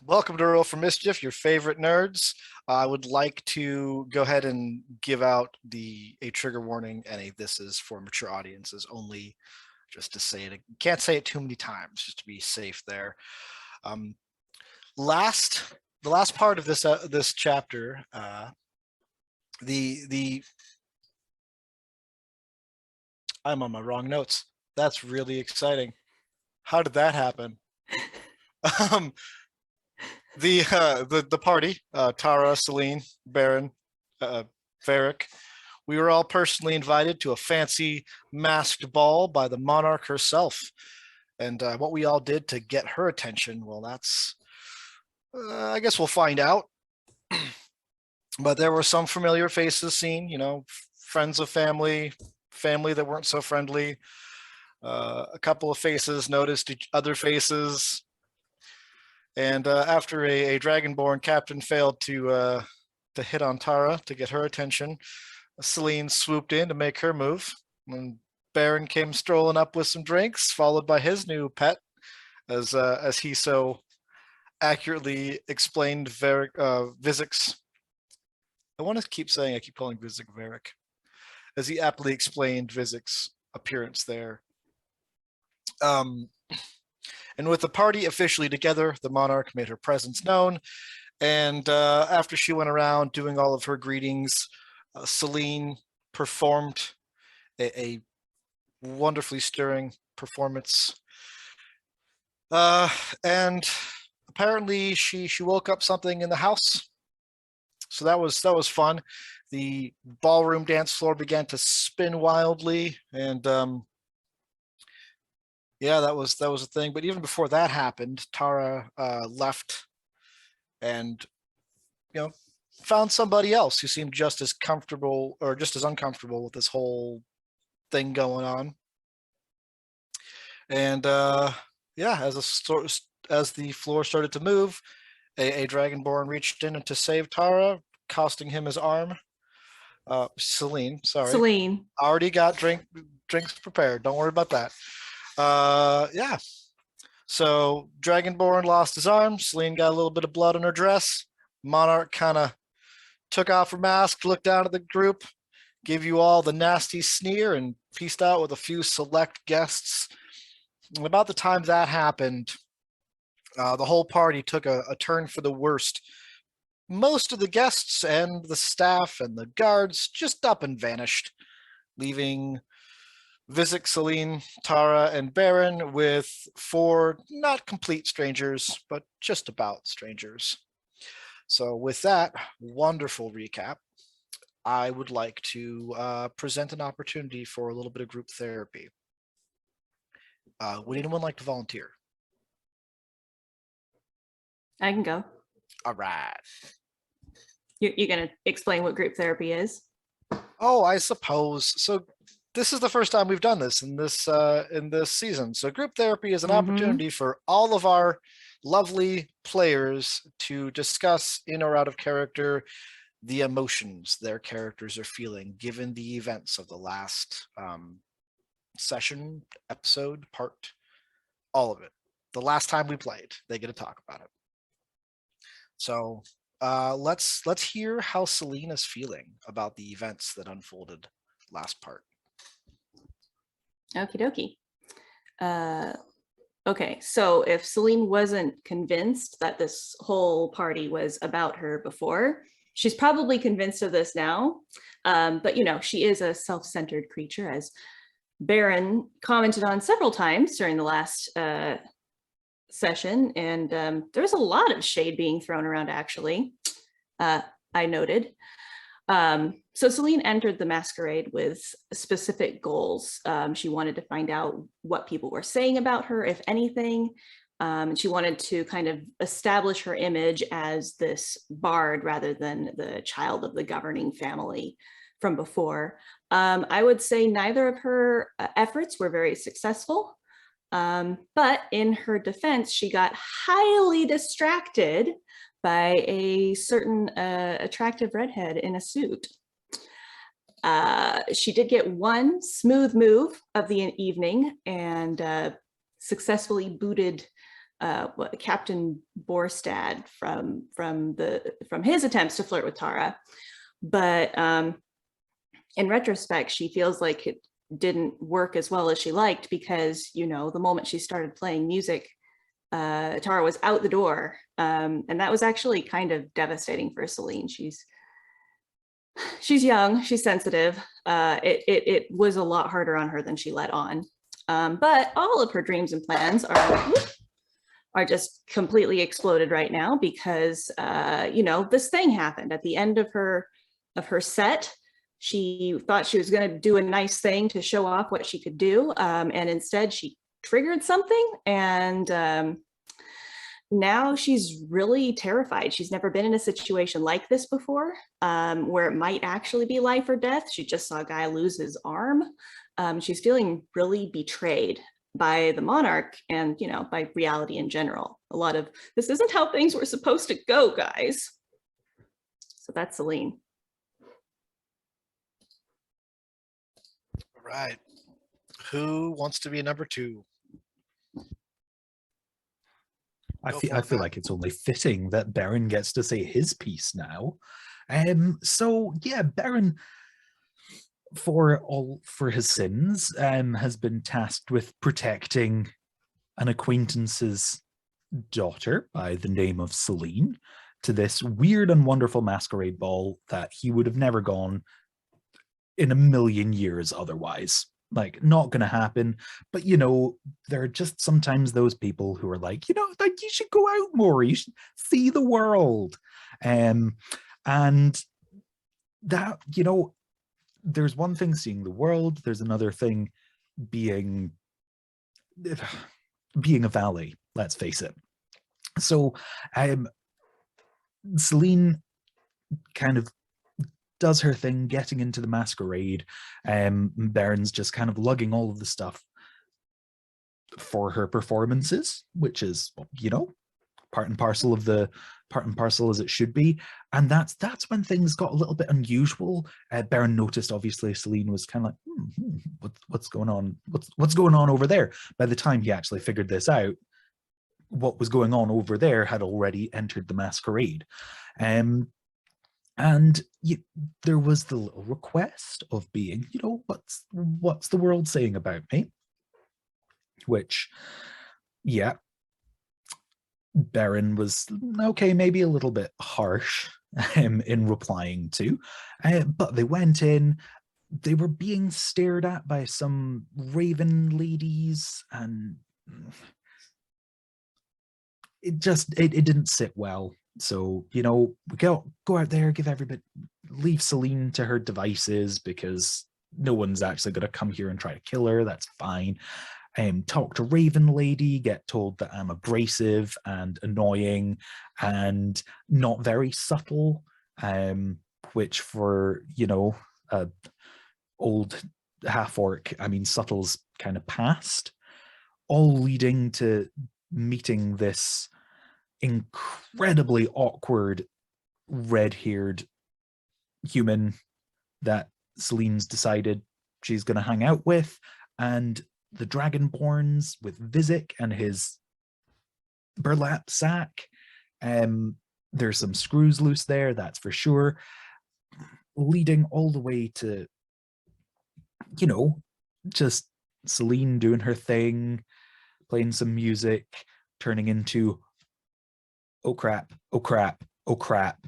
Welcome to Roll for Mischief, your favorite nerds. I would like to go ahead and give out a trigger warning and this is for mature audiences only, just to say it. Can't say it too many times, just to be safe there. Um, the last part of this chapter, the I'm on my wrong notes. That's really exciting. How did that happen? um, the party, Tara, Celine, Berin, Varric, we were all personally invited to a fancy masked ball by the monarch herself. And what we all did to get her attention, well, that's, I guess we'll find out. But there were some familiar faces seen, friends of family that weren't so friendly. A couple of faces noticed other faces. And after a Dragonborn captain failed to hit on Tara to get her attention, Celine swooped in to make her move. And Berin came strolling up with some drinks, followed by his new pet, as he so accurately explained Visik's. I want to keep saying I keep calling Visik Varric, as he aptly explained Visik's appearance there. And with the party officially together, the monarch made her presence known. And after she went around doing all of her greetings, Celine performed a wonderfully stirring performance. And apparently she woke up something in the house. So that was fun. The ballroom dance floor began to spin wildly, and yeah, that was a thing. But even before that happened, Tara left and found somebody else who seemed just as comfortable or just as uncomfortable with this whole thing going on. And yeah, as the floor started to move, a Dragonborn reached in to save Tara, costing him his arm. Celine, sorry. Celine. Already got drinks prepared. Don't worry about that. Yeah. So Dragonborn lost his arm. Celine got a little bit of blood on her dress. Monarch kind of took off her mask, looked down at the group, gave you all the nasty sneer, and pieced out with a few select guests. And about the time that happened, the whole party took a turn for the worst. Most of the guests and the staff and the guards just up and vanished, leaving Visik, Celine, Tara, and Berin with 4 not complete strangers, but just about strangers. So with that wonderful recap, I would like to present an opportunity for a little bit of group therapy. Would anyone like to volunteer? I can go. All right. You're going to explain what group therapy is? Oh, I suppose. So this is the first time we've done this in this season. So group therapy is an opportunity for all of our lovely players to discuss in or out of character the emotions their characters are feeling given the events of the last session, episode, part, all of it. The last time we played, they get to talk about it. So let's hear how Celine is feeling about the events that unfolded last part. Okie dokie. Okay, so if Celine wasn't convinced that this whole party was about her before, she's probably convinced of this now. But she is a self-centered creature, as Berin commented on several times during the last session, and there's a lot of shade being thrown around, actually. I noted. So Celine entered the Masquerade with specific goals. She wanted to find out what people were saying about her, if anything. She wanted to kind of establish her image as this bard rather than the child of the governing family from before. I would say neither of her efforts were very successful. But in her defense, she got highly distracted by a certain attractive redhead in a suit. She did get one smooth move of the evening and successfully booted Captain Borstad from his attempts to flirt with Tara. But in retrospect, she feels like it didn't work as well as she liked because, you know, the moment she started playing music, Tara was out the door. And that was actually kind of devastating for Celine. She's young, she's sensitive. It was a lot harder on her than she let on. But all of her dreams and plans are just completely exploded right now because, you know, this thing happened at the end of her set. She thought she was going to do a nice thing to show off what she could do. And instead she triggered something. And now she's really terrified. She's never been in a situation like this before, where it might actually be life or death. She just saw a guy lose his arm. She's feeling really betrayed by the monarch and, you know, by reality in general. A lot of, this isn't how things were supposed to go, guys. So that's Celine. All right. Who wants to be a number two? I Go feel, for I it, feel Matt. like it's only fitting that Berin gets to say his piece now. So yeah, Berin, for his sins, has been tasked with protecting an acquaintance's daughter by the name of Celine to this weird and wonderful masquerade ball that he would have never gone in a million years otherwise. Like, not gonna happen. But you know, there are just sometimes those people who are like, you know, like, you should go out more, you should see the world. And that, you know, there's one thing seeing the world, there's another thing being a valet, let's face it. So Celine kind of does her thing, getting into the masquerade. Berin's just kind of lugging all of the stuff for her performances, which is, you know, part and parcel as it should be. And that's when things got a little bit unusual. Berin noticed, obviously, Celine was kind of like, what's going on? What's going on over there? By the time he actually figured this out, what was going on over there had already entered the masquerade. And there was the little request of being, you know, what's the world saying about me? Which, yeah, Berin was, okay, maybe a little bit harsh in replying to. But they went in, they were being stared at by some raven ladies, and it didn't sit well. So, you know, go out there, leave Celine to her devices, because no one's actually going to come here and try to kill her. That's fine. Talk to Raven Lady, get told that I'm abrasive and annoying and not very subtle, which for, you know, old half-orc, I mean, subtle's kind of past, all leading to meeting this incredibly awkward red-haired human that Celine's decided she's going to hang out with. And the Dragonborns with Visik and his burlap sack, there's some screws loose there, that's for sure, leading all the way to, you know, just Celine doing her thing, playing some music, turning into, oh crap, oh crap, oh crap,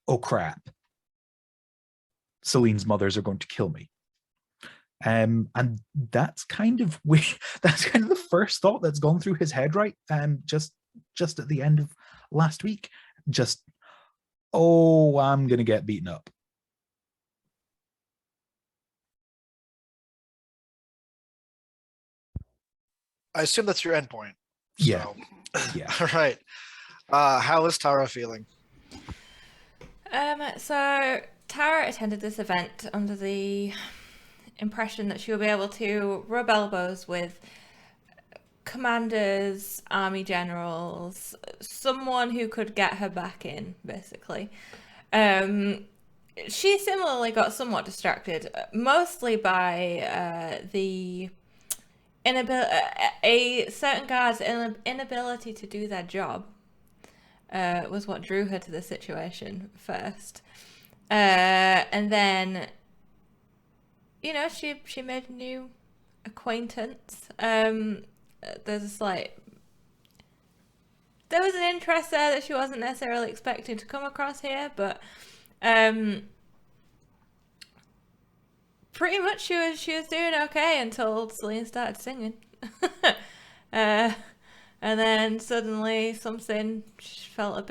oh crap, Celine's mothers are going to kill me. And that's kind of the first thought that's gone through his head, right? Just at the end of last week, just, oh, I'm gonna get beaten up. I assume that's your endpoint. Yeah. So. Yeah. All right. How is Tara feeling? So Tara attended this event under the impression that she will be able to rub elbows with commanders, army generals, someone who could get her back in, basically. She similarly got somewhat distracted, mostly by the a certain guard's inability to do their job was what drew her to the situation first. And then, you know, she made a new acquaintance. There was an interest there that she wasn't necessarily expecting to come across here, but pretty much she was doing okay until Celine started singing. And then suddenly she felt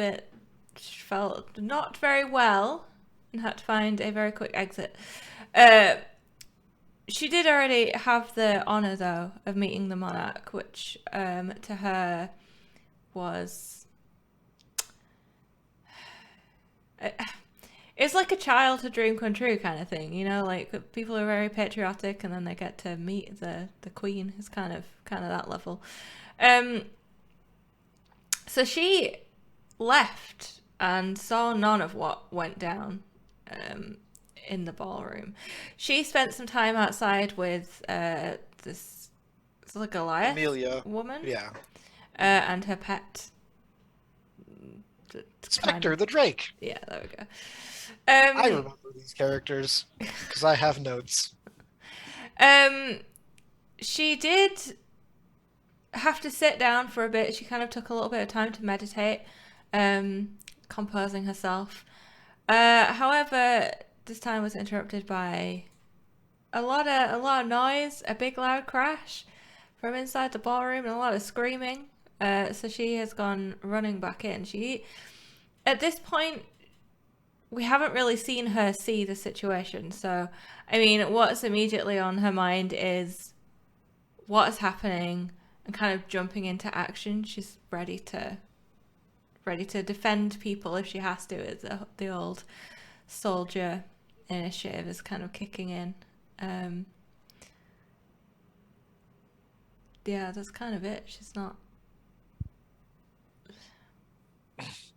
not very well and had to find a very quick exit. She did already have the honor, though, of meeting the monarch, which to her was... It's like a childhood dream come true kind of thing, you know, like people are very patriotic and then they get to meet the queen. It's kind of that level. So she left and saw none of what went down in the ballroom. She spent some time outside with this Goliath Amelia woman, Yeah. and her pet Spectre the Drake. Yeah, there we go. I remember these characters because I have notes. She did have to sit down for a bit. She kind of took a little bit of time to meditate, composing herself. However, this time was interrupted by a lot of noise, a big loud crash from inside the ballroom, and a lot of screaming. So she has gone running back in. At this point, we haven't really seen her see the situation. So, I mean, what's immediately on her mind is what is happening and kind of jumping into action. She's ready to defend people if she has to. It's the old soldier initiative is kind of kicking in. Yeah, that's kind of it. She's not...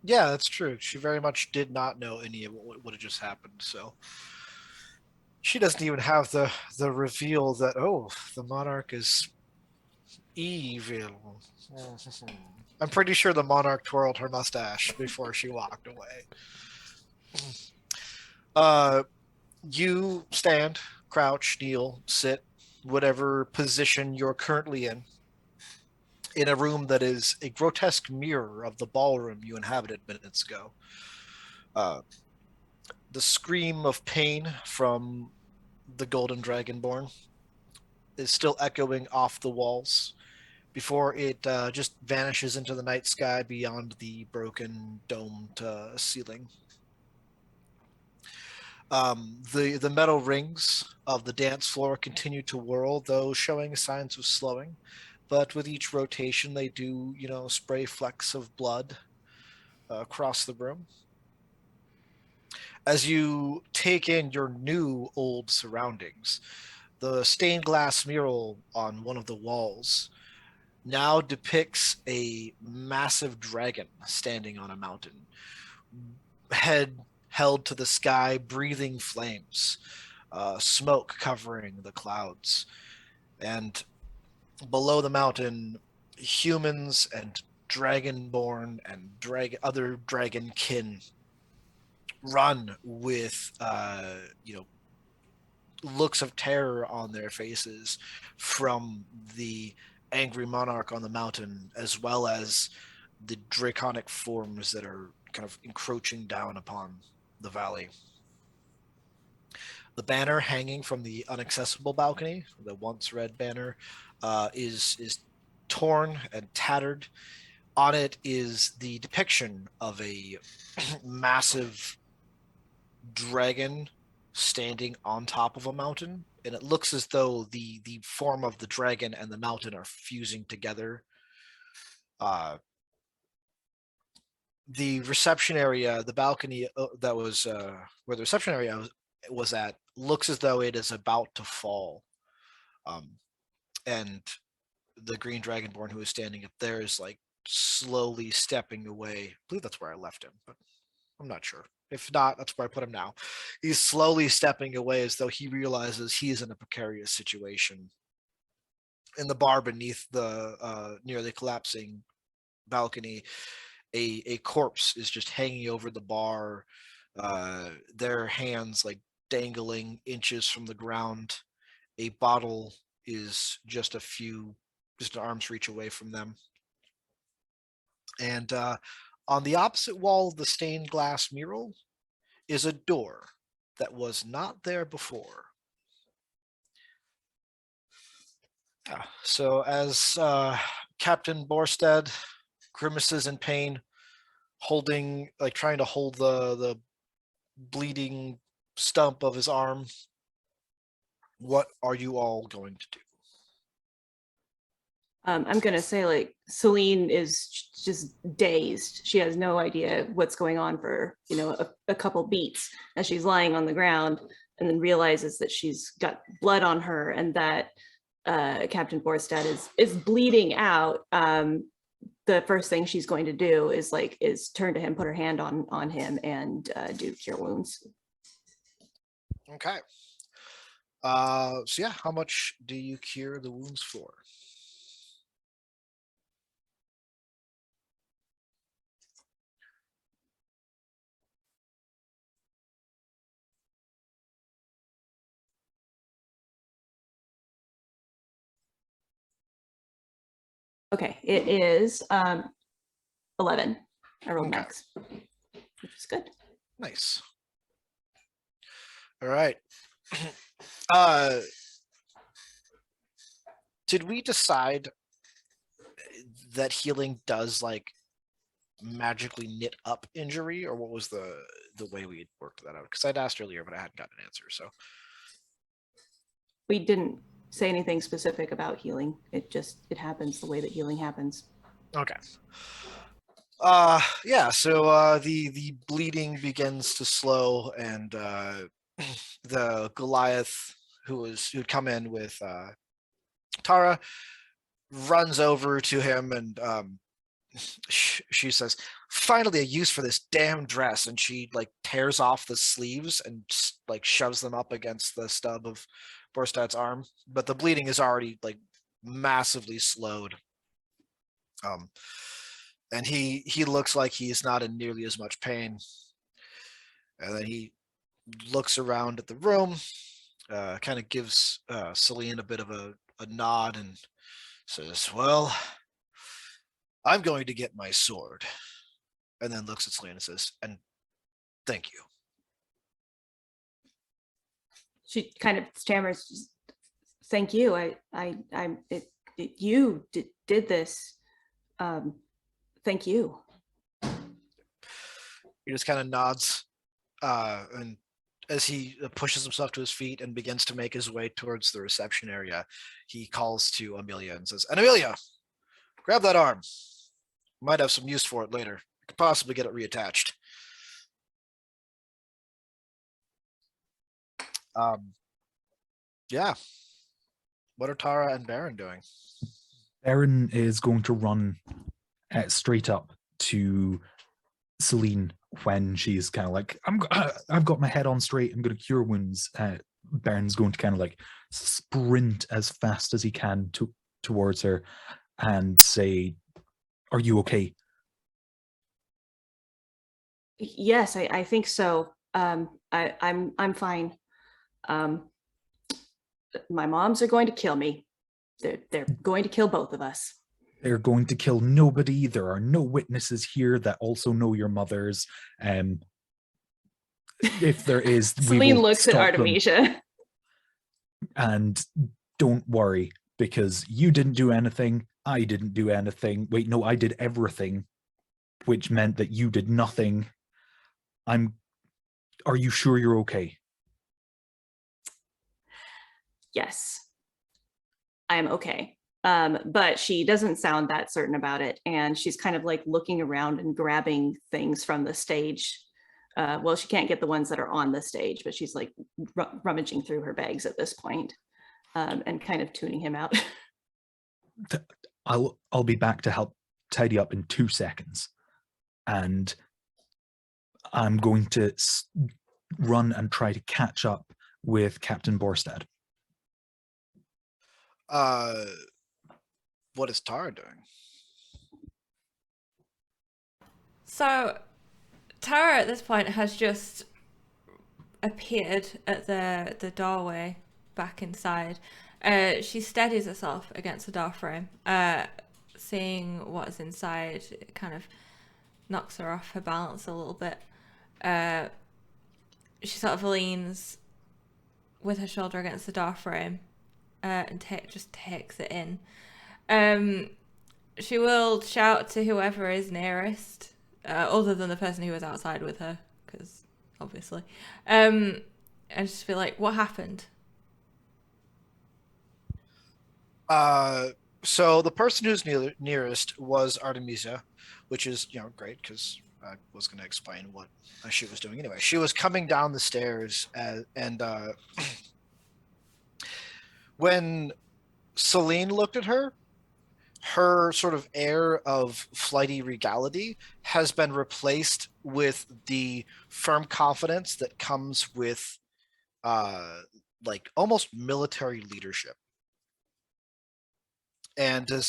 Yeah, that's true. She very much did not know any of what had just happened. So she doesn't even have the reveal that, oh, the monarch is evil. I'm pretty sure the monarch twirled her mustache before she walked away. You stand, crouch, kneel, sit, whatever position you're currently in a room that is a grotesque mirror of the ballroom you inhabited minutes ago. The scream of pain from the Golden Dragonborn is still echoing off the walls before it just vanishes into the night sky beyond the broken domed ceiling. The metal rings of the dance floor continue to whirl, though showing signs of slowing. But with each rotation, they do, spray flecks of blood across the room. As you take in your new old surroundings, the stained glass mural on one of the walls now depicts a massive dragon standing on a mountain, head held to the sky, breathing flames, smoke covering the clouds. And below the mountain, humans and Dragonborn and other dragon kin run with looks of terror on their faces from the angry monarch on the mountain, as well as the draconic forms that are kind of encroaching down upon the valley. The banner hanging from the inaccessible balcony, the once red banner, is torn and tattered. On it is the depiction of a massive dragon standing on top of a mountain, and it looks as though the form of the dragon and the mountain are fusing together. The reception area, the balcony that was where the reception area was at, looks as though it is about to fall. And the green dragonborn who is standing up there is like slowly stepping away. I believe that's where I left him, but I'm not sure. If not, that's where I put him now. He's slowly stepping away as though he realizes he is in a precarious situation. in the bar beneath the nearly collapsing balcony, a corpse is just hanging over the bar, their hands like dangling inches from the ground. A bottle is just an arm's reach away from them. And on the opposite wall of the stained glass mural is a door that was not there before. So as Captain Borstad grimaces in pain, trying to hold the bleeding stump of his arm, what are you all going to do? I'm gonna say, like, Celine is just dazed. She has no idea what's going on for, a couple beats as she's lying on the ground, and then realizes that she's got blood on her and that Captain Borstad is bleeding out. The first thing she's going to do is turn to him, put her hand on him, and do cure wounds. Okay. So yeah, how much do you cure the wounds for? Okay, it is 11. I rolled Okay. max, which is good. Nice. All right. Did we decide that healing does like magically knit up injury, or what was the way we had worked that out? Because I'd asked earlier, but I hadn't gotten an answer. So We didn't say anything specific about healing. It happens the way that healing happens. okay. Yeah, so the bleeding begins to slow, and the Goliath who'd come in with Tara runs over to him, and she says, "Finally a use for this damn dress," and she like tears off the sleeves and like shoves them up against the stub of Borstad's arm, but the bleeding is already like massively slowed. And he looks like he's not in nearly as much pain. And then he looks around at the room, kind of gives Celine a bit of a nod and says, "Well, I'm going to get my sword." And then looks at Celine and says, "And thank you." She kind of stammers, "Thank you. You did this. Thank you." He just kind of nods, and as he pushes himself to his feet and begins to make his way towards the reception area, he calls to Amelia and says, "And Amelia, grab that arm. Might have some use for it later. Could possibly get it reattached." Yeah. What are Tara and Berin doing? Berin is going to run straight up to Celine when she's kind of like, I've got my head on straight. I'm going to cure wounds. Berin's going to kind of like sprint as fast as he can towards her and say, "Are you okay?" Yes, I think so. I'm fine. My moms are going to kill me. They're going to kill both of us. They're going to kill nobody. There are no witnesses here that also know your mothers. If there is, Celine looks at Artemisia. And don't worry, because you didn't do anything. I didn't do anything. Wait, no, I did everything, which meant that you did nothing. Are you sure you're okay? Yes, I'm okay. But she doesn't sound that certain about it. And she's kind of like looking around and grabbing things from the stage. Well, she can't get the ones that are on the stage, but she's like rummaging through her bags at this point, and kind of tuning him out. I'll be back to help tidy up in 2 seconds. And I'm going to run and try to catch up with Captain Borstad. What is Tara doing? So, Tara at this point has just appeared at the doorway back inside. She steadies herself against the door frame. Seeing what is inside, it kind of knocks her off her balance a little bit. She sort of leans with her shoulder against the door frame and just takes it in. She will shout to whoever is nearest, other than the person who was outside with her, because obviously, and just feel like, what happened? So the person who's nearest was Artemisia, which is, great because I was going to explain what she was doing anyway. She was coming down the stairs and when Celine looked at her, her sort of air of flighty regality has been replaced with the firm confidence that comes with like almost military leadership. And as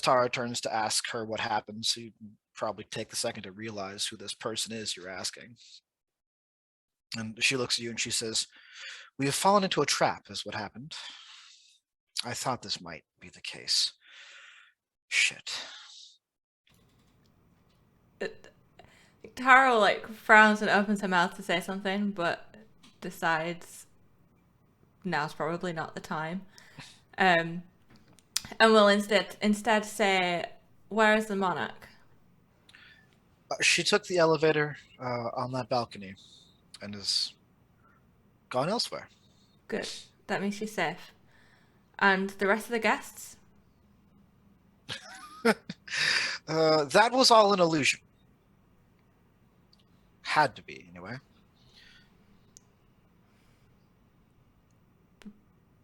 Tara turns to ask her what happens, you probably take the second to realize who this person is you're asking. And she looks at you and she says, "We have fallen into a trap, is what happened. I thought this might be the case. Shit." Tara frowns and opens her mouth to say something, but decides now's probably not the time. And will instead say, "Where is the monarch?" She took the elevator on that balcony and is gone elsewhere. Good. That means she's safe. And the rest of the guests? That was all an illusion. Had to be, anyway.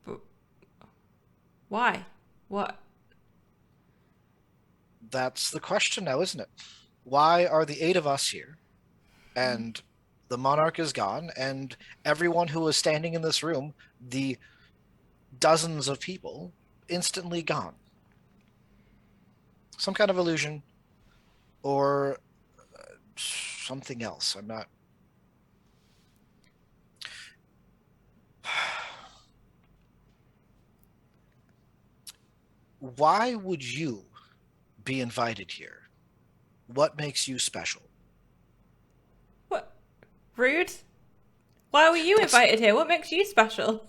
But why? What? That's the question now, isn't it? Why are the 8 of us here, and the monarch is gone, and everyone who was standing in this room, the dozens of people, instantly gone? Some kind of illusion, or something else. I'm not... Why would you be invited here? What makes you special? What? Rude? Why were you invited here? What makes you special?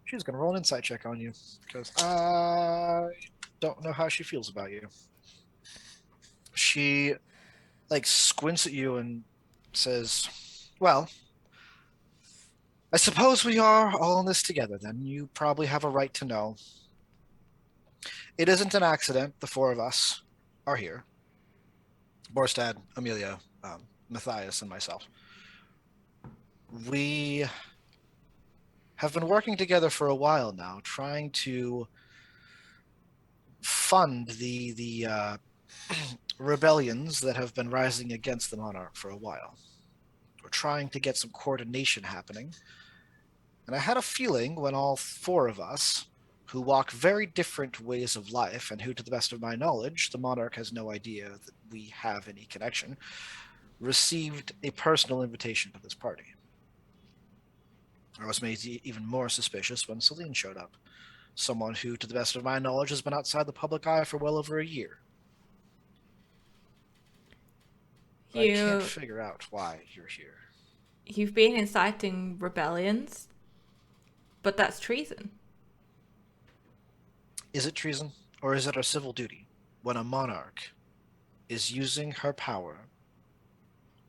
She's going to roll an insight check on you, because I don't know how she feels about you. She, squints at you and says, "Well, I suppose we are all in this together, then. You probably have a right to know. It isn't an accident the 4 of us are here. Borstad, Amelia, Matthias, and myself. We have been working together for a while now, trying to fund the rebellions that have been rising against the monarch for a while. We're trying to get some coordination happening. And I had a feeling when all 4 of us, who walk very different ways of life, and who, to the best of my knowledge, the monarch has no idea that we have any connection, received a personal invitation to this party. I was made even more suspicious when Celine showed up. Someone who, to the best of my knowledge, has been outside the public eye for well over a year. I can't figure out why you're here. You've been inciting rebellions, but that's treason. Is it treason, or is it our civil duty when a monarch is using her power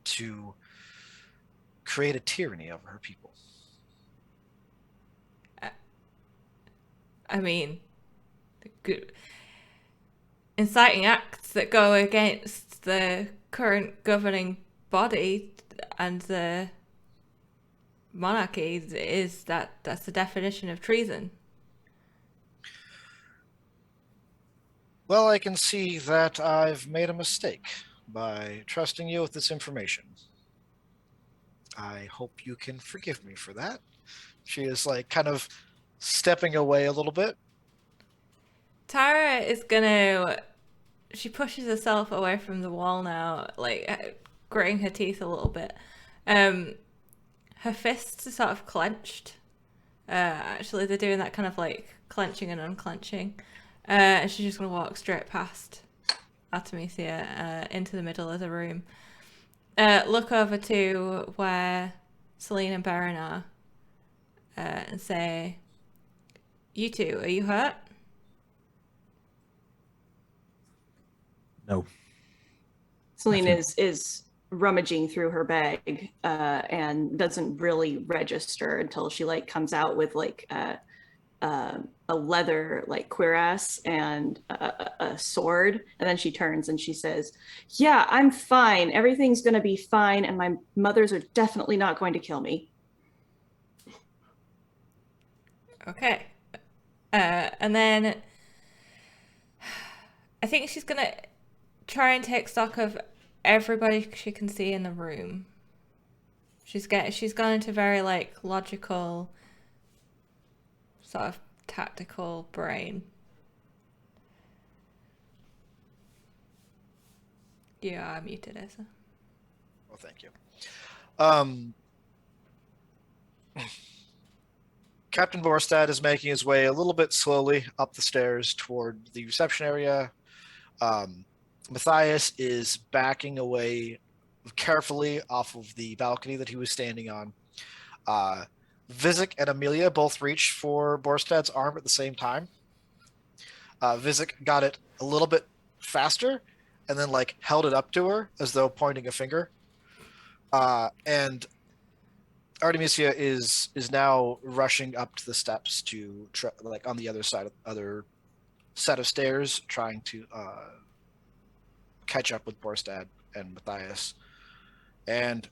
to create a tyranny over her people? I mean, good inciting acts that go against the current governing body and the monarchy that's the definition of treason. Well, I can see that I've made a mistake by trusting you with this information. I hope you can forgive me for that. She is like kind of stepping away a little bit. Tara is gonna. She pushes herself away from the wall now, like gritting her teeth a little bit. Her fists are sort of clenched. Actually, they're doing that kind of like clenching and unclenching. And she's just gonna walk straight past Artemisia into the middle of the room. Look over to where Celine and Berin are and say, "You two, are you hurt?" No. Celine think- is rummaging through her bag and doesn't really register until she like comes out with like a leather like cuirass and a sword, and then she turns and she says, "Yeah, I'm fine. Everything's gonna be fine, and my mothers are definitely not going to kill me." Okay. And then I think she's gonna try and take stock of everybody she can see in the room. She's gone into very like logical, sort of tactical brain. You are muted, Issa. Well, thank you. Captain Borstad is making his way a little bit slowly up the stairs toward the reception area. Matthias is backing away carefully off of the balcony that he was standing on. Visik and Amelia both reach for Borstad's arm at the same time. Visik got it a little bit faster and then like held it up to her as though pointing a finger. And Artemisia is now rushing up to the steps to like on the other set of stairs, trying to catch up with Borstad and Matthias. And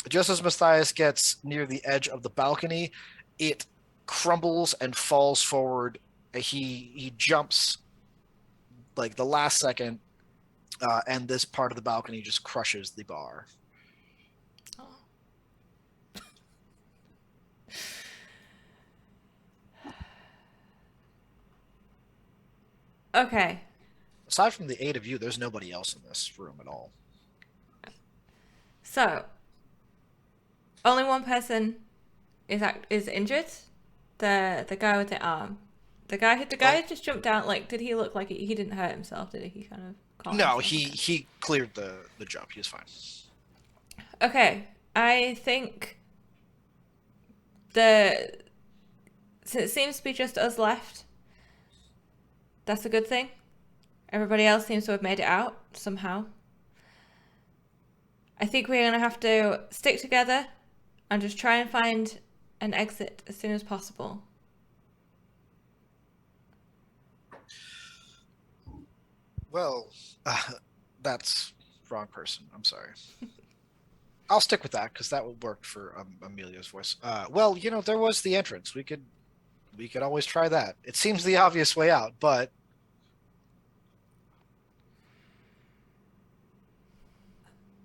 just as Matthias gets near the edge of the balcony, it crumbles and falls forward. He jumps like the last second, and this part of the balcony just crushes the bar. Okay. Aside from the 8 of you, there's nobody else in this room at all. So, only one person is injured. The guy with the arm. The guy who just jumped out. Like, did he look like he didn't hurt himself? Did he kind of? Caught No, himself? he cleared the jump. He was fine. Okay, I think since it seems to be just us left, that's a good thing. Everybody else seems to have made it out somehow. I think we're gonna have to stick together and just try and find an exit as soon as possible. Well, that's wrong person. I'm sorry. I'll stick with that because that would work for Amelia's voice. Well, there was the entrance. We could always try that. It seems the obvious way out, but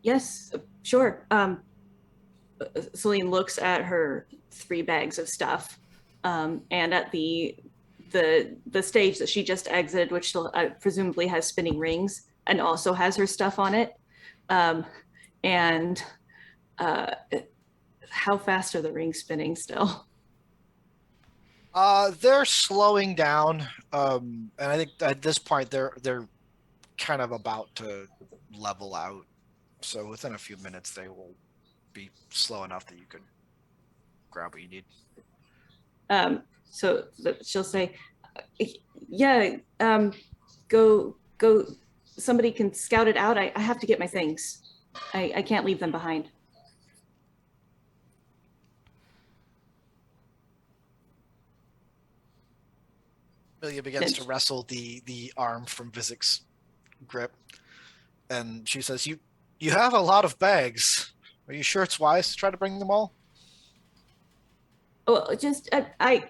Yes, sure. Celine looks at her 3 bags of stuff, and at the stage that she just exited, which still presumably has spinning rings and also has her stuff on it. And how fast are the rings spinning still? they're slowing down, and I think at this point they're kind of about to level out. So within a few minutes, they will be slow enough that you could grab what you need. So she'll say, "Yeah, go. Somebody can scout it out. I have to get my things. I can't leave them behind." Amelia begins to wrestle the arm from Visik's grip, and she says, "You have a lot of bags. Are you sure it's wise to try to bring them all?" Well, just I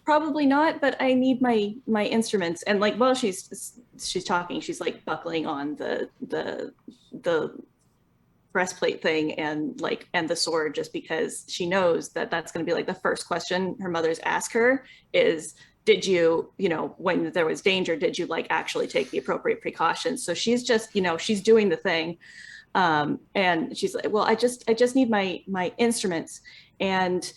probably not, but I need my instruments. And like while she's talking, she's like buckling on the breastplate thing and the sword, just because she knows that that's going to be like the first question her mother's ask her is, did you, when there was danger, did you like actually take the appropriate precautions? So she's just, she's doing the thing. And she's like, well, I just need my instruments and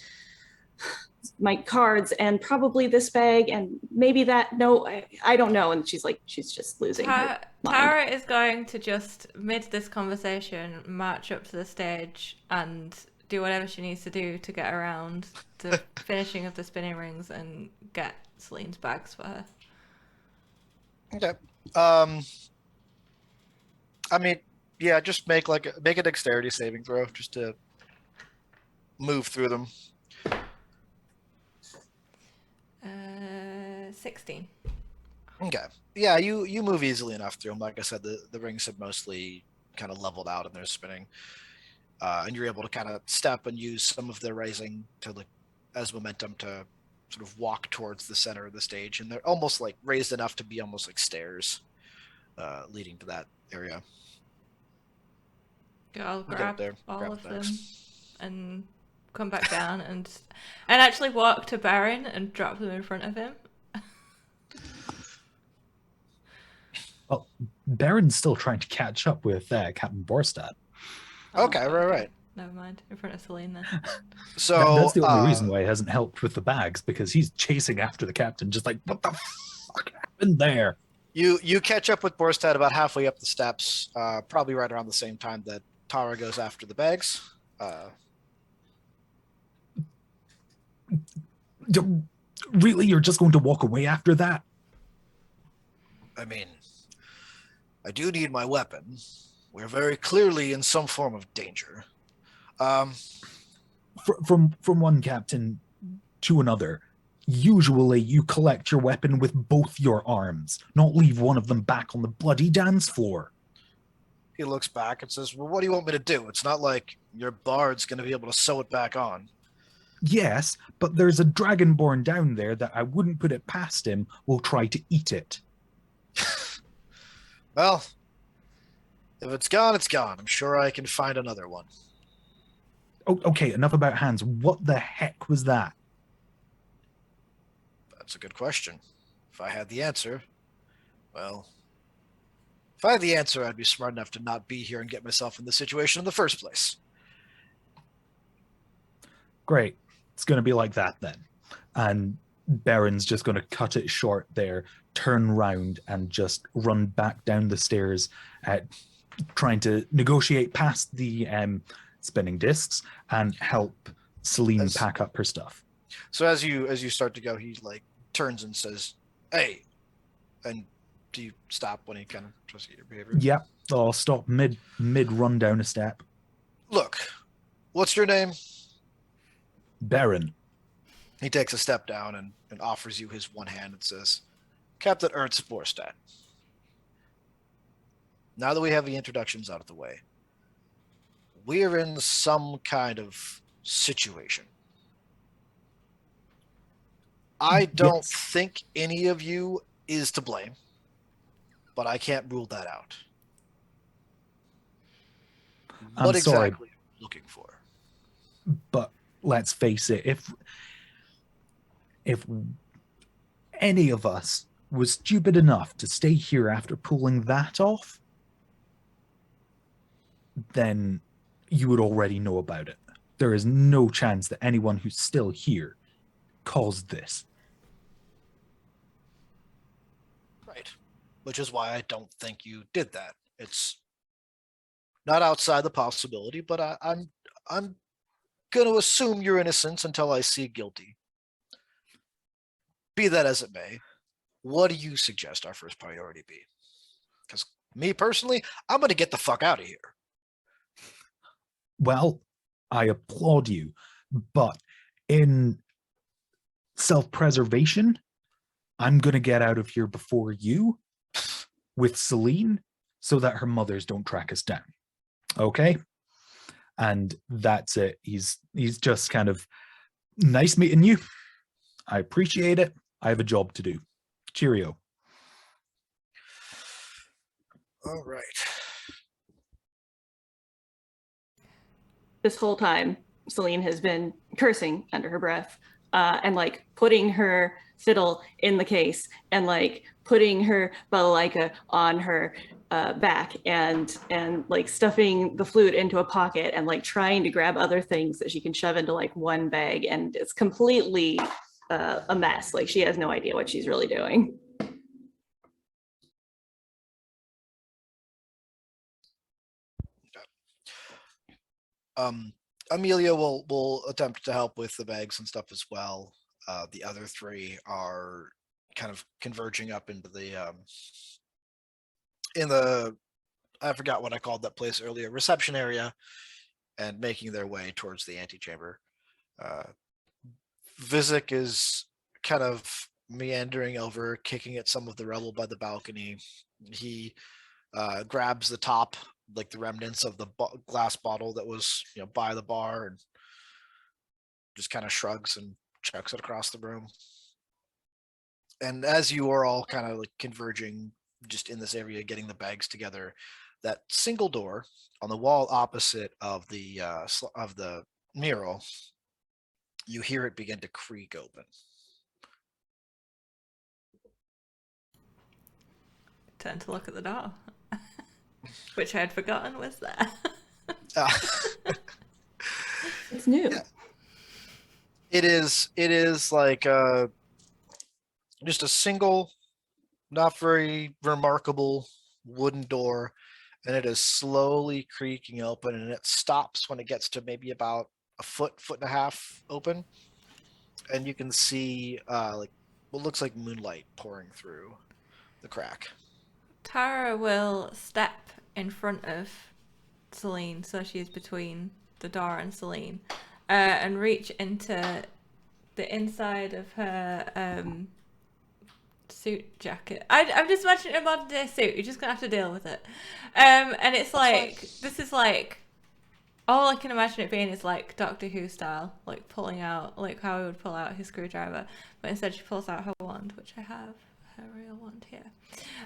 my cards and probably this bag and maybe that. No, I don't know. And she's just losing her mind. Tara is going to just, mid this conversation, march up to the stage and do whatever she needs to do to get around the finishing of the spinning rings and get Celine's bags for her. Okay. I mean, yeah, just make a dexterity saving throw just to move through them. 16. Okay. Yeah, you move easily enough through them. Like I said, the rings have mostly kind of leveled out and they're spinning. And you're able to kind of step and use some of their raising to as momentum to sort of walk towards the center of the stage. And they're almost like raised enough to be almost like stairs leading to that area. I'll grab all of them bags. and come back down and actually walk to Berin and drop them in front of him. Well, Baron's still trying to catch up with Captain Borstad. Okay, right. Never mind. In front of Celine then. So that's the only reason why he hasn't helped with the bags, because he's chasing after the captain, just like, what the fuck happened there? You catch up with Borstad about halfway up the steps, probably right around the same time that Tara goes after the bags. Really, you're just going to walk away after that? I mean, I do need my weapon. We're very clearly in some form of danger. From one captain to another, usually you collect your weapon with both your arms, not leave one of them back on the bloody dance floor. He looks back and says, well, what do you want me to do? It's not like your bard's going to be able to sew it back on. Yes, but there's a Dragonborn down there that I wouldn't put it past him will try to eat it. Well, if it's gone, it's gone. I'm sure I can find another one. Oh, okay, enough about hands. What the heck was that? That's a good question. If I had the answer, well, if I had the answer, I'd be smart enough to not be here and get myself in this situation in the first place. Great. It's going to be like that then. And Baron's just going to cut it short there, turn round and just run back down the stairs, trying to negotiate past the spinning discs and help Celine pack up her stuff. So as you start to go, he turns and says, "Hey," and do you stop when he kind of tries to get your behavior? Yep, I'll stop mid run down a step. Look, what's your name? Berin. He takes a step down and offers you his one hand and says, Captain Ernst Borstad. Now that we have the introductions out of the way, we're in some kind of situation. I don't think any of you is to blame, but I can't rule that out. What exactly are you looking for? But let's face it, if any of us was stupid enough to stay here after pulling that off, then you would already know about it. There is no chance that anyone who's still here caused this. Right. Which is why I don't think you did that. It's not outside the possibility, but I'm going to assume your innocence until I see guilty. Be that as it may, what do you suggest our first priority be? Because me personally, I'm going to get the fuck out of here. Well, I applaud you, but in self-preservation, I'm going to get out of here before you with Celine so that her mothers don't track us down. Okay? And that's it. He's just kind of, nice meeting you. I appreciate it. I have a job to do. Cheerio. All right. this whole time, Celine has been cursing under her breath, and like putting her fiddle in the case and like putting her balalaika on her back and like stuffing the flute into a pocket and like trying to grab other things that she can shove into like one bag, and it's completely a mess. Like she has no idea what she's really doing. Amelia will attempt to help with the bags and stuff as well. The other three are kind of converging up into the in the I forgot what I called that place earlier, reception area, and making their way towards the antechamber. Visik is kind of meandering over, kicking at some of the rubble by the balcony. He grabs the top, like the remnants of the glass bottle that was, by the bar, and just kind of shrugs and chucks it across the room. And as you are all kind of like converging just in this area, getting the bags together, that single door on the wall opposite of the mural, you hear it begin to creak open. Turn to look at the door, which I had forgotten was there. It's new. Yeah. It is like just a single, not very remarkable wooden door, and it is slowly creaking open, and it stops when it gets to maybe about a foot and a half open, and you can see like what looks like moonlight pouring through the crack. Tara will step in front of Celine, so she's between the door and Celine, and reach into the inside of her suit jacket. I'm just imagining a modern day suit. You're just gonna have to deal with it. And it's like, this is like, all I can imagine it being is like Doctor Who style, like pulling out, like how he would pull out his screwdriver, but instead she pulls out her wand, which I have her real wand here,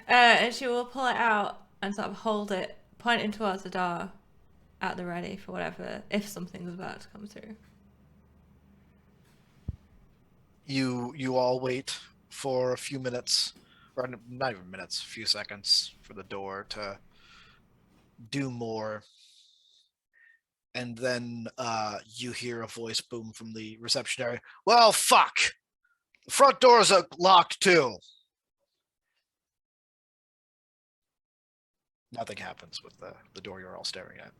and she will pull it out and sort of hold it, pointing towards the door, at the ready for whatever, if something's about to come through. You all wait for a few minutes, or not even minutes, a few seconds, for the door to do more. And then you hear a voice boom from the reception area. Well, fuck! The front doors are locked too. Nothing happens with the door you're all staring at.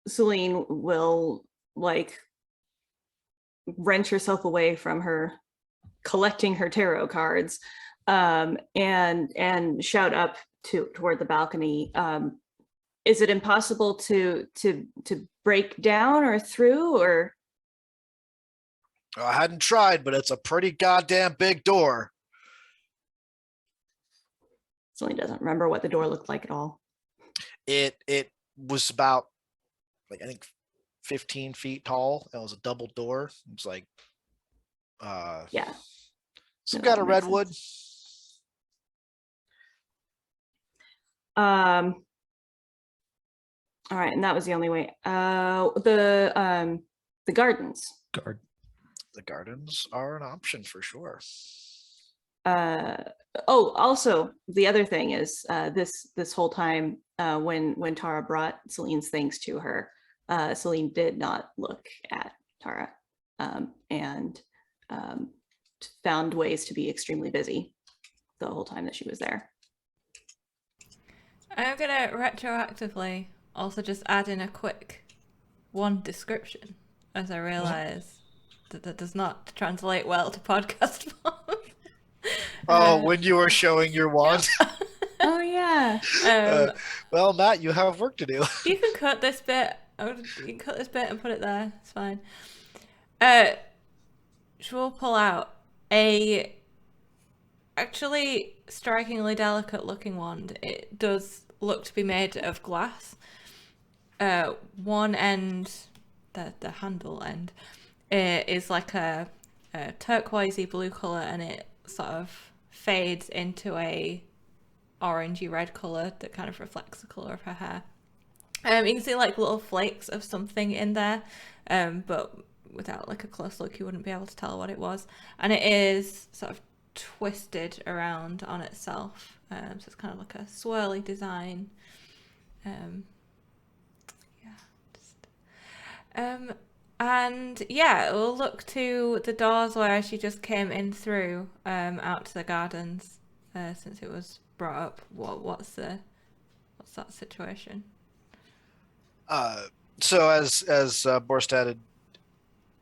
Celine will like wrench herself away from her collecting her tarot cards, and shout up toward the balcony. Is it impossible to break down or through, or? I hadn't tried, but it's a pretty goddamn big door. Celine doesn't remember what the door looked like at all. It was about, like, I think 15 feet tall. It was a double door. It was like Yeah, some No, kind that of makes redwood. All right, and that was the only way. The gardens. The gardens are an option for sure. Also the other thing is, this whole time, when Tara brought Celine's things to her, Celine did not look at Tara, and found ways to be extremely busy the whole time that she was there. I'm gonna retroactively also just add in a quick one description, as I realize that does not translate well to podcast form. When you were showing your wand. Oh yeah. Well, Matt, you have work to do. You can cut this bit. You can cut this bit and put it there. It's fine. She will pull out a actually strikingly delicate looking wand. It does look to be made of glass. One end, the handle end, is like a turquoisey blue color, and it sort of fades into a orangey red color that kind of reflects the color of her hair. You can see like little flakes of something in there, but without like a close look, you wouldn't be able to tell what it was. And it is sort of twisted around on itself, so it's kind of like a swirly design. And yeah, we'll look to the doors where she just came in through, out to the gardens, since it was brought up. What's that situation? So as Borstad had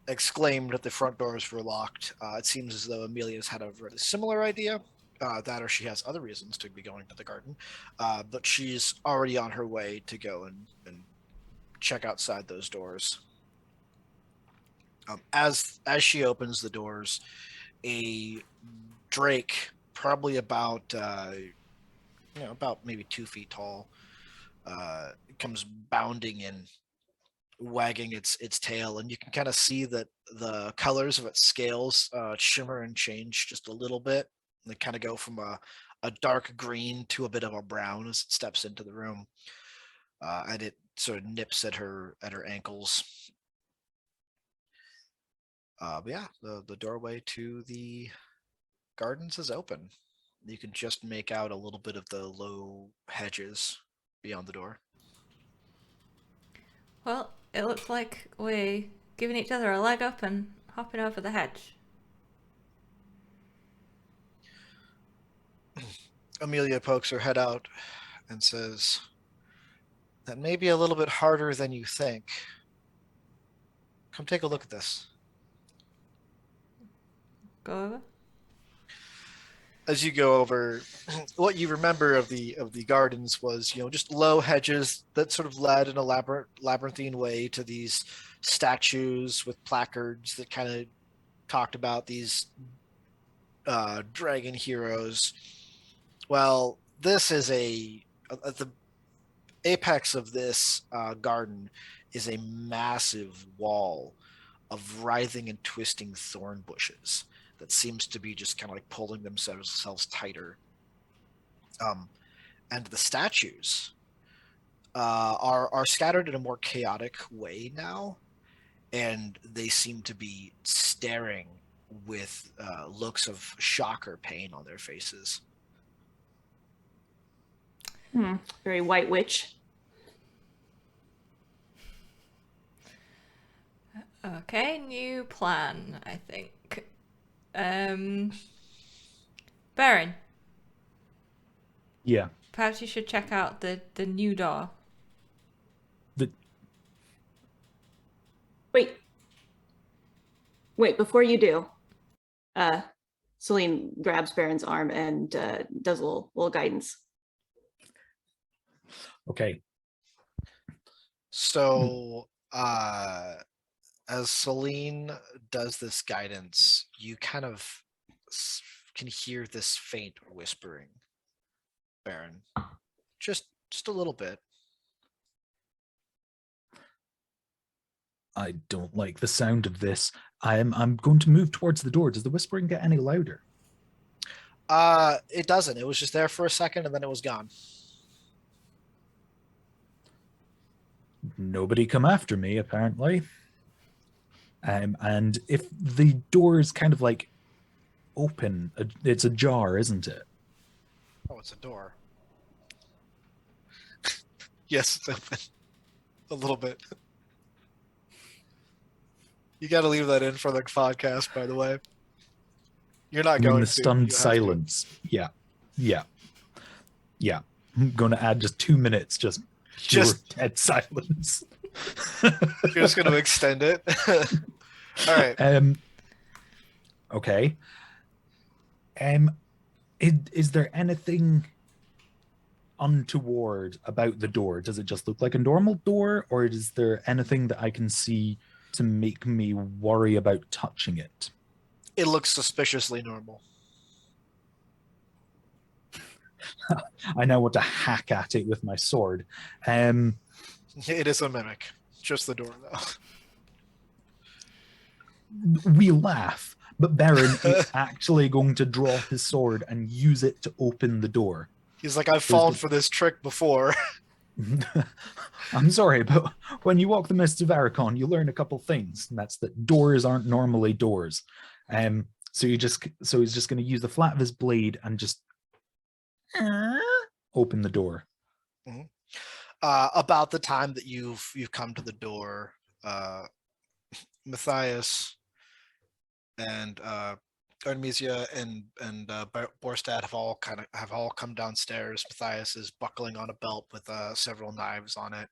exclaimed that the front doors were locked, it seems as though Amelia's had a really similar idea. That or she has other reasons to be going to the garden, but she's already on her way to go and check outside those doors. As she opens the doors, a drake, probably about about maybe 2 feet tall, comes bounding in, wagging its tail, and you can kind of see that the colors of its scales shimmer and change just a little bit. They kind of go from a dark green to a bit of a brown as it steps into the room, and it sort of nips at her ankles. But yeah, the doorway to the gardens is open. You can just make out a little bit of the low hedges beyond the door. Well, it looks like we're giving each other a leg up and hopping over the hedge. Amelia pokes her head out and says, "That may be a little bit harder than you think. Come take a look at this." Go over. As you go over, what you remember of the gardens was, just low hedges that sort of led in a labyrinthine way to these statues with placards that kind of talked about these dragon heroes. Well, this is at the apex of this garden is a massive wall of writhing and twisting thorn bushes that seems to be just kind of like pulling themselves tighter. And the statues are scattered in a more chaotic way now, and they seem to be staring with looks of shock or pain on their faces. Very white witch. Okay, new plan, I think. Berin, Yeah. perhaps you should check out the new door. Wait, before you do, Celine grabs Baron's arm and does a little guidance. Okay. So, as Celine does this guidance, you kind of can hear this faint whispering, Baron. Just a little bit. I don't like the sound of this. I'm going to move towards the door. Does the whispering get any louder? It doesn't. It was just there for a second and then it was gone. Nobody come after me, apparently. And if the door is kind of like open, it's ajar, isn't it? Oh, it's a door. Yes, it's open. A little bit. You got to leave that in for the podcast, by the way. You're not going In the to. stunned You have to. silence. Yeah. I'm going to add just 2 minutes, just dead silence. You're just going to extend it. All right. Okay. Is there anything untoward about the door? Does it just look like a normal door, or is there anything that I can see to make me worry about touching it? It looks suspiciously normal. I now want to hack at it with my sword. It is a mimic. Just the door, though. We laugh, but Berin is actually going to draw his sword and use it to open the door. He's like, I've There's fallen the- for this trick before. I'm sorry, but when you walk the mists of Arrakon, you learn a couple things, and that's that doors aren't normally doors. So he's just going to use the flat of his blade and just open the door. About the time that you've come to the door, Matthias and Artemisia and Borstad have all come downstairs. Matthias is buckling on a belt with several knives on it.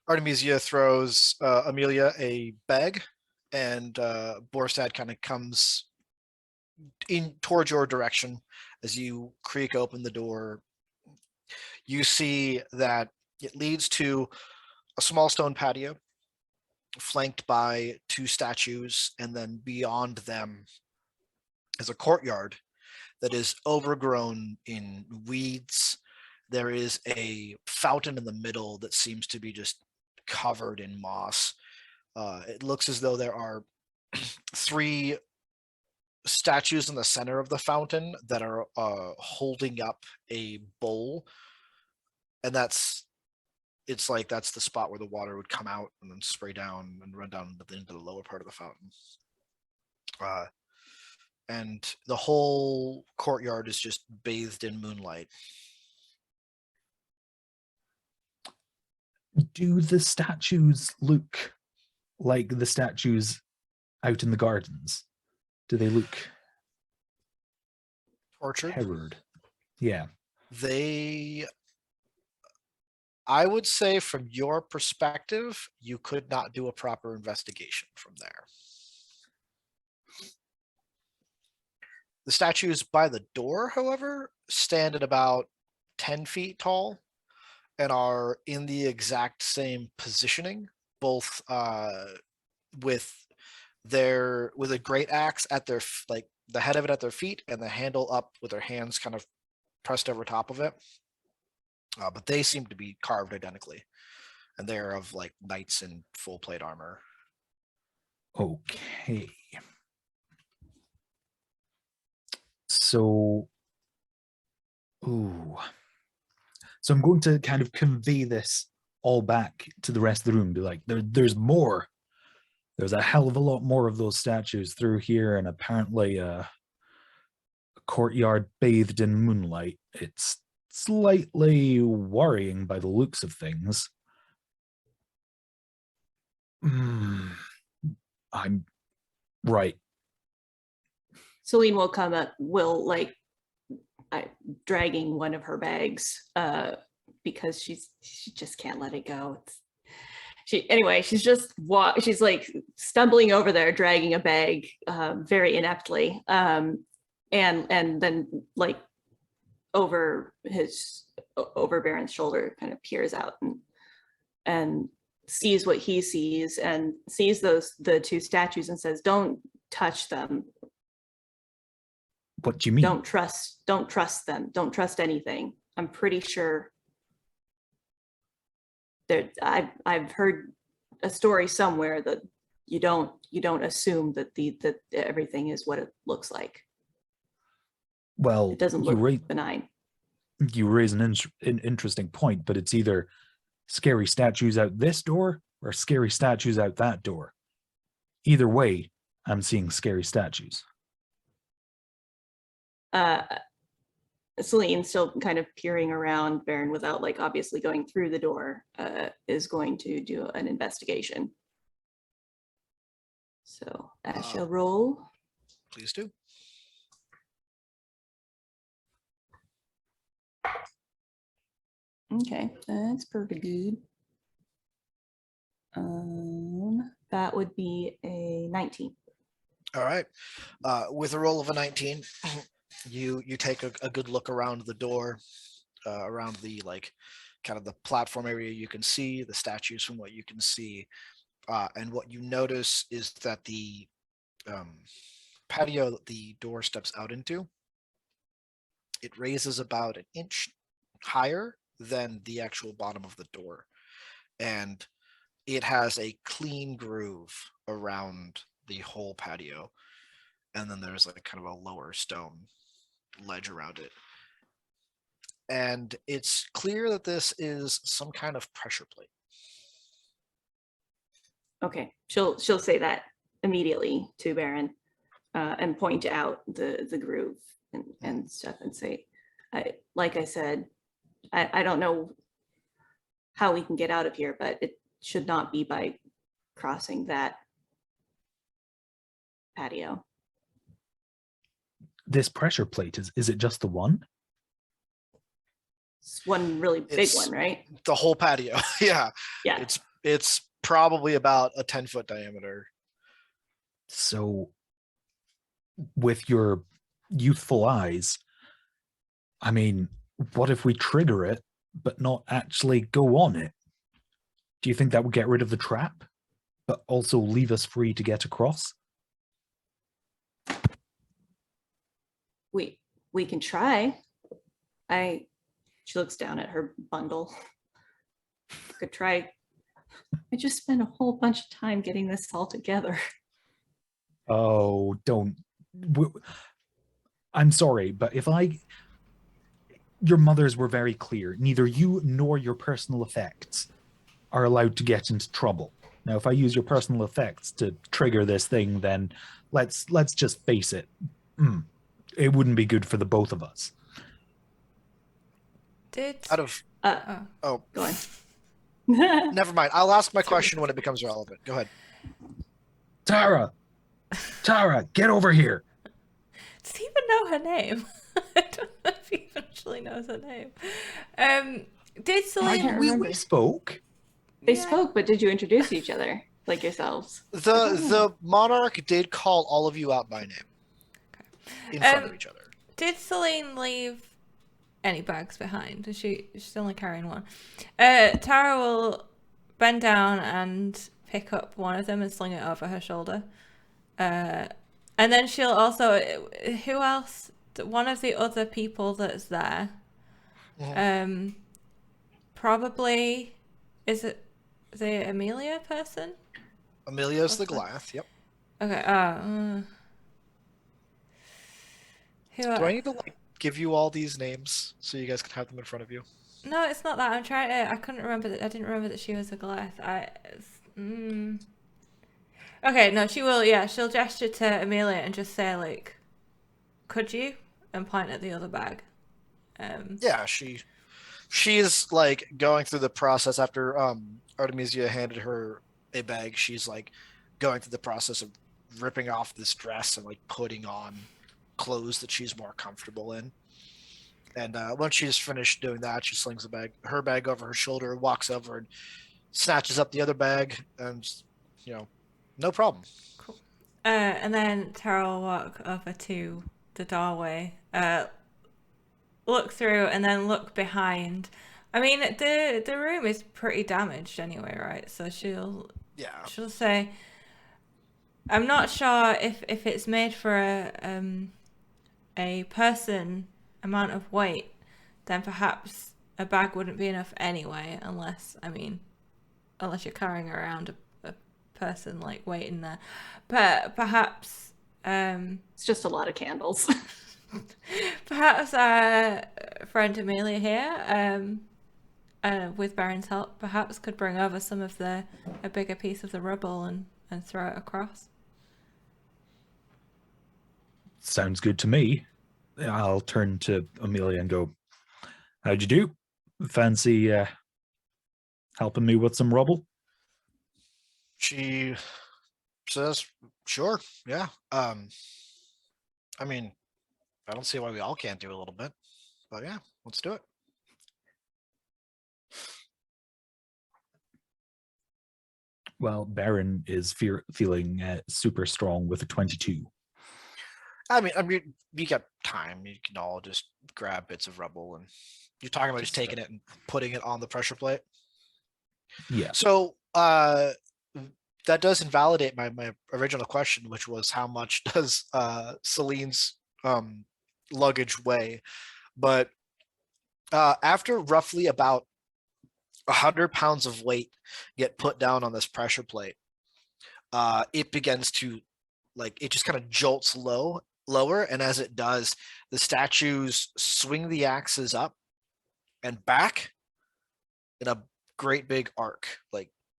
Artemisia throws Amelia a bag, and Borstad kind of comes in towards your direction as you creak open the door. You see that it leads to a small stone patio flanked by two statues, and then beyond them is a courtyard that is overgrown in weeds. There is a fountain in the middle that seems to be just covered in moss. It looks as though there are three statues in the center of the fountain that are holding up a bowl, and that's the spot where the water would come out and then spray down and run down into the lower part of the fountain. And the whole courtyard is just bathed in moonlight. Do the statues look like the statues out in the gardens? Do they look Tortured? terrored? Yeah. I would say from your perspective, you could not do a proper investigation from there. The statues by the door, however, stand at about 10 feet tall and are in the exact same positioning, both with a great axe at their the head of it at their feet and the handle up with their hands kind of pressed over top of it. But they seem to be carved identically, and they're of like knights in full plate armor. Okay. So, so I'm going to kind of convey this all back to the rest of the room. Be like, there's more. There's a hell of a lot more of those statues through here, and apparently a courtyard bathed in moonlight. It's slightly worrying by the looks of things. I'm right. Celine will come up, dragging one of her bags because she just can't let it go. She's like stumbling over there, dragging a bag very ineptly, and then like over Baron's shoulder, kind of peers out and sees what he sees, and sees the two statues and says, "Don't touch them. What do you mean? Don't trust them. Don't trust anything. I'm pretty sure I've heard a story somewhere that you don't assume that everything is what it looks like. Well, It doesn't look benign." You raise an interesting point, but it's either scary statues out this door or scary statues out that door. Either way, I'm seeing scary statues. Celine, still kind of peering around Baron without like obviously going through the door, is going to do an investigation. So I shall roll. Please do. Okay, that's pretty good. That would be a 19. All right. With a roll of a 19, you take a good look around the door, around the kind of the platform area. You can see the statues from what you can see, and what you notice is that the patio that the door steps out into, it raises about an inch higher than the actual bottom of the door, and it has a clean groove around the whole patio, and then there's like kind of a lower stone ledge around it. And it's clear that this is some kind of pressure plate. Okay, she'll say that immediately to Berin, and point out the groove and stuff, and say, like I said, I don't know how we can get out of here, but it should not be by crossing that patio. This pressure plate, is it just the one? It's one really big It's one, right? the whole patio. Yeah. Yeah. It's probably about a 10-foot diameter. So with your youthful eyes, I mean, what if we trigger it but not actually go on it? Do you think that would get rid of the trap but also leave us free to get across? We can try. She looks down at her bundle. Could try. I just spent a whole bunch of time getting this all together. Oh, don't. I'm sorry, but your mothers were very clear. Neither you nor your personal effects are allowed to get into trouble. Now, if I use your personal effects to trigger this thing, then let's just face it. It wouldn't be good for the both of us. Out of Go on. never mind. I'll ask my question when it becomes relevant. Go ahead. Tara, get over here. Does he even know her name? I don't know if he eventually knows her name. Did Celine? We spoke. They spoke, but did you introduce each other like yourselves? The monarch did call all of you out by name. In front of each other. Did Celine leave any bags behind? She's only carrying one. Tara will bend down and pick up one of them and sling it over her shoulder. And then she'll also, who else? One of the other people that's there. Probably, is it the Amelia person? Amelia's the Glath, yep. Okay. Do I need to give you all these names so you guys can have them in front of you? No, it's not that. I'm trying to. I couldn't remember that. I didn't remember that she was a Goliath. Okay, no, she will. Yeah, she'll gesture to Amelia and just say like, "Could you?" and point at the other bag. Yeah, she's like going through the process after Artemisia handed her a bag. She's like going through the process of ripping off this dress and like putting on clothes that she's more comfortable in. And once she's finished doing that, she slings her bag over her shoulder, walks over and snatches up the other bag, and no problem. Cool. And then Tara will walk over to the doorway, look through, and then look behind. I mean, the room is pretty damaged anyway, right? So she'll say, "I'm not sure if it's made for a person amount of weight, then perhaps a bag wouldn't be enough anyway, unless you're carrying around a person like weight in there. But perhaps It's just a lot of candles. perhaps our friend Amelia here, with Baron's help, perhaps could bring over some of a bigger piece of the rubble and throw it across." Sounds good to me. I'll turn to Amelia and go, "How'd you do? Fancy helping me with some rubble?" She says, "Sure, yeah. I don't see why we all can't do a little bit, but yeah, let's do it." Well, Baron is feeling super strong with a 22. You got time. You can all just grab bits of rubble, and you're talking about just taking it and putting it on the pressure plate. Yeah. So that does invalidate my original question, which was how much does Celine's luggage weigh? But after roughly about 100 pounds of weight get put down on this pressure plate, it begins to it just kind of jolts low lower, and as it does, the statues swing the axes up and back in a great big arc,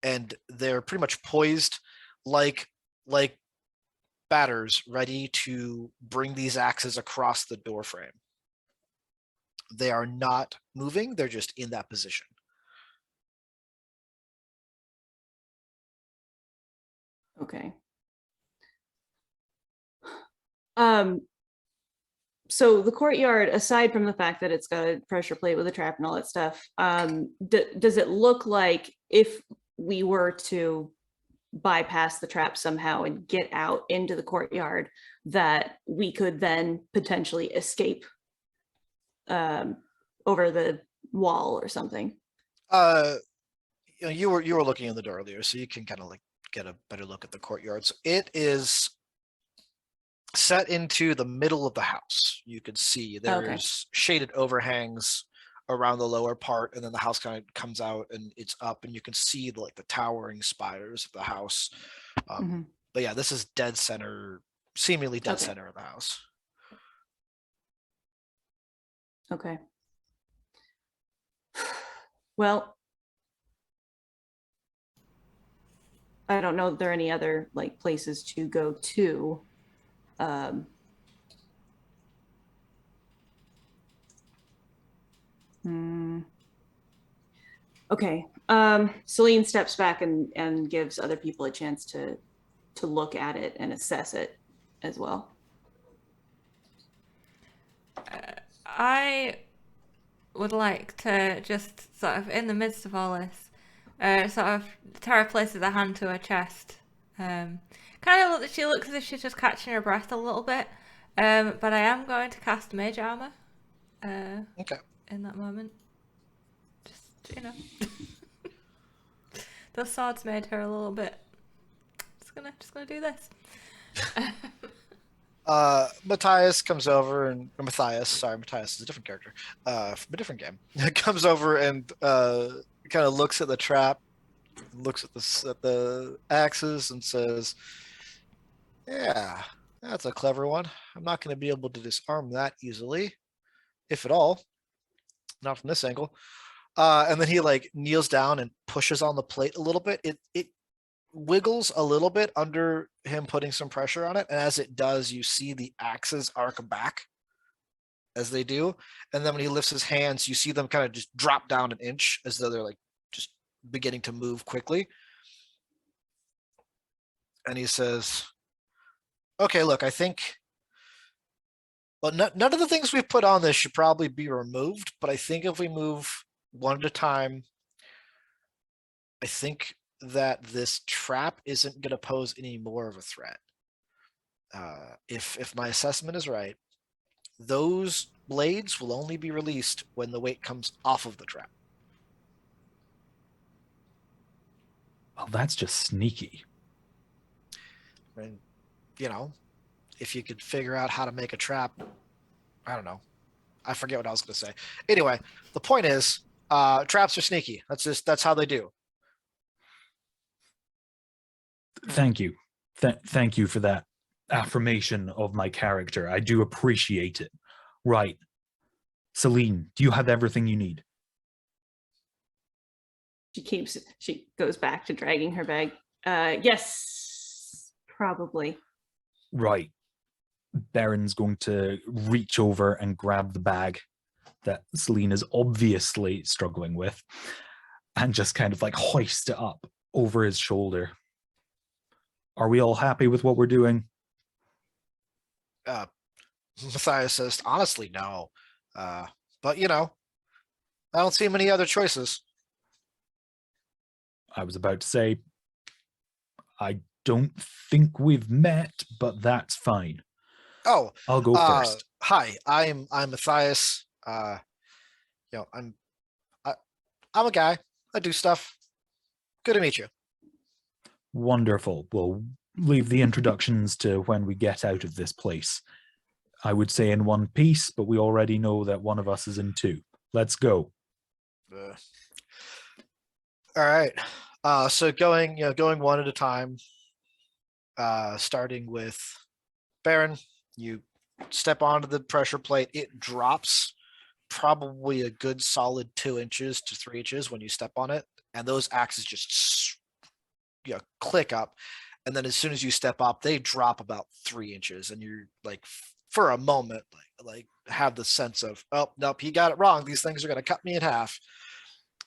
and they're pretty much poised like batters ready to bring these axes across the door frame. They are not moving, they're just in that position. Okay. So the courtyard, aside from the fact that it's got a pressure plate with a trap and all that stuff, does it look like if we were to bypass the trap somehow and get out into the courtyard, that we could then potentially escape over the wall or something? You were looking in the door earlier, so you can kind of get a better look at the courtyard. So it is set into the middle of the house. You can see there's shaded overhangs around the lower part, and then the house kind of comes out and it's up, and you can see the towering spires of the house. But yeah, this is dead center, seemingly dead center of the house. Okay. Well, I don't know if there are any other places to go to. Okay. Celine steps back and gives other people a chance to look at it and assess it as well. I would like to just sort of, in the midst of all this, sort of, Tara places a hand to her chest. She looks as if she's just catching her breath a little bit. But I am going to cast Mage Armor. Okay. In that moment. Just, those swords made her a little bit. Just gonna do this. Matthias comes over and Matthias is a different character from a different game. Comes over and kind of looks at the trap, looks at the axes, and says, "Yeah, that's a clever one. I'm not going to be able to disarm that easily, if at all. Not from this angle." And then he kneels down and pushes on the plate a little bit. It wiggles a little bit under him putting some pressure on it, and as it does, you see the axes arc back as they do, and then when he lifts his hands, you see them kind of just drop down an inch as though they're just beginning to move quickly. And he says, "Okay, look, I think none of the things we've put on this should probably be removed, but I think if we move one at a time, I think that this trap isn't going to pose any more of a threat. If my assessment is right, those blades will only be released when the weight comes off of the trap." Well, that's just sneaky. And, if you could figure out how to make a trap, I don't know. I forget what I was going to say. Anyway, the point is, traps are sneaky. That's how they do. Thank you. Thank you for that affirmation of my character. I do appreciate it. Right. Celine, do you have everything you need? She goes back to dragging her bag. Yes, probably. Right. Berin's going to reach over and grab the bag that Celine is obviously struggling with and just kind of hoist it up over his shoulder. Are we all happy with what we're doing? Matthias says, "Honestly, no. But I don't see many other choices." I was about to say, I don't think we've met, but that's fine. Oh, I'll go first. Hi, I'm Matthias. I'm a guy. I do stuff. Good to meet you. Wonderful. We'll leave the introductions to when we get out of this place. I would say in one piece, but we already know that one of us is in two. Let's go. All right. So going one at a time. Starting with Berin, you step onto the pressure plate, it drops probably a good solid 2 inches to 3 inches when you step on it, and those axes just click up, and then as soon as you step up, they drop about 3 inches, and you're like, for a moment, like have the sense of, oh nope, he got it wrong. These things are going to cut me in half.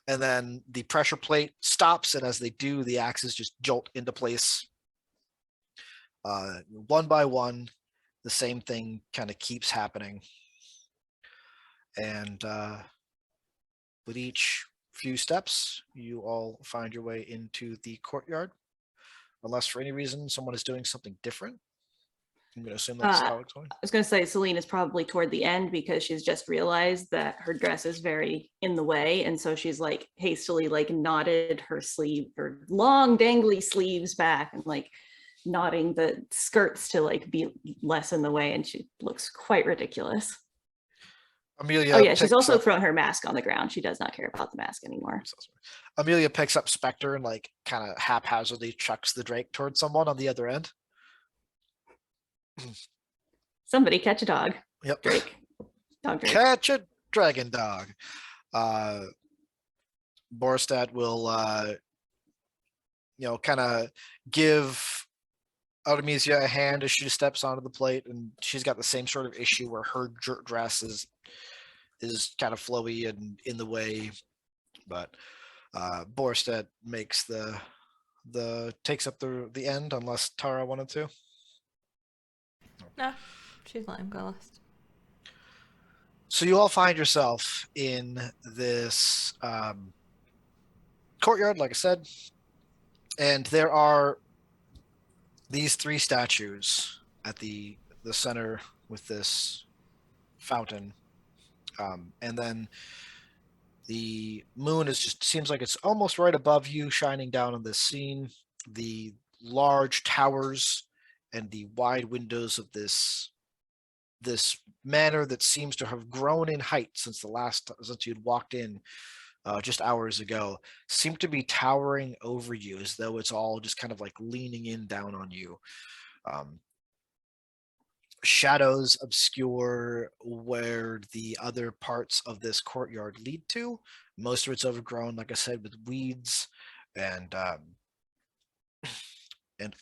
And then the pressure plate stops, and as they do, the axes just jolt into place. One by one, the same thing kind of keeps happening. And with each few steps, you all find your way into the courtyard. Unless for any reason someone is doing something different. I'm going to assume that's how it's going. I was going to say Celine is probably toward the end because she's just realized that her dress is very in the way. And so she's like hastily like knotted her sleeve, her long dangly sleeves back, and like knotting the skirts to like be less in the way. And she looks quite ridiculous. Amelia. Oh yeah, she's also thrown her mask on the ground. She does not care about the mask anymore. Amelia picks up Spectre and like kind of haphazardly chucks the Drake towards someone on the other end. Somebody catch a dog. Yep. Drake. Dog Drake. Catch a dragon dog. Borstad will kind of give Artemisia a hand as she steps onto the plate, and she's got the same sort of issue where her dress is kind of flowy and in the way, but Borstad makes takes up the end, unless Tara wanted to. No, she's let him go last. So you all find yourself in this courtyard, like I said, and there are these 3 statues at the center with this fountain, and then the moon seems like it's almost right above you, shining down on this scene. The large towers and the wide windows of this manor that seems to have grown in height since you'd walked in just hours ago seem to be towering over you, as though it's all just kind of like leaning in down on you. Shadows obscure where the other parts of this courtyard lead to. Most of it's overgrown, like I said, with weeds and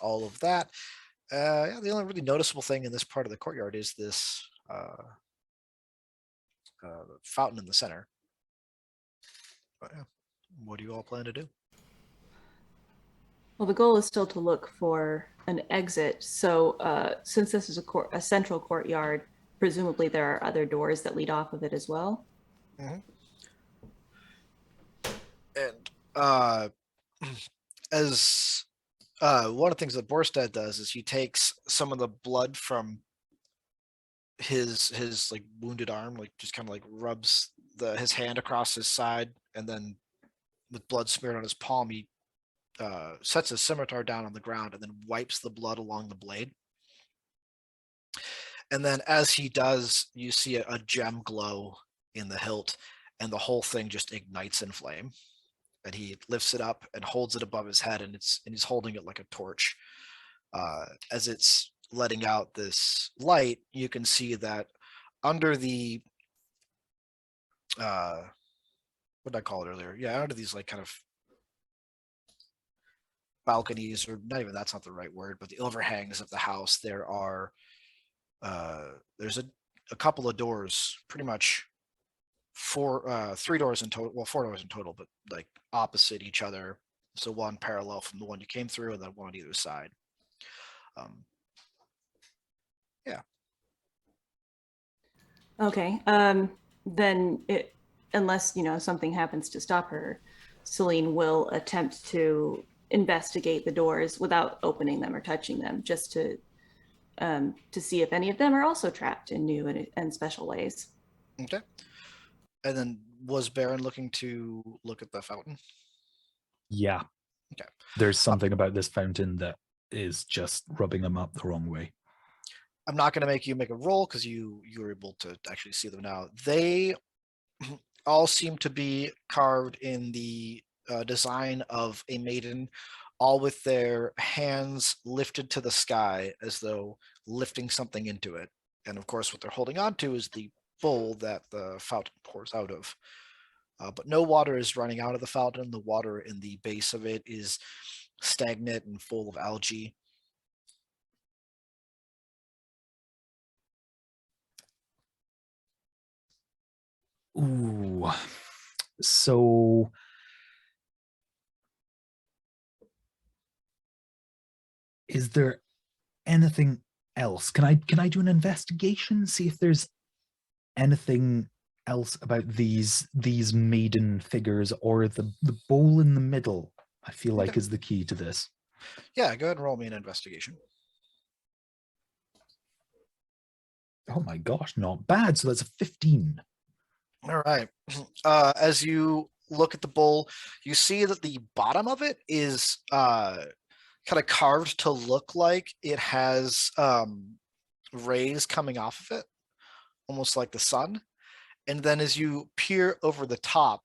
all of that. The only really noticeable thing in this part of the courtyard is this fountain in the center. But, what do you all plan to do? Well, the goal is still to look for an exit. So since this is a central courtyard, presumably there are other doors that lead off of it as well. Mm-hmm. And as one of the things that Borstad does is he takes some of the blood from his like wounded arm, like just kind of like rubs his hand across his side, and then with blood smeared on his palm, he sets his scimitar down on the ground and then wipes the blood along the blade. And then as he does, you see a gem glow in the hilt, and the whole thing just ignites in flame. And he lifts it up and holds it above his head, and he's holding it like a torch. As it's letting out this light, you can see that under the what did I call it earlier? Yeah, under these like kind of balconies, or not even, that's not the right word, but the overhangs of the house, there's a couple of doors, pretty much 3 doors in total, well, 4 doors in total, but like opposite each other. So one parallel from the one you came through, and then one on either side. Yeah. Okay. Then unless something happens to stop her, Celine will attempt to investigate the doors without opening them or touching them, just to see if any of them are also trapped in new and special ways. Okay. And then was Berin looking to look at the fountain? Yeah. Okay. There's something about this fountain that is just rubbing them up the wrong way. I'm not going to make you make a roll because you were able to actually see them now. They all seem to be carved in the design of a maiden, all with their hands lifted to the sky as though lifting something into it. And of course, what they're holding on to is the bowl that the fountain pours out of. But no water is running out of the fountain. The water in the base of it is stagnant and full of algae. Ooh. So is there anything else? Can I do an investigation, see if there's anything else about these maiden figures, or the bowl in the middle? I feel like Okay. is the key to this. Yeah, go ahead and roll me an investigation. Oh my gosh, not bad. So that's a 15. All right. As you look at the bowl, you see that the bottom of it is kind of carved to look like it has rays coming off of it, almost like the sun. And then as you peer over the top,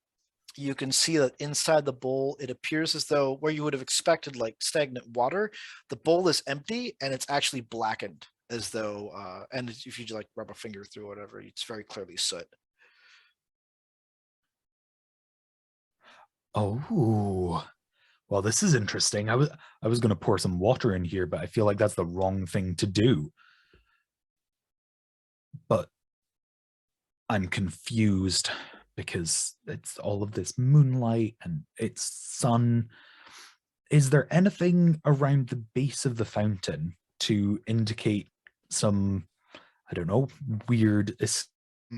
you can see that inside the bowl, it appears as though where you would have expected like stagnant water, the bowl is empty and it's actually blackened, as though, and if you like rub a finger through whatever, it's very clearly soot. Oh, well, this is interesting. I was going to pour some water in here, but I feel like that's the wrong thing to do. But I'm confused because it's all of this moonlight and it's sun. Is there anything around the base of the fountain to indicate some, I don't know, weird?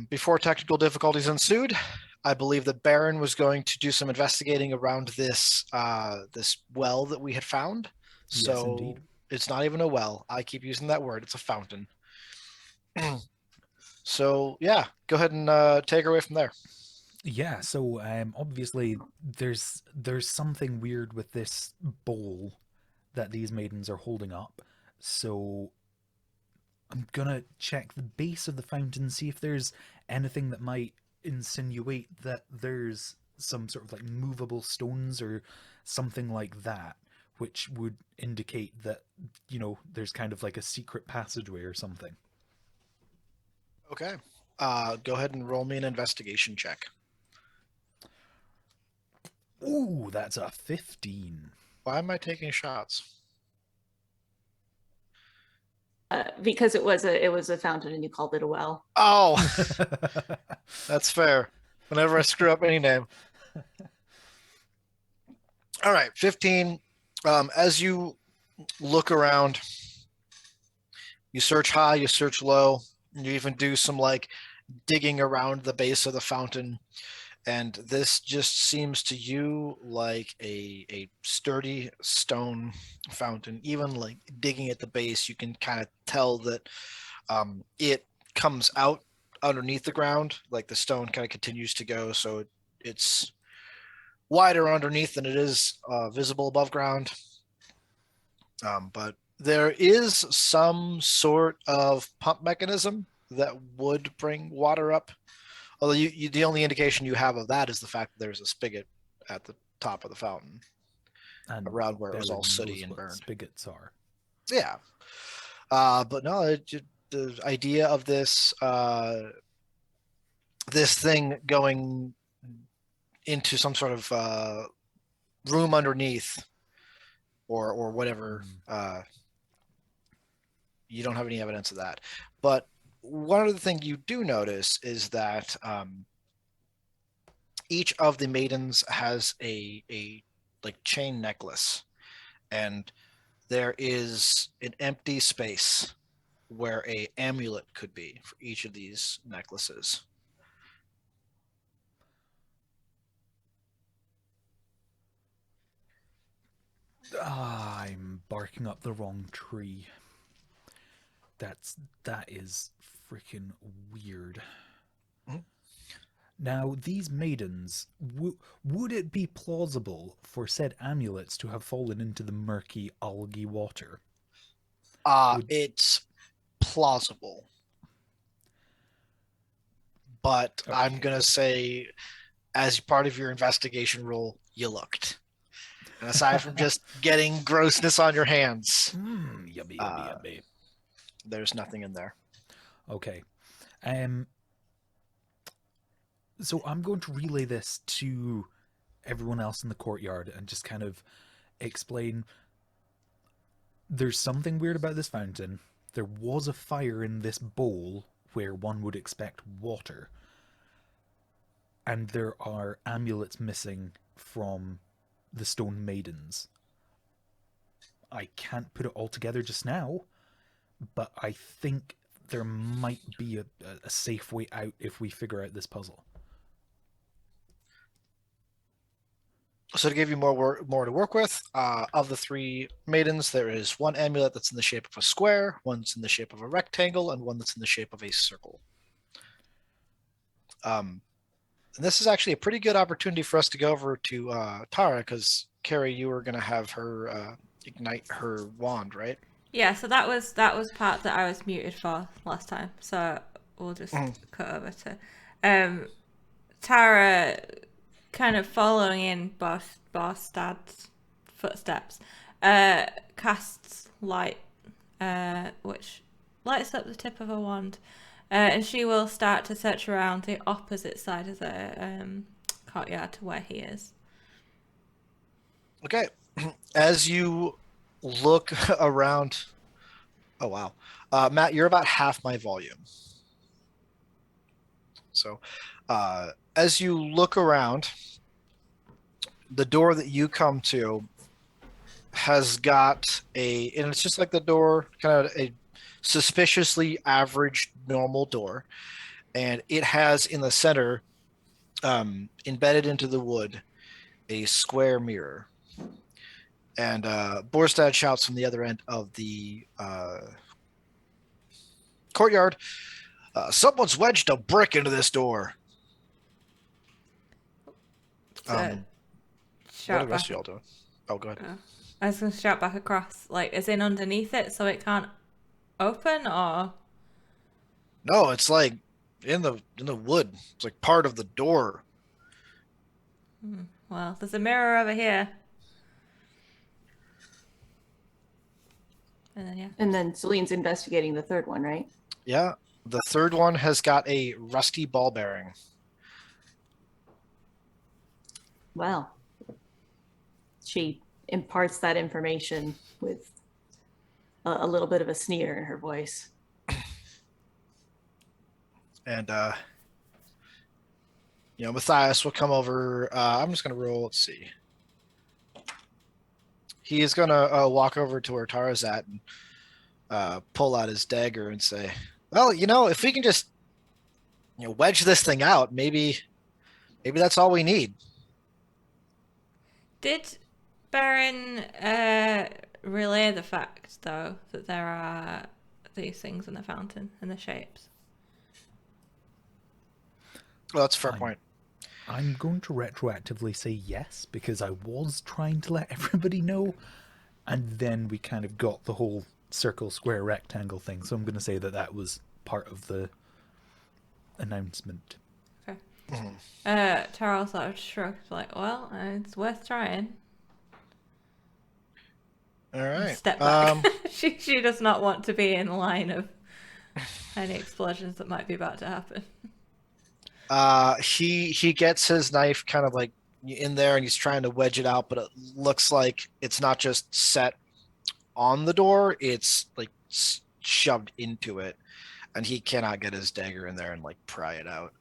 Before technical difficulties ensued, I believe that Berin was going to do some investigating around this this well that we had found. Yes, So indeed. it's not even a well. I keep using that word. It's a fountain. So yeah, go ahead and take her away from there. Yeah, so obviously there's something weird with this bowl that these maidens are holding up. So I'm gonna check the base of the fountain, see if there's anything that might insinuate that there's some sort of like movable stones or something like that, which would indicate that, you know, there's kind of like a secret passageway or something. Okay. Go ahead and roll me an investigation check. Ooh, that's a 15. Why am I taking shots? Because it was a fountain and you called it a well. Oh, that's fair. Whenever I screw up any name. All right, 15. As you look around, you search high, you search low, and you even do some like digging around the base of the fountain. And this just seems to you like a sturdy stone fountain. Even like digging at the base, you can kind of tell that it comes out underneath the ground. Like the stone kind of continues to go, so it's wider underneath than it is visible above ground. But there is some sort of pump mechanism that would bring water up. Although the only indication you have of that is the fact that there's a spigot at the top of the fountain, And around where it was all Berin sooty knows and what burned. spigots are. Yeah. But no, the idea of this this thing going into some sort of room underneath or whatever, you don't have any evidence of that. But one other thing you do notice is that each of the maidens has a like chain necklace, and there is an empty space where a amulet could be for each of these necklaces. I'm barking up the wrong tree. That is freaking weird. Mhm. Now, these maidens, would it be plausible for said amulets to have fallen into the murky algae water? It's plausible, but I'm Okay. gonna say, as part of your investigation role, you looked. And aside from just getting grossness on your hands, Yummy, Uh, yummy. there's nothing in there. Okay. So I'm going to relay this to everyone else in the courtyard and just kind of explain there's something weird about this fountain. There was a fire in this bowl where one would expect water. And there are amulets missing from the stone maidens. I can't put it all together just now, but I think there might be a safe way out if we figure out this puzzle. So to give you more to work with, of the three maidens, there is one amulet that's in the shape of a square, one's in the shape of a rectangle, and one that's in the shape of a circle. And this is actually a pretty good opportunity for us to go over to Tara, because Kerry, you were going to have her ignite her wand, right? Yeah, so that was part that I was muted for last time. So we'll just cut over to Tara, kind of following in Barstad's footsteps, casts light, which lights up the tip of her wand, and she will start to search around the opposite side of the courtyard to where he is. Okay. As you look around, oh wow, Matt, you're about half my volume. So as you look around, the door that you come to has got and it's just like the door, kind of a suspiciously average normal door, and it has in the center, embedded into the wood, a square mirror. And Borstad shouts from the other end of the courtyard, someone's wedged a brick into this door. So, What are the rest of y'all doing? Oh, go ahead. I was going to shout back across, like, is in underneath it so it can't open, or? No, it's like in the wood. It's like part of the door. Well, there's a mirror over here. And then, yeah. And then Celine's investigating the third one, right? Yeah, the third one has got a rusty ball bearing. Well, she imparts that information with a little bit of a sneer in her voice. And Matthias will come over. I'm just gonna roll. Let's see. He is gonna walk over to where Tara's at and pull out his dagger and say, "Well, if we can just wedge this thing out, maybe that's all we need." Did Berin relay the fact, though, that there are these things in the fountain and the shapes? Well, that's a fair point. I'm going to retroactively say yes, because I was trying to let everybody know, and then we kind of got the whole circle, square, rectangle thing. So I'm going to say that was part of the announcement. Okay. Charles sort of shrugged, like, well, it's worth trying. All right. Step back. She does not want to be in line of any explosions that might be about to happen. He gets his knife kind of like in there and he's trying to wedge it out, but it looks like it's not just set on the door, it's like shoved into it, and he cannot get his dagger in there and like pry it out.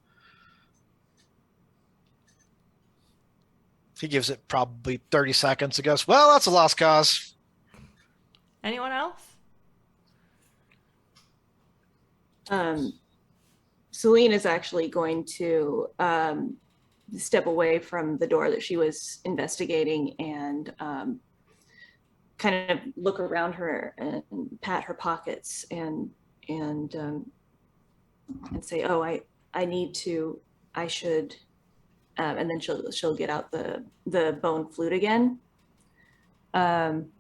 He gives it probably 30 seconds and goes, well, that's a lost cause. Anyone else? Celine is actually going to step away from the door that she was investigating and kind of look around her and pat her pockets and say, "Oh, I should," and then she'll get out the bone flute again, and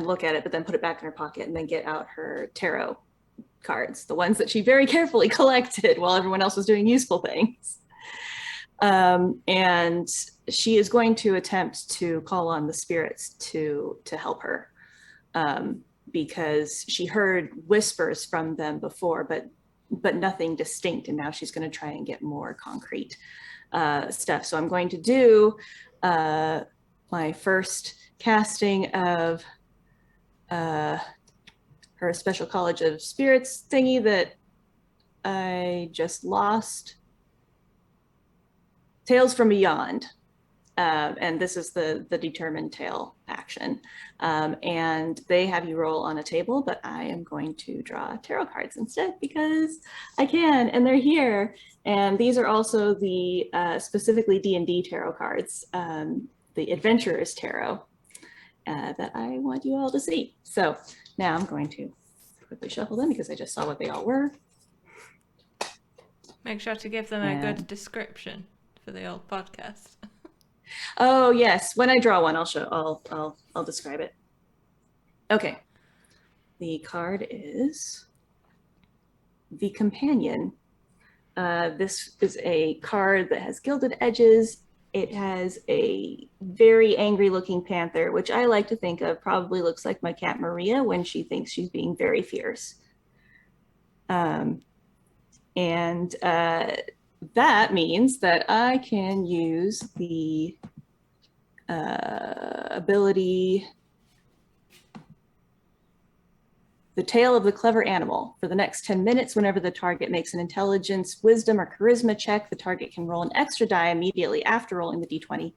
look at it, but then put it back in her pocket and then get out her tarot cards, the ones that she very carefully collected while everyone else was doing useful things. And she is going to attempt to call on the spirits to help her. because she heard whispers from them before, but nothing distinct. And now she's going to try and get more concrete stuff. So I'm going to do my first casting of her Special College of Spirits thingy that I just lost. Tales from Beyond. And this is the determined tale action. And they have you roll on a table, but I am going to draw tarot cards instead because I can, and they're here. And these are also the specifically D&D tarot cards, the Adventurer's Tarot that I want you all to see. So now I'm going to quickly shuffle them because I just saw what they all were. Make sure to give them a good description for the old podcast. Oh yes, when I draw one, I'll describe it. Okay. The card is the Companion. This is a card that has gilded edges. It has a very angry looking panther, which I like to think of probably looks like my cat Maria when she thinks she's being very fierce. That means that I can use the ability, the Tale of the Clever Animal. For the next 10 minutes, whenever the target makes an intelligence, wisdom, or charisma check, the target can roll an extra die immediately after rolling the d20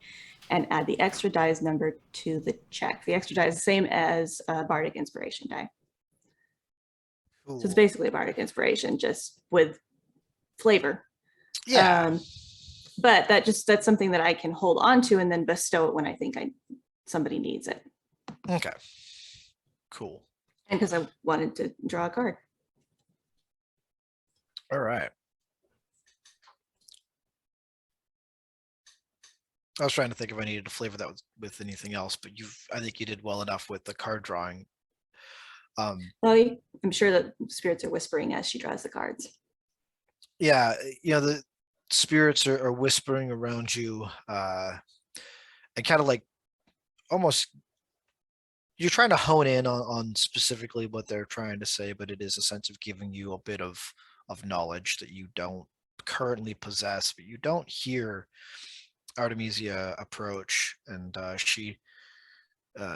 and add the extra die's number to the check. The extra die is the same as Bardic Inspiration die. Ooh. So it's basically a Bardic Inspiration, just with flavor. Yeah. But that's something that I can hold on to and then bestow it when I think somebody needs it. Okay. Cool. And because I wanted to draw a card. All right. I was trying to think if I needed to flavor that with anything else, but I think you did well enough with the card drawing. Well, I'm sure that spirits are whispering as she draws the cards. Yeah, the spirits are whispering around you, and kind of like almost you're trying to hone in on specifically what they're trying to say, but it is a sense of giving you a bit of knowledge that you don't currently possess, but you don't hear Artemisia approach, and she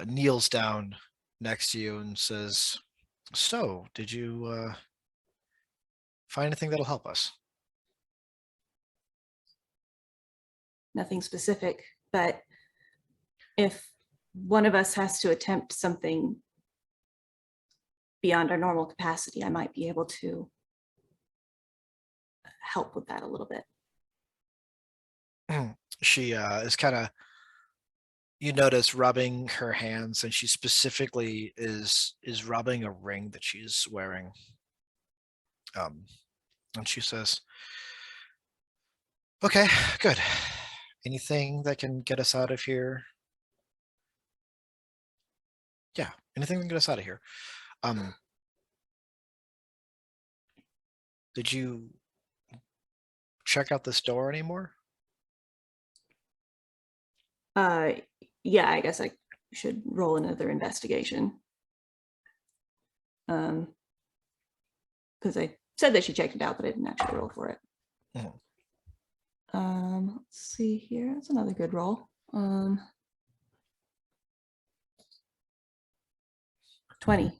kneels down next to you and says, "So, did you find anything that'll help us?" Nothing specific, but if one of us has to attempt something beyond our normal capacity, I might be able to help with that a little bit. She is kind of, you notice, rubbing her hands, and she specifically is rubbing a ring that she's wearing. And she says, "Okay, good. Anything that can get us out of here?" Yeah, anything that can get us out of here. Did you check out this door anymore? Yeah, I guess I should roll another investigation. Because I said that she checked it out, but I didn't actually roll for it. Let's see here. That's another good roll. 20.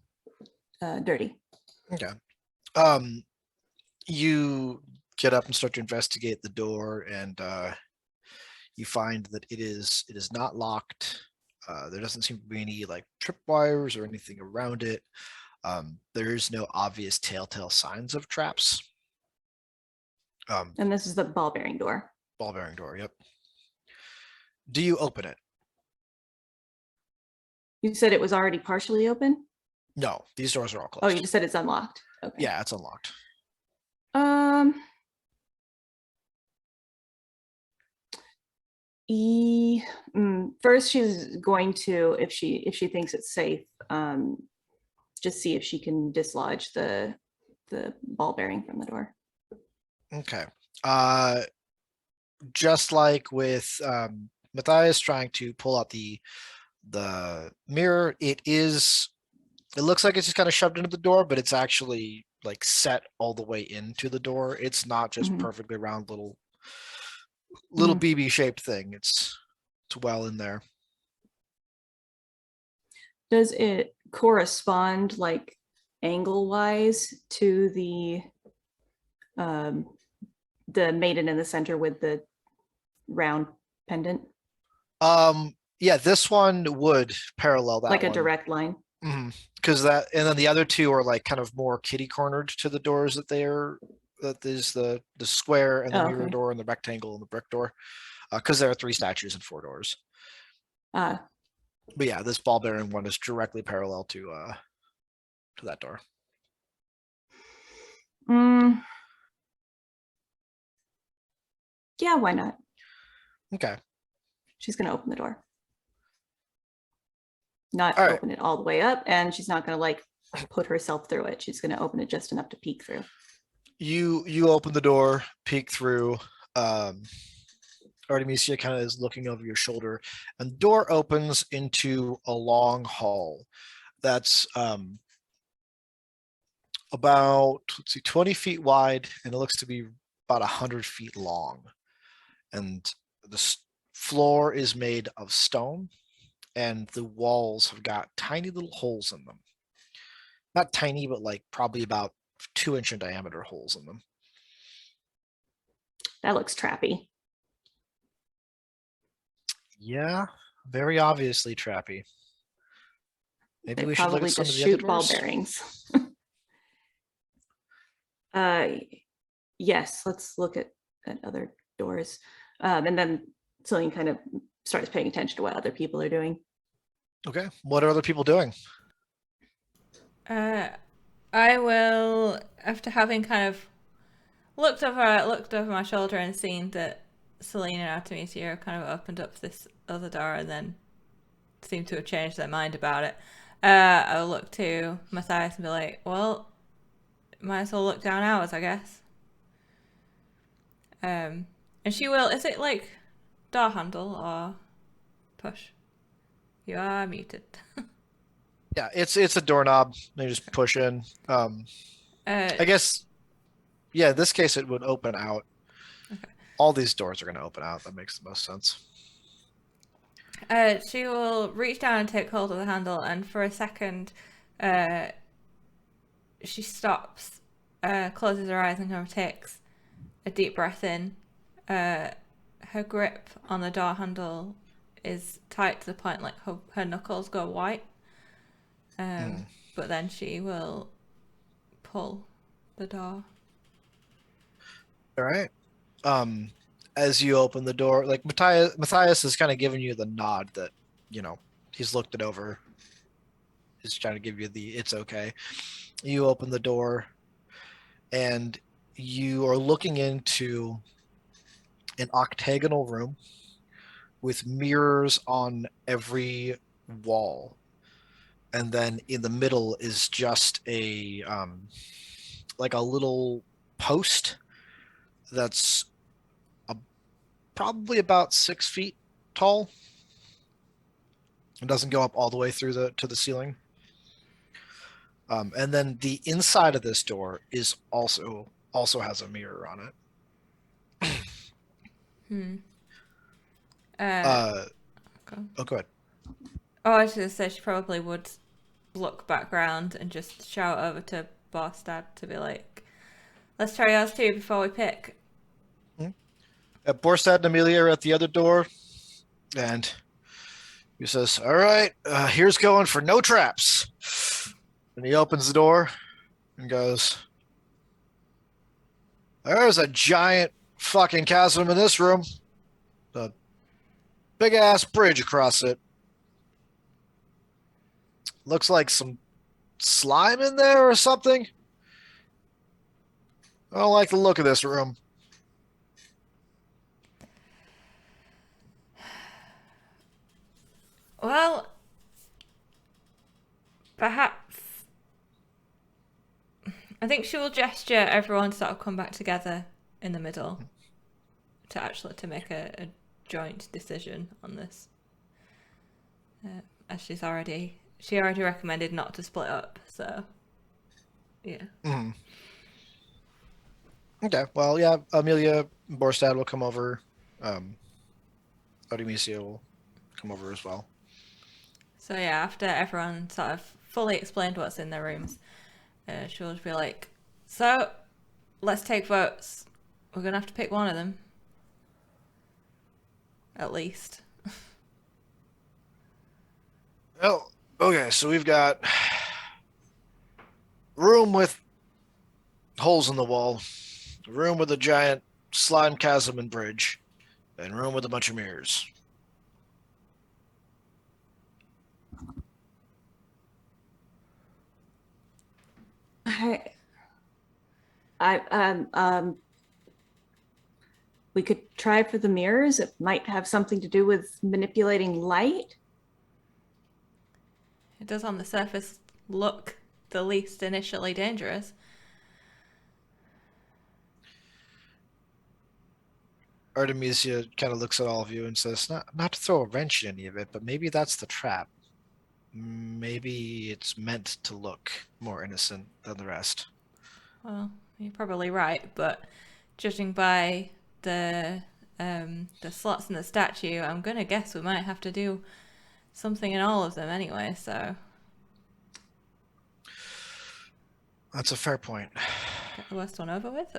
Dirty. Okay. You get up and start to investigate the door, and you find that it is not locked. There doesn't seem to be any like tripwires or anything around it. There is no obvious telltale signs of traps. And this is the ball bearing door. Ball bearing door, yep. Do you open it? You said it was already partially open? No, these doors are all closed. Oh, you just said it's unlocked. Okay. Yeah, it's unlocked. First she's going to, if she thinks it's safe, just see if she can dislodge the ball bearing from the door. Okay. Just like with Matthias trying to pull out the mirror, it is It looks like it's just kind of shoved into the door, but it's actually like set all the way into the door. It's not just Mhm. perfectly round little Mhm. BB shaped thing. It's well in there. Does it correspond like angle wise to um, the maiden in the center with the round pendant, Yeah, this one would parallel that like a one. direct line? Because that, and then the other two are like kind of more kitty cornered to the doors that is the square and the Oh, mirror okay. door and the rectangle and the brick door. Because there are 3 statues and 4 doors. Uh, But yeah, this ball bearing one is directly parallel to that door. mm, yeah, why not? Okay. She's gonna open the door. Not All right. open it all the way up, and she's not gonna like put herself through it. She's gonna open it just enough to peek through. You open the door, peek through. Artemisia kind of is looking over your shoulder, and the door opens into a long hall that's about, let's see, 20 feet wide, and it looks to be about 100 feet long. And the floor is made of stone, and the walls have got tiny little holes in them. Not tiny, but like probably about 2-inch in diameter holes in them. That looks trappy. Yeah, very obviously trappy. Maybe They we should look probably at some just of the other shoot ball doors. bearings. Yes, let's look at other doors. And then Celine kind of starts paying attention to what other people are doing. Okay, what are other people doing? I will, after having kind of looked over my shoulder and seen that Celine and Artemisia kind of opened up this other door and then seemed to have changed their mind about it. I'll look to Matthias and be like, well, might as well look down ours, I guess. And she will, is it like door handle or push? You are muted. Yeah, it's a doorknob. They just push in. I guess, yeah, in this case it would open out. Okay. All these doors are going to open out. That makes the most sense. She will reach down and take hold of the handle, and for a second, she stops, closes her eyes, and kind of takes a deep breath in. Her grip on the door handle is tight to the point like her knuckles go white. But then she will pull the door. All right. As you open the door, like Matthias is kind of giving you the nod that, he's looked it over. He's trying to give you the it's okay. You open the door and you are looking into an octagonal room with mirrors on every wall. And then in the middle is just a like a little post that's probably about 6 feet tall. It doesn't go up all the way through to the ceiling. And then the inside of this door is also has a mirror on it. Go ahead. Oh, I was going to say she probably would look back round and just shout over to Borstad to be like, let's try ours too before we pick. Borstad and Amelia are at the other door, and he says, all right, here's going for no traps. And he opens the door and goes, there's a giant fucking chasm in this room. A big ass bridge across it. Looks like some slime in there or something. I don't like the look of this room. Well, perhaps. I think she will gesture everyone to sort of come back together in the middle to make a joint decision on this. As she's already she already recommended not to split up, so yeah. Mhm. Okay. Well, yeah. Amelia Borstad will come over. Artemisia will come over as well. So yeah, after everyone sort of fully explained what's in their rooms, she'll just be like, "So, let's take votes. We're gonna have to pick one of them, at least." Oh, okay. So we've got room with holes in the wall, room with a giant slime chasm and bridge, and room with a bunch of mirrors. We could try for the mirrors. It might have something to do with manipulating light. It does on the surface look the least initially dangerous. Artemisia kind of looks at all of you and says, not to throw a wrench in any of it, but maybe that's the trap. Maybe it's meant to look more innocent than the rest. Well, you're probably right, but judging by the slots in the statue, I'm gonna guess we might have to do something in all of them anyway, so That's a fair point. get the worst one over with.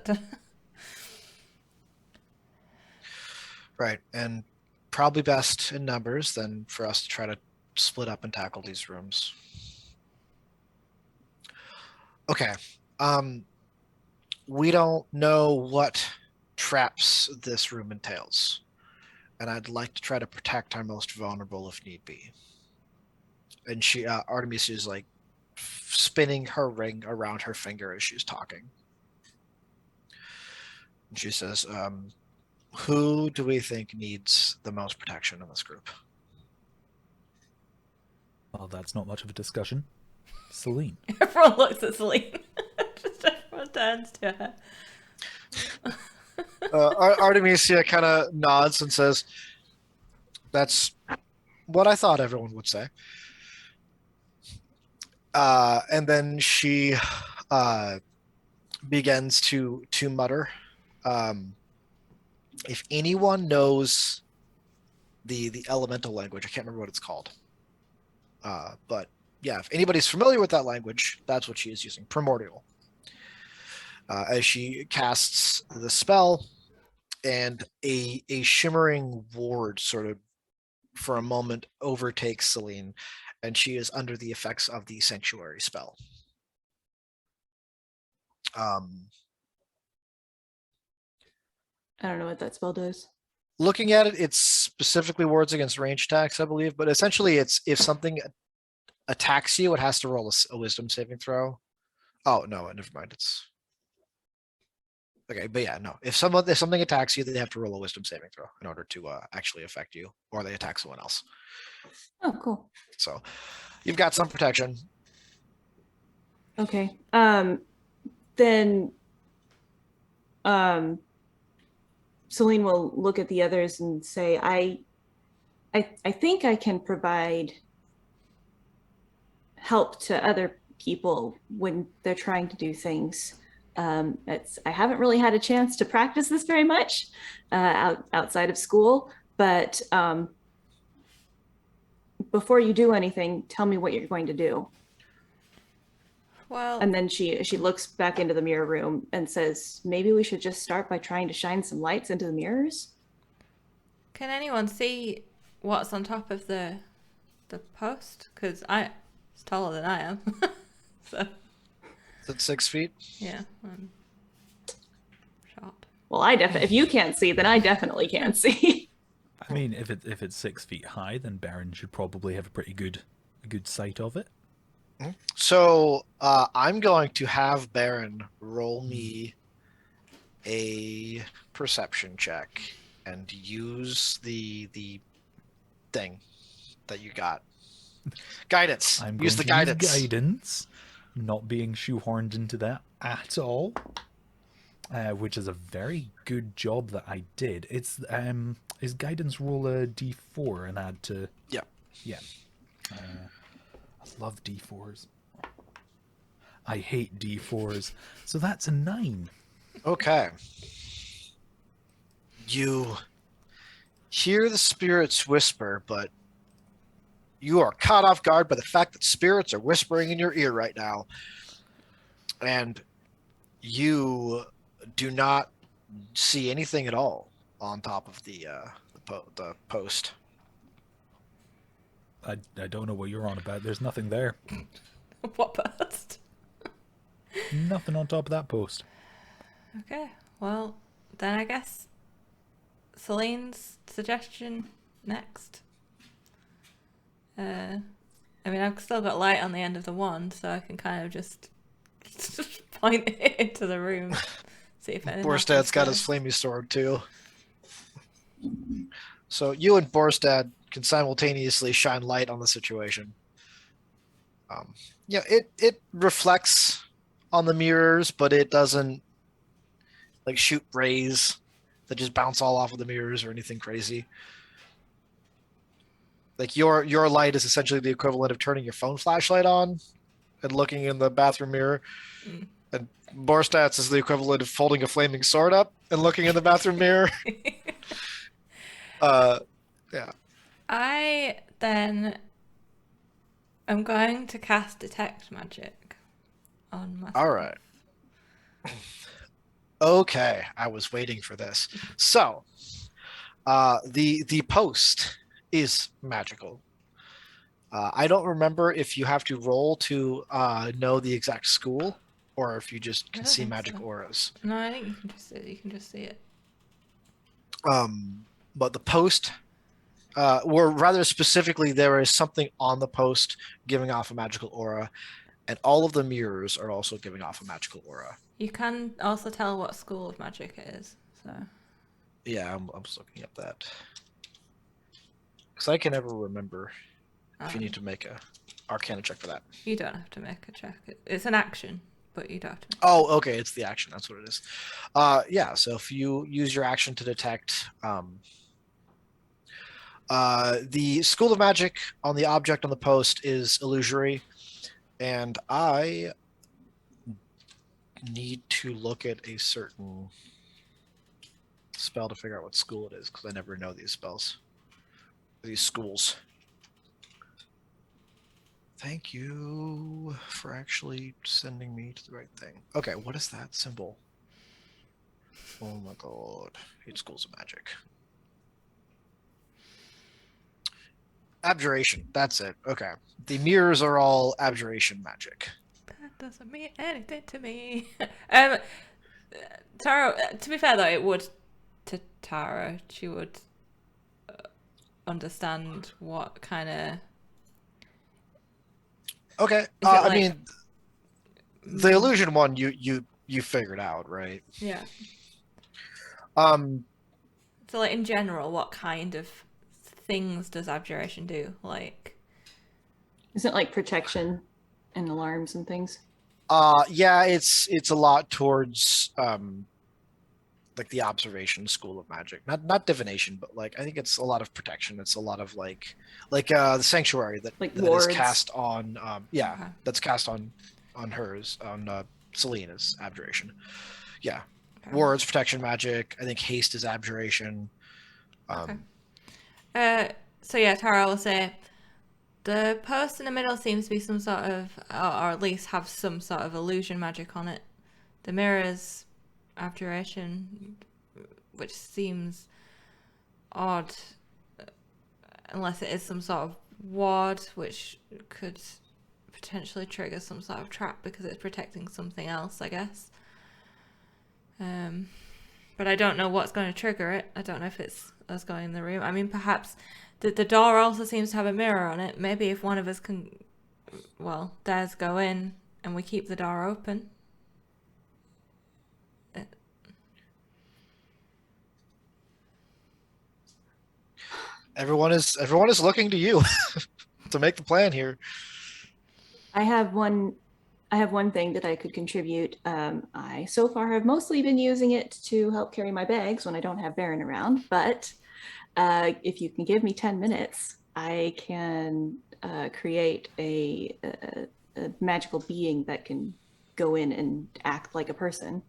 Right, and probably best in numbers than for us to try to split up and tackle these rooms. Okay. We don't know what traps this room entails, and I'd like to try to protect our most vulnerable if need be. And Artemisia is like spinning her ring around her finger as she's talking. And she says, who do we think needs the most protection in this group? Well, that's not much of a discussion. Celine. Everyone looks at Celine. Just everyone turns to her. Artemisia kind of nods and says, that's what I thought everyone would say. And then she begins to mutter. If anyone knows the elemental language, I can't remember what it's called. But yeah, if anybody's familiar with that language, that's what she is using, primordial. As she casts the spell, and a shimmering ward sort of for a moment overtakes Celine, and she is under the effects of the sanctuary spell. I don't know what that spell does. Looking at it, it's specifically wards against range attacks, I believe, but essentially it's if something attacks you, it has to roll a wisdom saving throw. Oh, no, never mind. It's okay, but yeah, no. If something attacks you, they have to roll a wisdom saving throw in order to actually affect you, or they attack someone else. Oh, cool. So you've got some protection. Okay. Then Celine will look at the others and say, I think I can provide help to other people when they're trying to do things. I haven't really had a chance to practice this very much outside of school, but before you do anything, tell me what you're going to do. Well, And then she looks back into the mirror room and says, maybe we should just start by trying to shine some lights into the mirrors. can anyone see what's on top of the post? Because it's taller than I am. So Is it 6 feet? yeah, I'm sharp. Well, if you can't see, then I definitely can't see. I mean, if it's 6 feet high, then Berin should probably have a good sight of it. So I'm going to have Berin roll me a perception check and use the thing that you got. Guidance. I'm Use going the to guidance. use guidance, not being shoehorned into that at all. Which is a very good job that I did. It's is guidance roll a d4 and add to Yeah. yeah. A Love D4s. I hate D4s. So that's a 9. Okay. You hear the spirits whisper, but you are caught off guard by the fact that spirits are whispering in your ear right now. And you do not see anything at all on top of the post. I don't know what you're on about. There's nothing there. What post? Nothing on top of that post. Okay, well, then I guess Celine's suggestion next. I mean, I've still got light on the end of the wand, so I can kind of just point it into the room, see if anything Borstad's got happens his flaming sword too. So you and Borstad can simultaneously shine light on the situation. Yeah, it reflects on the mirrors, but it doesn't like shoot rays that just bounce all off of the mirrors or anything crazy. Like your light is essentially the equivalent of turning your phone flashlight on and looking in the bathroom mirror. Mm. And Borstad's is the equivalent of holding a flaming sword up and looking in the bathroom mirror. Yeah. I then am going to cast Detect Magic on myself. All right. Okay, I was waiting for this. So, the post is magical. I don't remember if you have to roll to know the exact school, or if you just I can don't see think magic so. auras. No, I think you can just see it. You can just see it. But the post, or rather specifically, there is something on the post giving off a magical aura, and all of the mirrors are also giving off a magical aura. You can also tell what school of magic it is. So Yeah, I'm just looking up that because I can never remember if you need to make a Arcana check for that. you don't have to make a check. It's an action, but you don't have to. Oh, okay, it's the action. That's what it is. Yeah. So if you use your action to detect, the school of magic on the object on the post is illusory, and I need to look at a certain spell to figure out what school it is because I never know these spells, these schools. Thank you for actually sending me to the right thing. Okay, what is that symbol? Oh my god. Hate schools of magic. Abjuration. That's it. Okay. The mirrors are all abjuration magic. That doesn't mean anything to me. Tara, to be fair though, it would to Tara. She would understand what kind of. Okay. I mean, the illusion one you figured out, right? Yeah. So like in general, what kind of things does abjuration do? Like, Isn't it like protection and alarms and things? Yeah, it's a lot towards like the observation school of magic. Not divination, but like I think it's a lot of protection. It's a lot of like the sanctuary that, Like that is wards. cast on Okay. that's cast on hers on Celine is abjuration. Yeah. Okay. Wards, protection magic. I think haste is abjuration. So yeah, Tara will say the post in the middle seems to be some sort of, or at least have some sort of illusion magic on it. The mirrors, abjuration, which seems odd, unless it is some sort of ward, which could potentially trigger some sort of trap because it's protecting something else, I guess. But I don't know what's going to trigger it. I don't know if it's us going in the room. I mean, perhaps the door also seems to have a mirror on it. Maybe if one of us dares go in and we keep the door open. Everyone is looking to you to make the plan here. I have one thing that I could contribute. I so far have mostly been using it to help carry my bags when I don't have Berin around, but if you can give me 10 minutes, I can create a magical being that can go in and act like a person.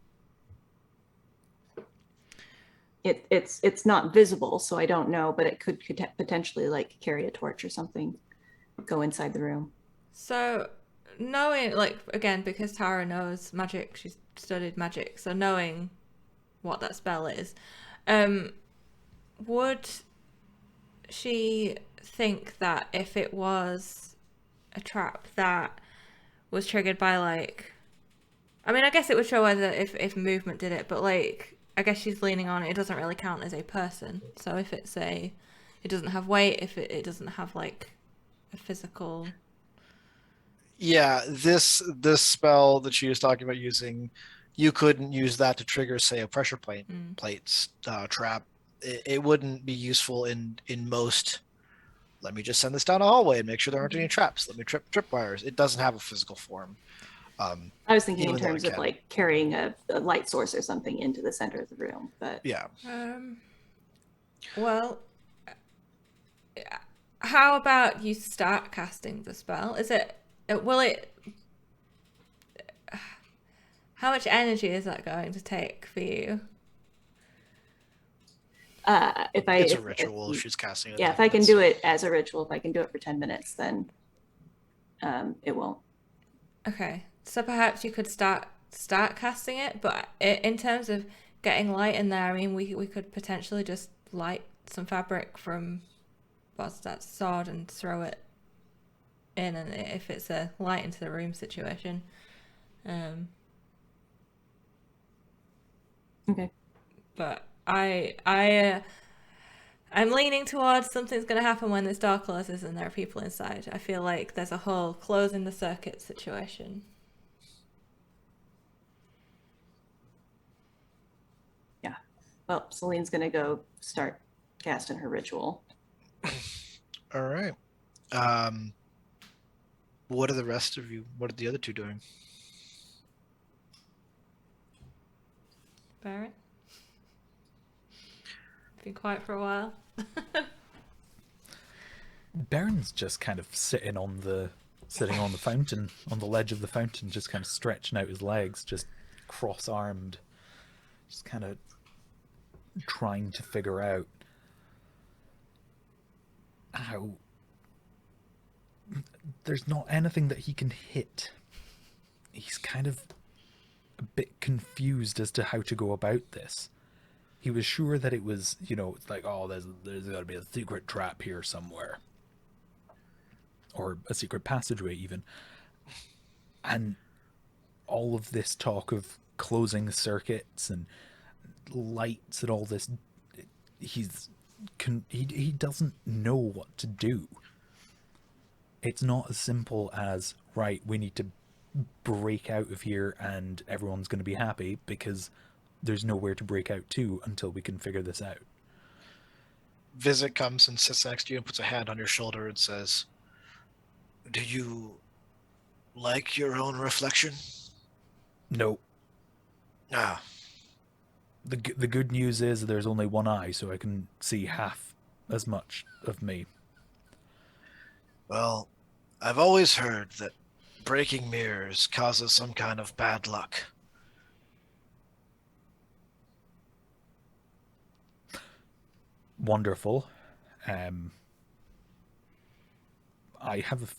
It's not visible, so I don't know, but it could potentially like carry a torch or something, go inside the room. So knowing, like, again, because Tara knows magic, she's studied magic, so knowing what that spell is, would she think that if it was a trap that was triggered by, like, I mean, I guess it would show whether if movement did it, but like, I guess she's leaning on it doesn't really count as a person. So if it's it doesn't have weight, if it doesn't have like a physical. Yeah, this spell that she was talking about using, you couldn't use that to trigger, say, a pressure plates trap. It wouldn't be useful in most. Let me just send this down a hallway and make sure there aren't any traps. Let me trip wires. It doesn't have a physical form. I was thinking in even though it terms of can. like carrying a light source or something into the center of the room, but Yeah. Well, how about you start casting the spell? Will it? How much energy is that going to take for you? It's a ritual. She's casting it. Yeah, if I can do it as a ritual, if I can do it for 10 minutes, then it won't. Okay, so perhaps you could start casting it, but in terms of getting light in there, I mean, we could potentially just light some fabric from what's that sword and throw it in, and if it's a light into the room situation. Okay. But I'm leaning towards something's going to happen when this door closes and there are people inside. I feel like there's a whole closing the circuit situation. Yeah. Well, Celine's going to go start casting her ritual. All right. What are the rest of you? What are the other two doing? Berin? Been quiet for a while. Baron's just kind of sitting on the fountain, on the ledge of the fountain, just kind of stretching out his legs, just cross-armed, just kind of trying to figure out how there's not anything that he can hit. He's kind of a bit confused as to how to go about this. He was sure that it was, it's like, oh, there's got to be a secret trap here somewhere. Or a secret passageway, even. And all of this talk of closing circuits and lights and all this, he doesn't know what to do. It's not as simple as, right, we need to break out of here and everyone's going to be happy, because there's nowhere to break out to until we can figure this out. Visik comes and sits next to you and puts a hand on your shoulder and says, "Do you like your own reflection?" No. Ah. The good news is there's only one eye, so I can see half as much of me. Well, I've always heard that breaking mirrors causes some kind of bad luck. Wonderful. I have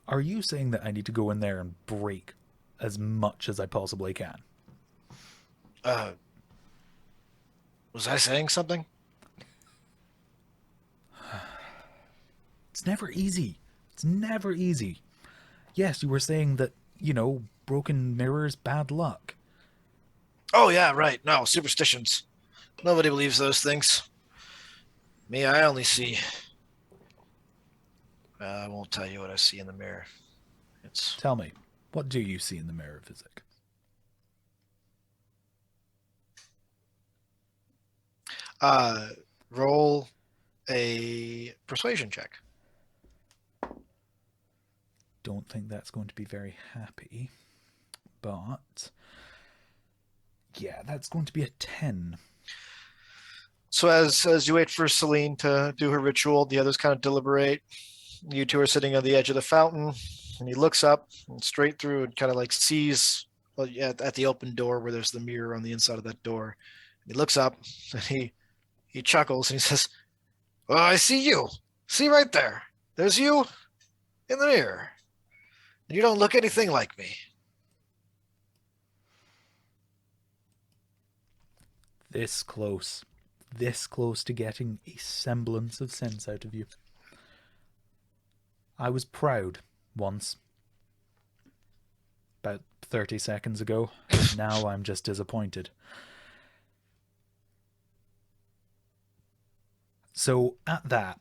Are you saying that I need to go in there and break as much as I possibly can? Was I saying something? It's never easy. It's never easy. Yes, you were saying that, broken mirrors, bad luck. Oh, yeah, right. No, superstitions. Nobody believes those things. Me, I only see... I won't tell you what I see in the mirror. Tell me, what do you see in the mirror, Visik? Roll a persuasion check. Don't think that's going to be very happy, but yeah, that's going to be a 10. So as you wait for Celine to do her ritual, the others kind of deliberate. You two are sitting on the edge of the fountain, and he looks up and straight through and kind of like sees, well, yeah, at the open door where there's the mirror on the inside of that door. He looks up and he chuckles and he says, "Oh, I see you. See right there. There's you in the mirror. And you don't look anything like me." This close to getting a semblance of sense out of you. I was proud once, about 30 seconds ago. Now I'm just disappointed. So at that,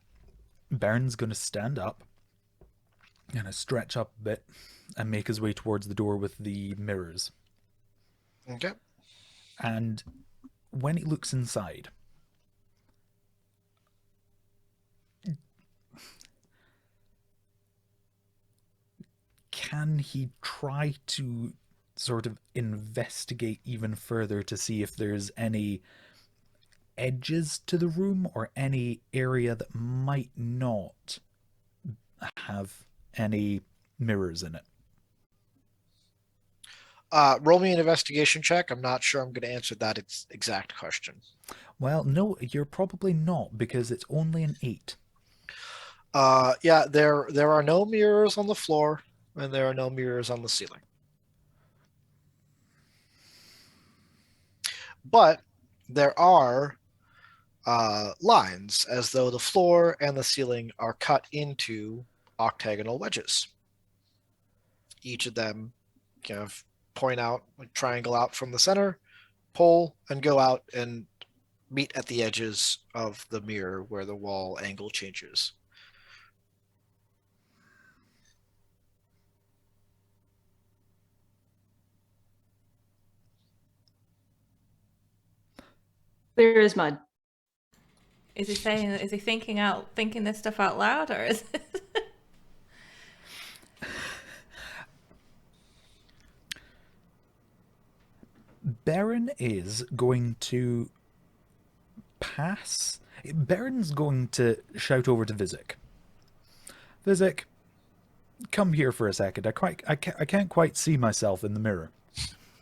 Baron's going to stand up, and stretch up a bit, and make his way towards the door with the mirrors. Okay. And when he looks inside, can he try to sort of investigate even further to see if there's any edges to the room or any area that might not have any mirrors in it? Roll me an investigation check. I'm not sure I'm going to answer that exact question. Well, no, you're probably not, because it's only an 8. Yeah, there are no mirrors on the floor, and there are no mirrors on the ceiling. But there are lines, as though the floor and the ceiling are cut into octagonal wedges. Each of them kind of point out, like triangle out from the center, pull, and go out and meet at the edges of the mirror where the wall angle changes. There is mud. Is he thinking this stuff out loud, or is it? Berin is going to pass. Berin's going to shout over to Visik. Visik, come here for a second. I can't quite see myself in the mirror.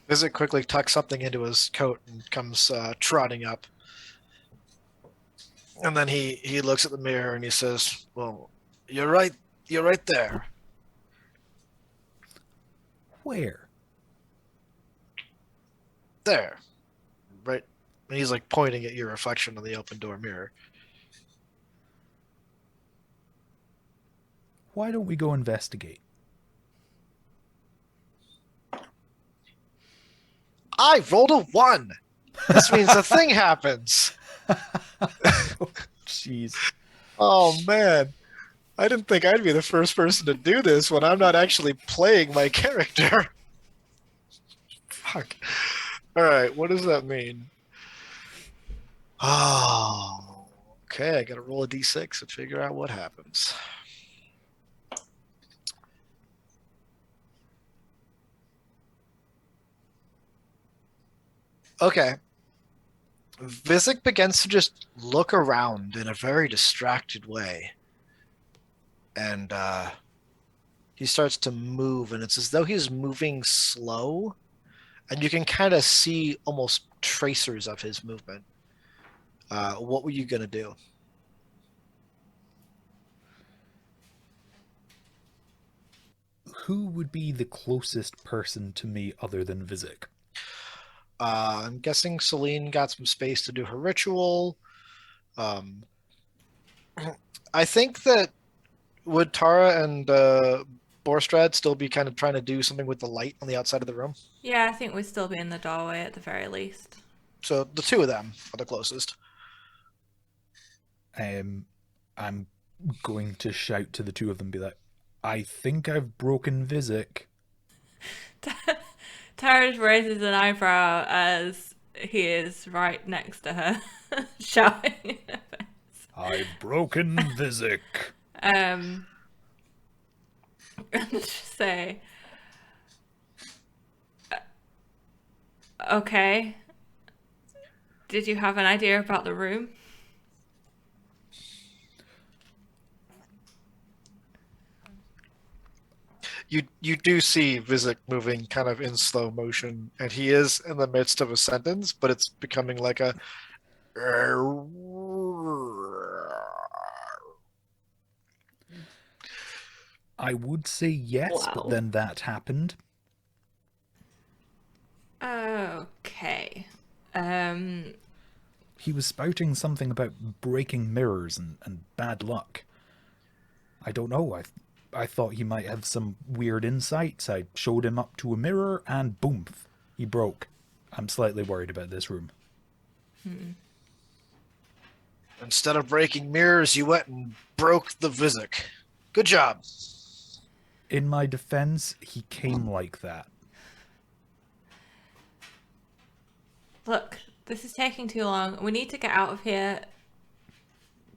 Visik quickly tucks something into his coat and comes trotting up. And then he looks at the mirror and he says, "Well, you're right there." Where? There. Right. And he's like pointing at your reflection on the open door mirror. Why don't we go investigate? I rolled a 1. This means the thing happens. Jeez. Oh man. I didn't think I'd be the first person to do this when I'm not actually playing my character. Fuck. Alright, what does that mean? Oh, okay, I gotta roll a d6 and figure out what happens. Okay. Visik begins to just look around in a very distracted way. And he starts to move, and it's as though he's moving slow. And you can kind of see almost tracers of his movement. What were you going to do? Who would be the closest person to me other than Visik? I'm guessing Celine got some space to do her ritual. I think that would Tara and Borstrad still be kind of trying to do something with the light on the outside of the room? Yeah, I think we'd still be in the doorway at the very least. So the two of them are the closest. I'm going to shout to the two of them, be like, I think I've broken Visik. Tara raises an eyebrow as he is right next to her, shouting in her face. I've broken Visik. And just say, okay. Did you have an idea about the room? You do see Visik moving kind of in slow motion, and he is in the midst of a sentence, but it's becoming like a I would say yes, but Wow. then that happened. Okay. He was spouting something about breaking mirrors and bad luck. I don't know. I thought he might have some weird insights. I showed him up to a mirror and boom, he broke. I'm slightly worried about this room. Instead of breaking mirrors, you went and broke the Visik. Good job. In my defense, he came like that. Look, this is taking too long. We need to get out of here.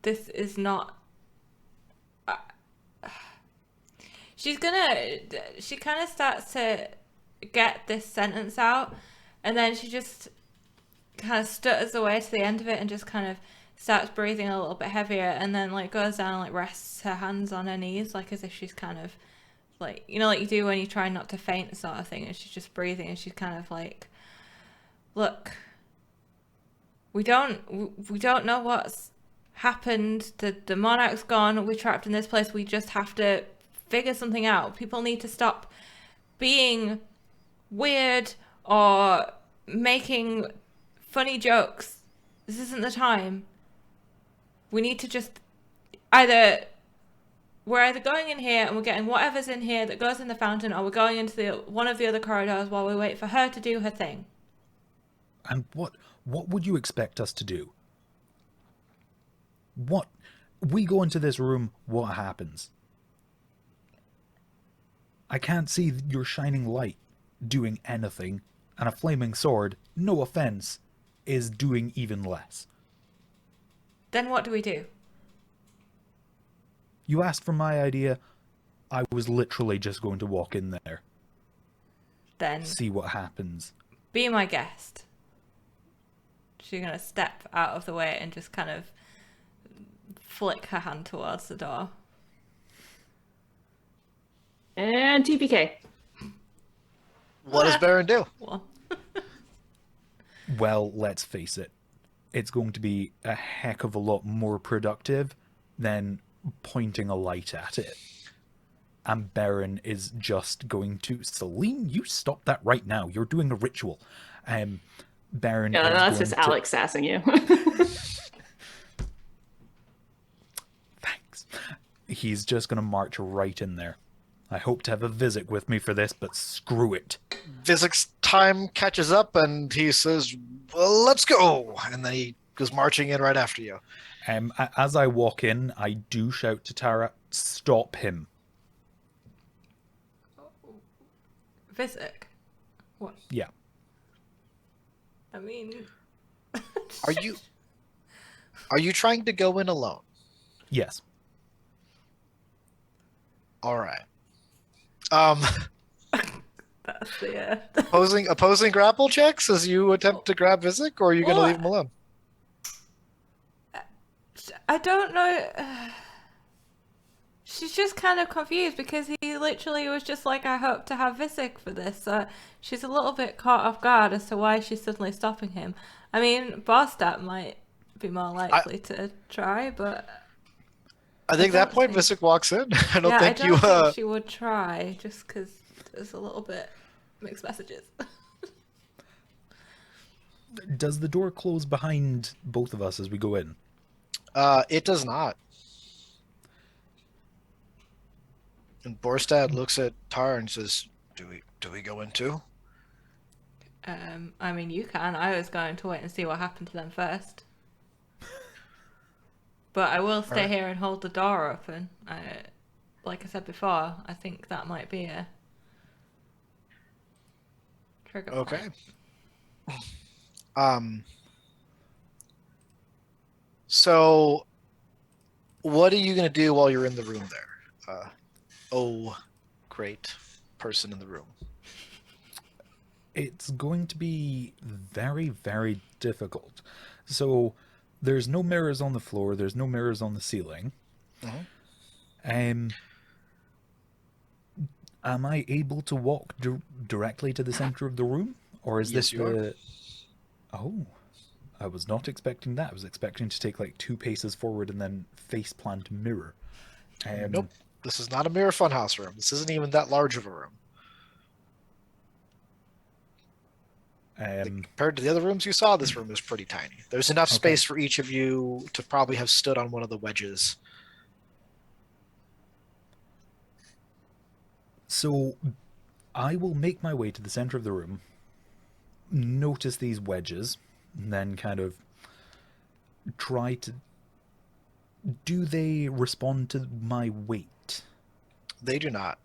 This is not... She kind of starts to get this sentence out, and then she just kind of stutters away to the end of it and just kind of starts breathing a little bit heavier, and then like goes down and like rests her hands on her knees, like as if she's kind of like, you know, like you do when you try not to faint sort of thing, and she's just breathing, and she's kind of like, look, we don't know what's happened. The monarch's gone. We're trapped in this place. We just have to figure something out. People need to stop being weird or making funny jokes. This isn't the time. We need to just we're either going in here and we're getting whatever's in here that goes in the fountain, or we're going into one of the other corridors while we wait for her to do her thing. And what would you expect us to do? What? We go into this room, what happens? I can't see your shining light doing anything, and a flaming sword, no offense, is doing even less. Then what do we do? You asked for my idea. I was literally just going to walk in there. Then See what happens. be my guest. She's going to step out of the way and just kind of flick her hand towards the door. And TPK. What does Berin do? Well, Well, let's face it. It's going to be a heck of a lot more productive than pointing a light at it. And Berin is just going to... Celine, you stop that right now. You're doing a ritual. Berin Yeah, is that's going just to... Alex sassing you. Thanks. He's just going to march right in there. I hope to have a Visik with me for this, but screw it. Visik's time catches up, and he says, "Well, let's go." And then he goes marching in right after you. As I walk in, I do shout to Tara, "Stop him." Visik. What? Yeah. I mean... Are you trying to go in alone? Yes. All right. That's the... Opposing grapple checks as you attempt to grab Visik, or are you going to Well, leave him alone? I don't know. She's just kind of confused because he literally was just like, I hope to have Visik for this. So she's a little bit caught off guard as to why she's suddenly stopping him. I mean, Barstat might be more likely to try, but... I think don't that point think- Visik walks in. I don't yeah, think I don't you... think she would try, just because there's a little bit mixed messages. Does the door close behind both of us as we go in? It does not. And Borstad looks at Tar and says, "Do we go in too?" I mean, you can. I was going to wait and see what happened to them first. But I will stay Right. here and hold the door open. Like I said before, I think that might be a trigger Okay. point. So what are you going to do while you're in the room there? Great person in the room. It's going to be very, very difficult. So there's no mirrors on the floor. There's no mirrors on the ceiling. Am I able to walk directly to the center of the room? Or is Yes, this you are. the... Oh, I was not expecting that. I was expecting to take like 2 paces forward and then face plant mirror. Nope. This is not a mirror funhouse room. This isn't even that large of a room. Compared to the other rooms you saw, this room is pretty tiny. There's enough Okay. space for each of you to probably have stood on one of the wedges. So I will make my way to the center of the room, notice these wedges, and then kind of try to... Do they respond to my weight? They do not.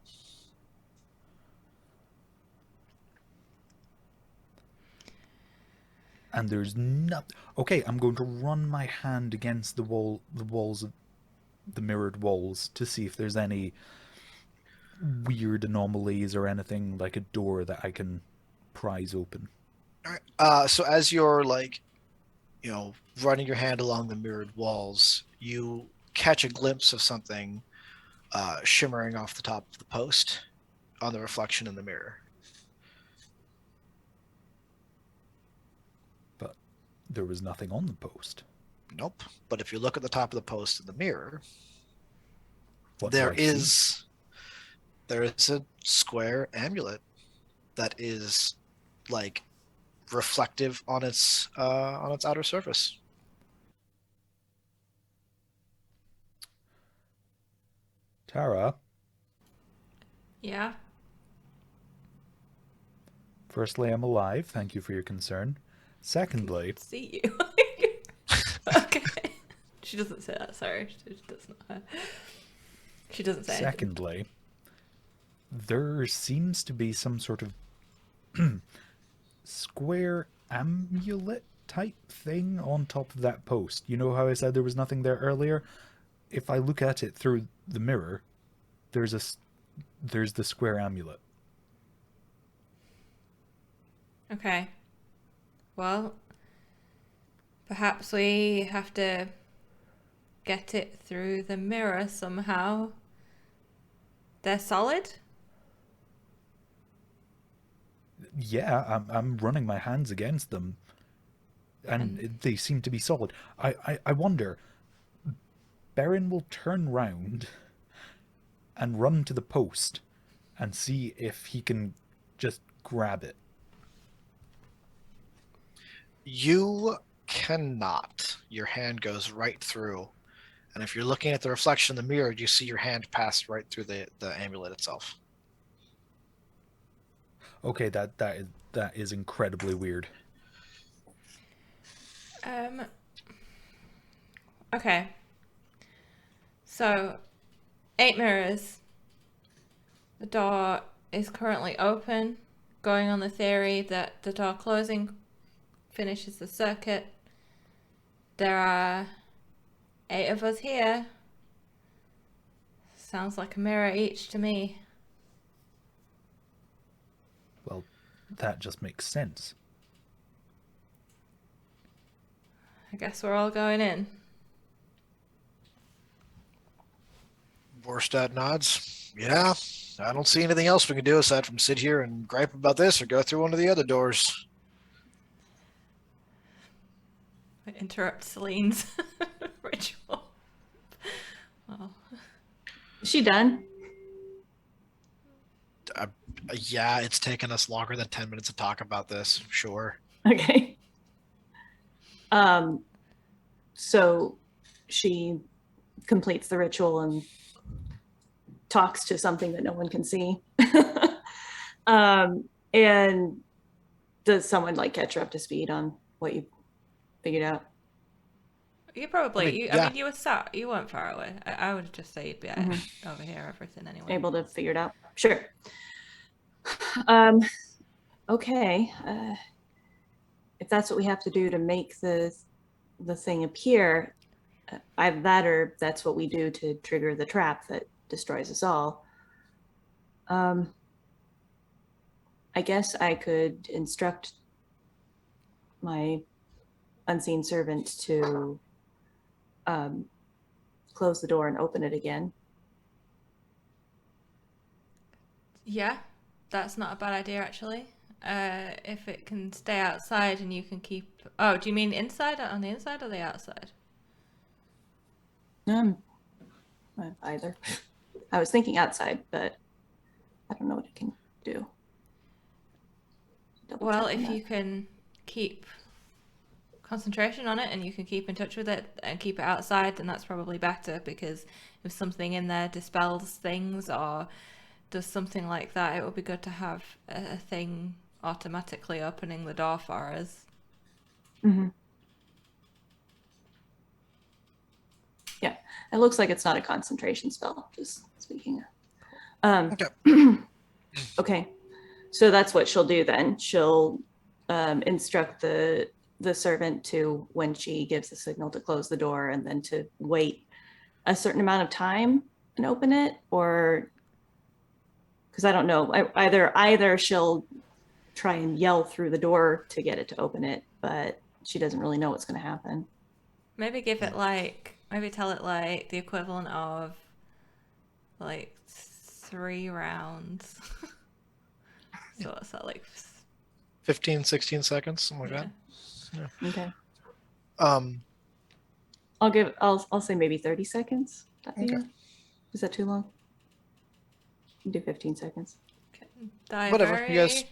And there's not... Okay, I'm going to run my hand against the walls of the mirrored walls to see if there's any weird anomalies or anything like a door that I can prise open. All right. So as you're running your hand along the mirrored walls, you catch a glimpse of something shimmering off the top of the post on the reflection in the mirror. But there was nothing on the post. Nope. But if you look at the top of the post in the mirror, What do there I see? is a square amulet that is like reflective on its outer surface. Tara, Yeah. firstly, I'm alive. Thank you for your concern. Secondly, See you. Okay. She doesn't say that. Sorry, she does not. She doesn't say anything. secondly, there seems to be some sort of square amulet type thing on top of that post. You know how I said there was nothing there earlier? If I look at it through the mirror, there's the square amulet. Okay. Well, perhaps we have to get it through the mirror somehow. They're solid? Yeah, I'm running my hands against them, and they seem to be solid. I wonder, Berin will turn round and run to the post and see if he can just grab it. You cannot. Your hand goes right through. And if you're looking at the reflection in the mirror, you see your hand pass right through the amulet itself. Okay, that is incredibly weird. Okay. So, 8 mirrors. The door is currently open, going on the theory that the door closing finishes the circuit. There are 8 of us here. Sounds like a mirror each to me. Well, that just makes sense. I guess we're all going in. Vorstad nods. Yeah, I don't see anything else we can do aside from sit here and gripe about this or go through one of the other doors. I interrupt Celine's ritual. Oh. Is she done? Yeah, it's taken us longer than 10 minutes to talk about this. Sure. Okay. So she completes the ritual and talks to something that no one can see. And does someone like catch her up to speed on what you figured out? You probably, yeah. you were sat, you weren't far away. I would just say you'd be over here, everything anyway. Able to figure it out? Sure. Okay. If that's what we have to do to make the thing appear, either that or that's what we do to trigger the trap that destroys us all. I guess I could instruct my unseen servant to close the door and open it again. Yeah, that's not a bad idea actually. If it can stay outside and you can keep. Oh, do you mean inside? On the inside or the outside? Either. I was thinking outside, but I don't know what it can do. Double Well, check on if that. you can keep concentration on it and you can keep in touch with it and keep it outside, then that's probably better, because if something in there dispels things or does something like that, it would be good to have a thing automatically opening the door for us. Mm-hmm. Yeah, it looks like it's not a concentration spell, just speaking. Okay. Okay, so that's what she'll do then. She'll instruct the servant to, when she gives the signal, to close the door and then to wait a certain amount of time and open it, or because I don't know, either she'll try and yell through the door to get it to open it, but she doesn't really know what's going to happen. Maybe tell it like the equivalent of like 3 rounds. So what's that, like 15, 16 seconds, something like yeah. Okay, that. I'll say maybe 30 seconds. Okay. Is that too long? Do 15 seconds. Die Whatever. very You guys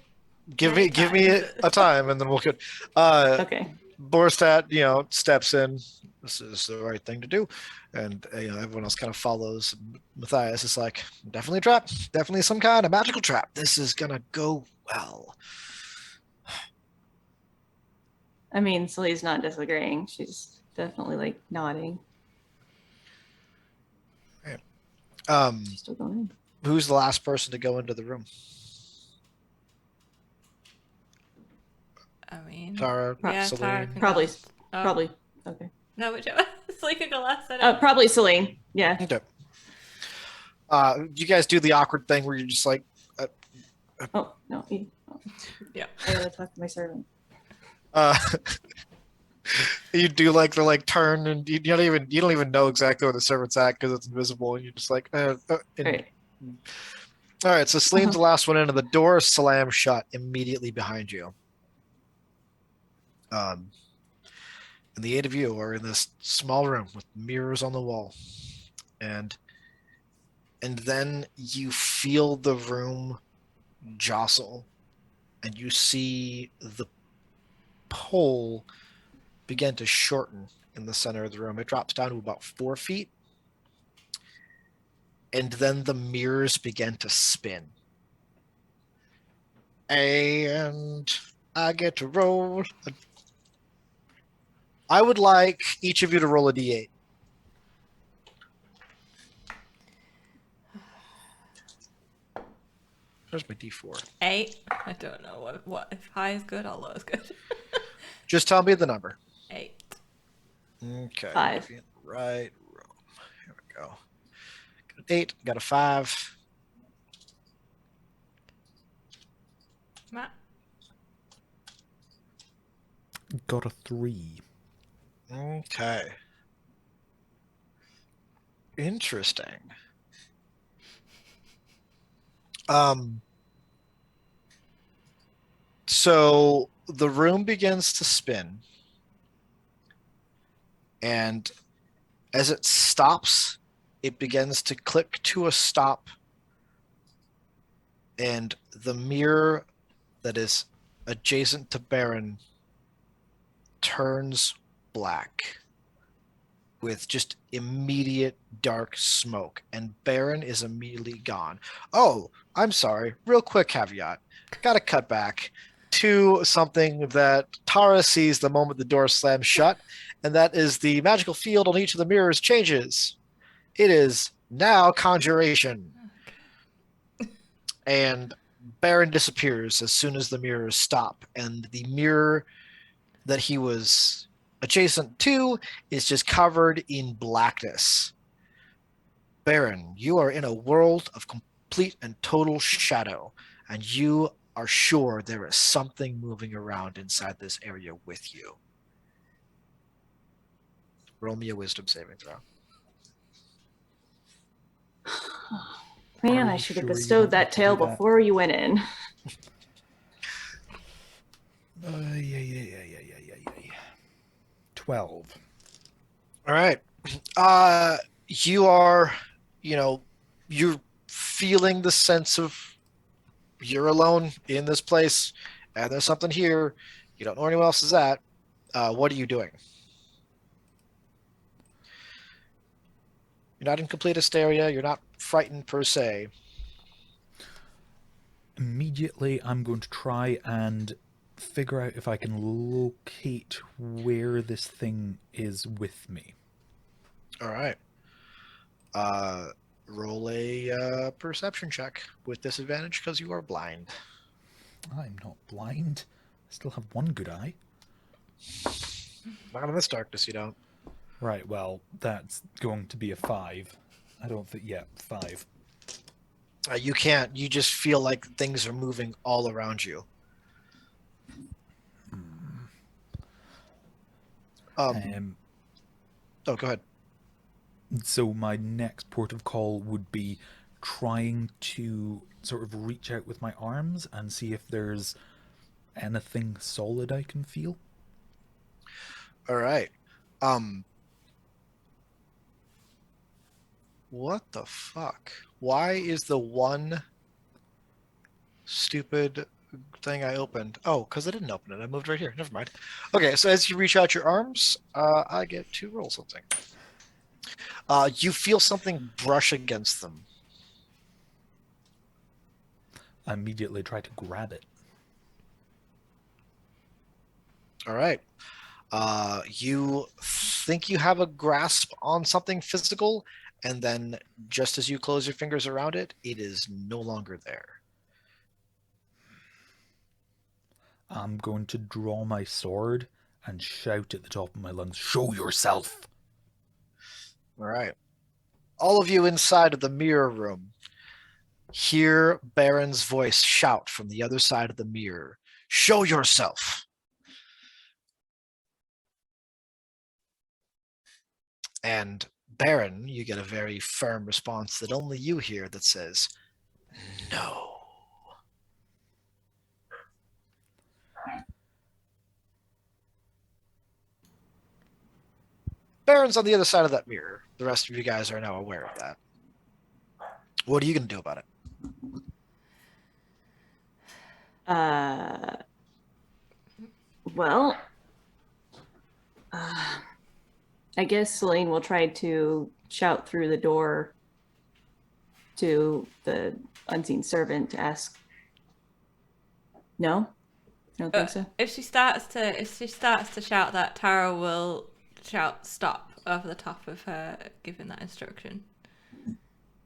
give many me times. a time, and then we'll get. Okay. Borstat, steps in. This is the right thing to do, and everyone else kind of follows. Matthias is like, definitely a trap, definitely some kind of magical trap. This is gonna go well. I mean, Celine's not disagreeing. She's definitely like nodding. She's still going in. Who's the last person to go into the room? I mean, Tara, yeah, Celine. Tara can Probably, go. Oh, probably. Okay. No, whichever. Celine can go last. I don't know. Probably Celine. Yeah. Okay. You guys do the awkward thing where you're just like, Oh no. Yeah. I gotta talk to my servant. you do like the turn, and you don't even know exactly where the servant's at because it's invisible, and you're just like, Right. All right, so Celine's the last one in, and the door slams shut immediately behind you. And the 8 of you are in this small room with mirrors on the wall, and then you feel the room jostle, and you see the pole begin to shorten in the center of the room. It drops down to about 4 feet, and then the mirrors begin to spin. And I get to roll. I would like each of you to roll a d8. There's my d4. 8. I don't know what if high is good or low is good. Just tell me the number. 8. Okay. 5. Right room. Here we go. Got an 8. Got a 5. Matt. Got a 3. Okay. Interesting. So the room begins to spin, and as it stops, it begins to click to a stop, and the mirror that is adjacent to Berin turns black with just immediate dark smoke, and Berin is immediately gone. Oh, I'm sorry. Real quick caveat. Gotta cut back to something that Tara sees the moment the door slams shut, and that is the magical field on each of the mirrors changes. It is now conjuration. And Berin disappears as soon as the mirrors stop, and the mirror that he was adjacent to is just covered in blackness. Berin, you are in a world of complete and total shadow, and you are sure there is something moving around inside this area with you. Roll me a wisdom saving throw. Man, Are I you should have sure you bestowed want me that to tail do that? before you went in. Yeah. 12. All right. You are, you're feeling the sense of you're alone in this place, and there's something here. You don't know anyone else is at. What are you doing? You're not in complete hysteria. You're not frightened per se. Immediately, I'm going to try and figure out if I can locate where this thing is with me. All right. Roll a perception check with disadvantage because you are blind. I'm not blind. I still have one good eye. Not in this darkness, you don't. Right, well, that's going to be a 5. I don't think, yeah, 5. You can't. You just feel like things are moving all around you. Oh, go ahead. So my next port of call would be trying to sort of reach out with my arms and see if there's anything solid I can feel. All right. What the fuck? Why is the one stupid thing I opened? Oh, because I didn't open it. I moved right here. Never mind. Okay, so as you reach out your arms, I get to roll something. You feel something brush against them. I immediately try to grab it. All right. You think you have a grasp on something physical, and then just as you close your fingers around it, it is no longer there. I'm going to draw my sword and shout at the top of my lungs, "Show yourself!" All right. All of you inside of the mirror room hear Baron's voice shout from the other side of the mirror, "Show yourself!" And Baron, you get a very firm response that only you hear that says, "No." Baron's on the other side of that mirror. The rest of you guys are now aware of that. What are you going to do about it? Well, I guess Celine will try to shout through the door to the unseen servant to ask. No, I don't think so. If she starts to shout that, Tara will shout "stop" over the top of her giving that instruction.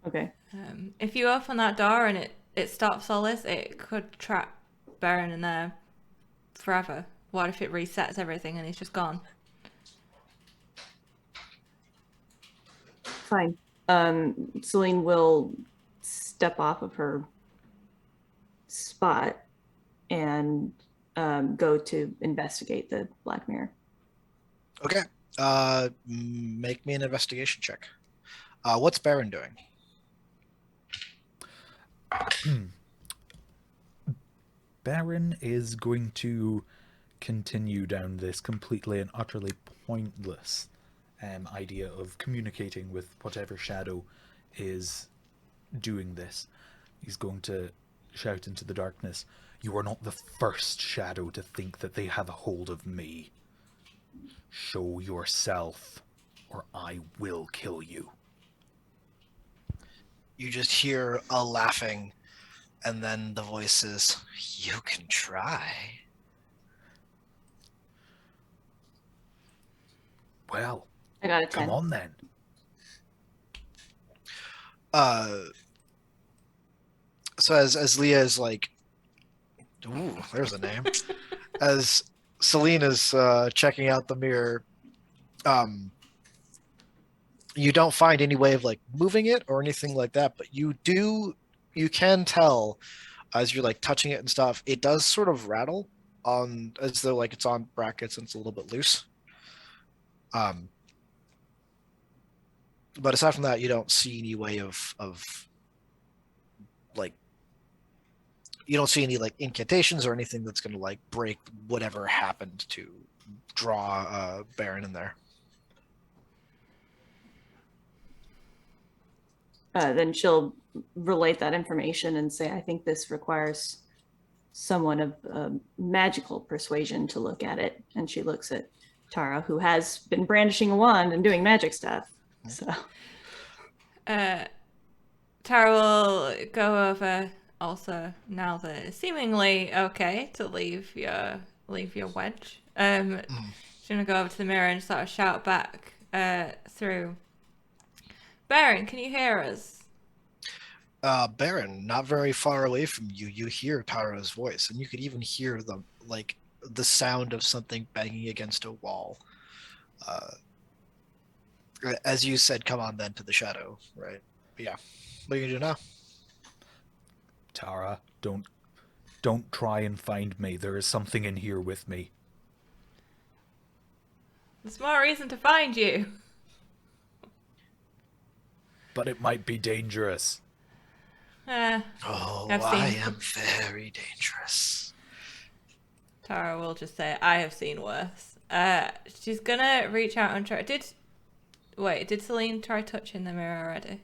Okay. If you open that door and it stops all this, it could trap Berin in there forever. What if it resets everything and he's just gone? Fine. Celine will step off of her spot and go to investigate the Black Mirror. Okay. Make me an investigation check. What's Baron doing? Baron is going to continue down this completely and utterly pointless idea of communicating with whatever shadow is doing this. He's going to shout into the darkness, "You are not the first shadow to think that they have a hold of me. Show yourself, or I will kill you." You just hear a laughing, and then the voice says, "You can try." Well, I got a 10. come on then. So as Leah is like, ooh, there's a name. As Celine is checking out the mirror, you don't find any way of like moving it or anything like that, but you can tell as you're like touching it and stuff, it does sort of rattle on as though like it's on brackets and it's a little bit loose. But aside from that, you don't see any way of you don't see any like incantations or anything that's going to like break whatever happened to draw Berin in there. Then she'll relate that information and say, I think this requires someone of magical persuasion to look at it. And she looks at Tara, who has been brandishing a wand and doing magic stuff. So Tara will go over also now that it's seemingly okay to leave your wedge. She's gonna go over to the mirror and sort of shout back through. Berin, can you hear us? Berin, not very far away from you, you hear Tara's voice, and you could even hear the sound of something banging against a wall. As you said, come on then to the shadow, right? But yeah. What are you gonna do now? Tara, don't try and find me. There is something in here with me. There's more reason to find you. But it might be dangerous. Oh, I am very dangerous. Tara will just say, I have seen worse. She's gonna reach out and try. Did Celine try touching the mirror already?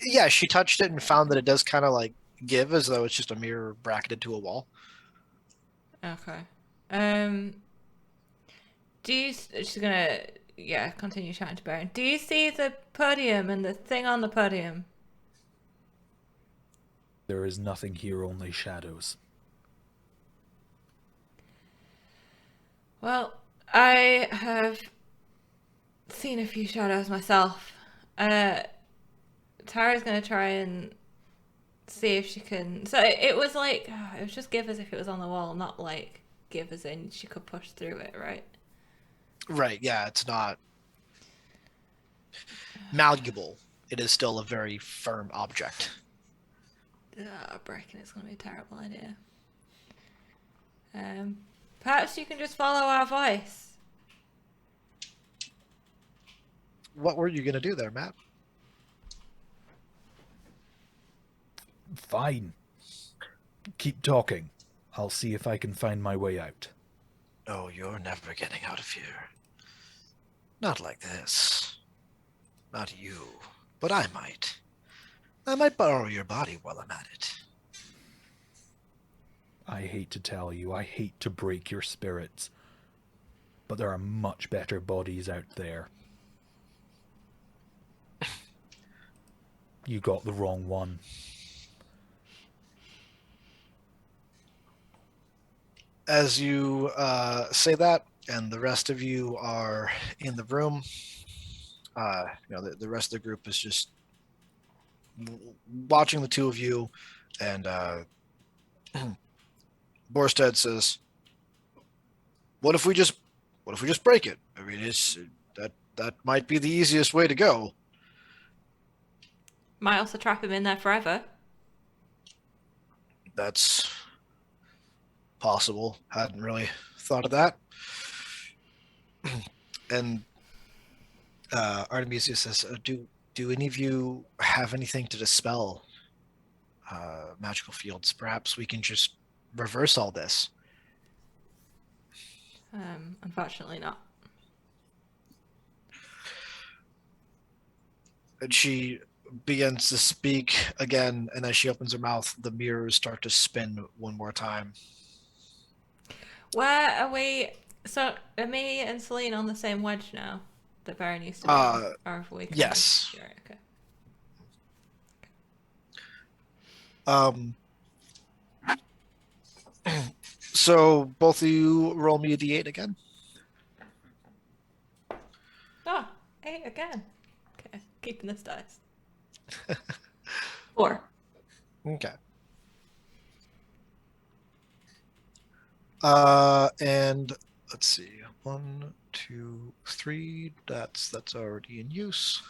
Yeah, she touched it and found that it does kind of like give as though it's just a mirror bracketed to a wall. Okay. She's gonna continue chatting to Baron. Do you see the podium and the thing on the podium? There is nothing here, only shadows. Well, I have seen a few shadows myself. Tara's gonna try and see if she can. So it was like it was just give as if it was on the wall, not like give as in she could push through it, right? Right. Yeah, it's not malleable. It is still a very firm object. Breaking it's gonna be a terrible idea. Perhaps you can just follow our voice. What were you gonna do there, Matt? Fine. Keep talking. I'll see if I can find my way out. Oh, you're never getting out of here. Not like this. Not you. But I might. I might borrow your body while I'm at it. I hate to tell you, I hate to break your spirits, but there are much better bodies out there. You got the wrong one. As you say that, and the rest of you are in the room, the rest of the group is just watching the two of you, and Borstead says, what if we just break it? I mean, that might be the easiest way to go. Might also trap him in there forever. That's possible. Hadn't really thought of that. And Artemisia says, do any of you have anything to dispel magical fields? Perhaps we can just reverse all this. Unfortunately not. And she begins to speak again, and as she opens her mouth, the mirrors start to spin one more time. Where are we? So are me and Celine on the same wedge now that Baron used to be on? Or have we yes. Sure, okay. So both of you roll me a d8 again. Oh, 8 again. Okay, keeping this dice. 4. Okay. And let's see. 1, 2, 3. That's already in use.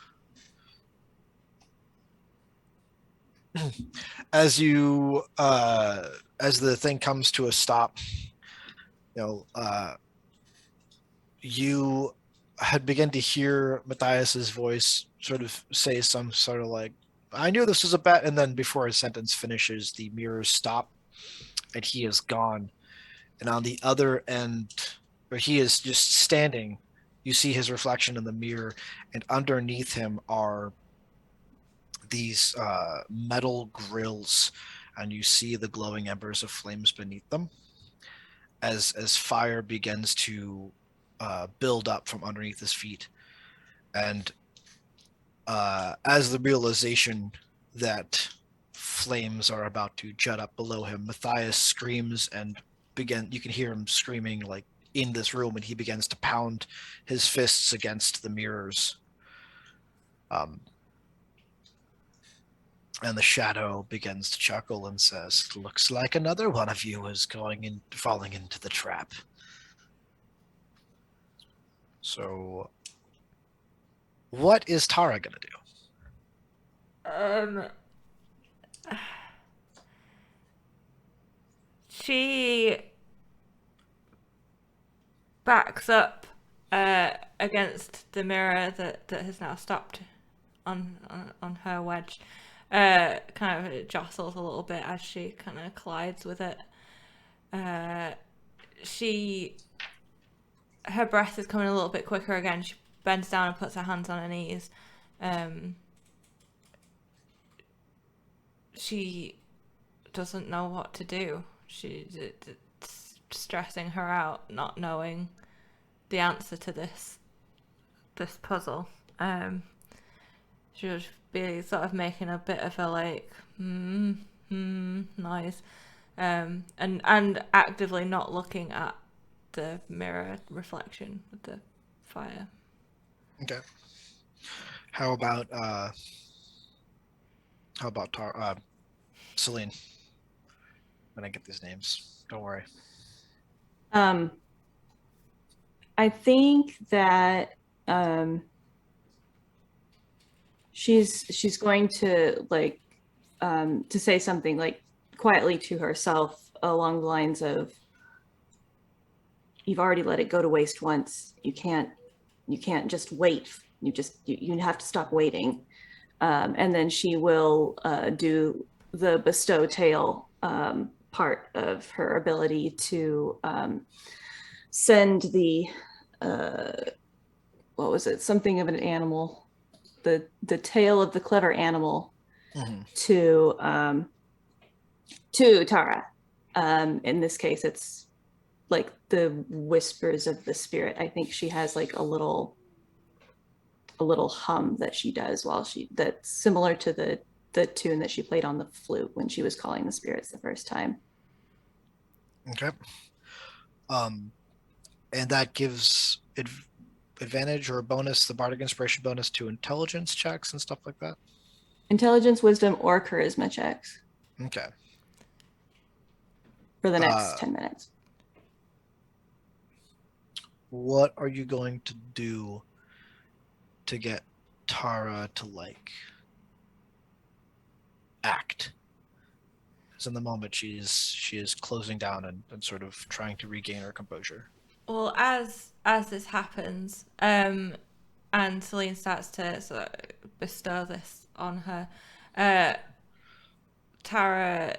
As you as the thing comes to a stop, you had begun to hear Matthias's voice sort of say some sort of like I knew this was a bet. And then before his sentence finishes, the mirrors stop and he is gone. And on the other end, where he is just standing, you see his reflection in the mirror, and underneath him are these metal grills, and you see the glowing embers of flames beneath them as fire begins to build up from underneath his feet. And as the realization that flames are about to jut up below him, Matthias screams and you can hear him screaming like in this room, and he begins to pound his fists against the mirrors. And the shadow begins to chuckle and says, "Looks like another one of you is falling into the trap." So, what is Tara gonna do? She backs up against the mirror that has now stopped on her wedge. Kind of jostles a little bit as she kind of collides with it. Her breath is coming a little bit quicker again. She bends down and puts her hands on her knees. She doesn't know what to do. It's stressing her out, not knowing the answer to this puzzle. She'll be sort of making a bit of a like noise, and actively not looking at the mirror reflection of the fire. Okay. How about Celine? When I get these names, don't worry. I think that she's going to like to say something like quietly to herself along the lines of, "You've already let it go to waste once. You can't just wait. You have to stop waiting." And then she will do the bestow tale part of her ability to send the what was it? Something of an animal, the tail of the clever animal to Tara. In this case, it's like the whispers of the spirit. I think she has like a little hum that she does that's similar to the tune that she played on the flute when she was calling the spirits the first time. Okay. And that gives advantage or a bonus, the bardic inspiration bonus, to intelligence checks and stuff like that. Intelligence, wisdom, or charisma checks. Okay. For the next 10 minutes. What are you going to do to get Tara to like act? Because in the moment she is closing down and sort of trying to regain her composure. Well, as this happens, and Celine starts to sort of bestow this on her, Tara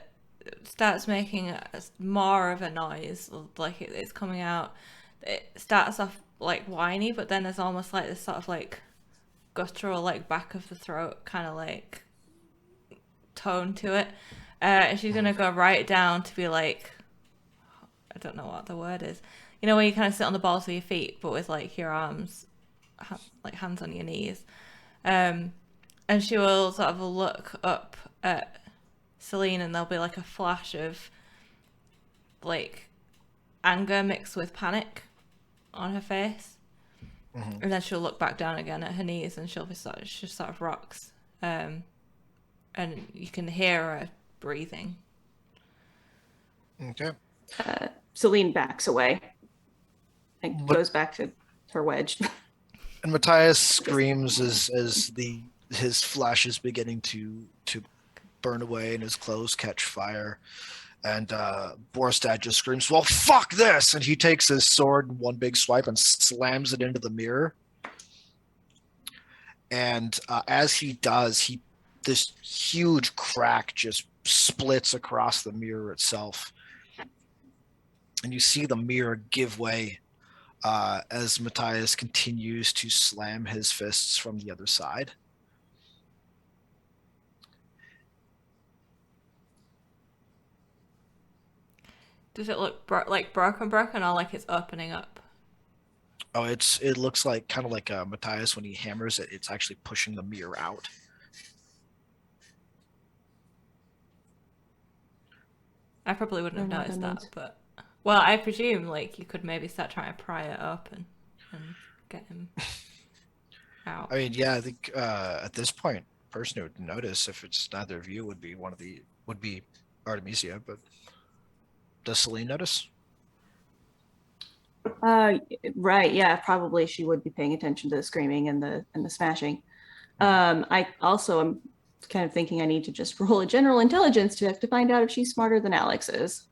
starts making more of a noise, like it's coming out. It starts off like whiny, but then there's almost like this sort of like guttural, like back of the throat kind of like tone to it. And she's gonna go right down to be like, I don't know what the word is. You know, when you kind of sit on the balls of your feet, but with like your arms, like hands on your knees. And she will sort of look up at Celine, and there'll be like a flash of like anger mixed with panic on her face. And then she'll look back down again at her knees, and she sort of rocks. And you can hear her breathing. Okay. Celine backs away and goes back to her wedge. And Matthias screams as his flash is beginning to burn away and his clothes catch fire. And Borstad just screams, "Well, fuck this!" And he takes his sword in one big swipe and slams it into the mirror. And as he does, he this huge crack just splits across the mirror itself. And you see the mirror give way as Matthias continues to slam his fists from the other side. Does it look like broken, or like it's opening up? Oh, it looks like kind of like Matthias when he hammers it. It's actually pushing the mirror out. I probably wouldn't have Don't know what noticed that that, means. but well, I presume like you could maybe start trying to pry it open and get him out. I mean, yeah, I think at this point, the person who would notice if it's neither of you would be Artemisia, but does Celine notice? Right, yeah, probably she would be paying attention to the screaming and the smashing. I also am kind of thinking I need to just roll a general intelligence check to find out if she's smarter than Alex is.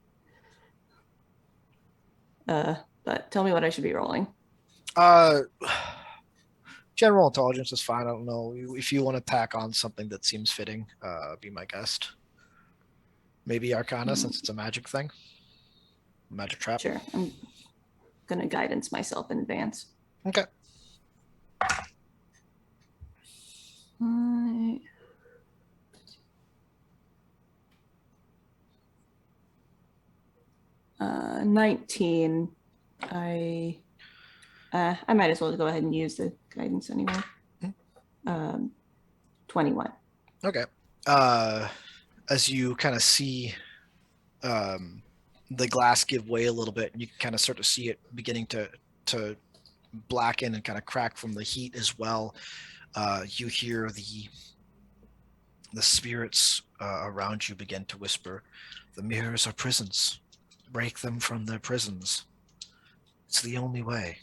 But tell me what I should be rolling. General intelligence is fine. I don't know if you want to tack on something that seems fitting. Be my guest. Maybe Arcana, since it's a magic thing. Magic trap. Sure, I'm gonna guidance myself in advance. Okay. 19. I might as well go ahead and use the guidance anyway. 21. Okay. As you kind of see the glass give way a little bit, and you can kind of start to see it beginning to blacken and kind of crack from the heat as well. You hear the spirits around you begin to whisper, "The mirrors are prisons. Break them from their prisons. It's the only way."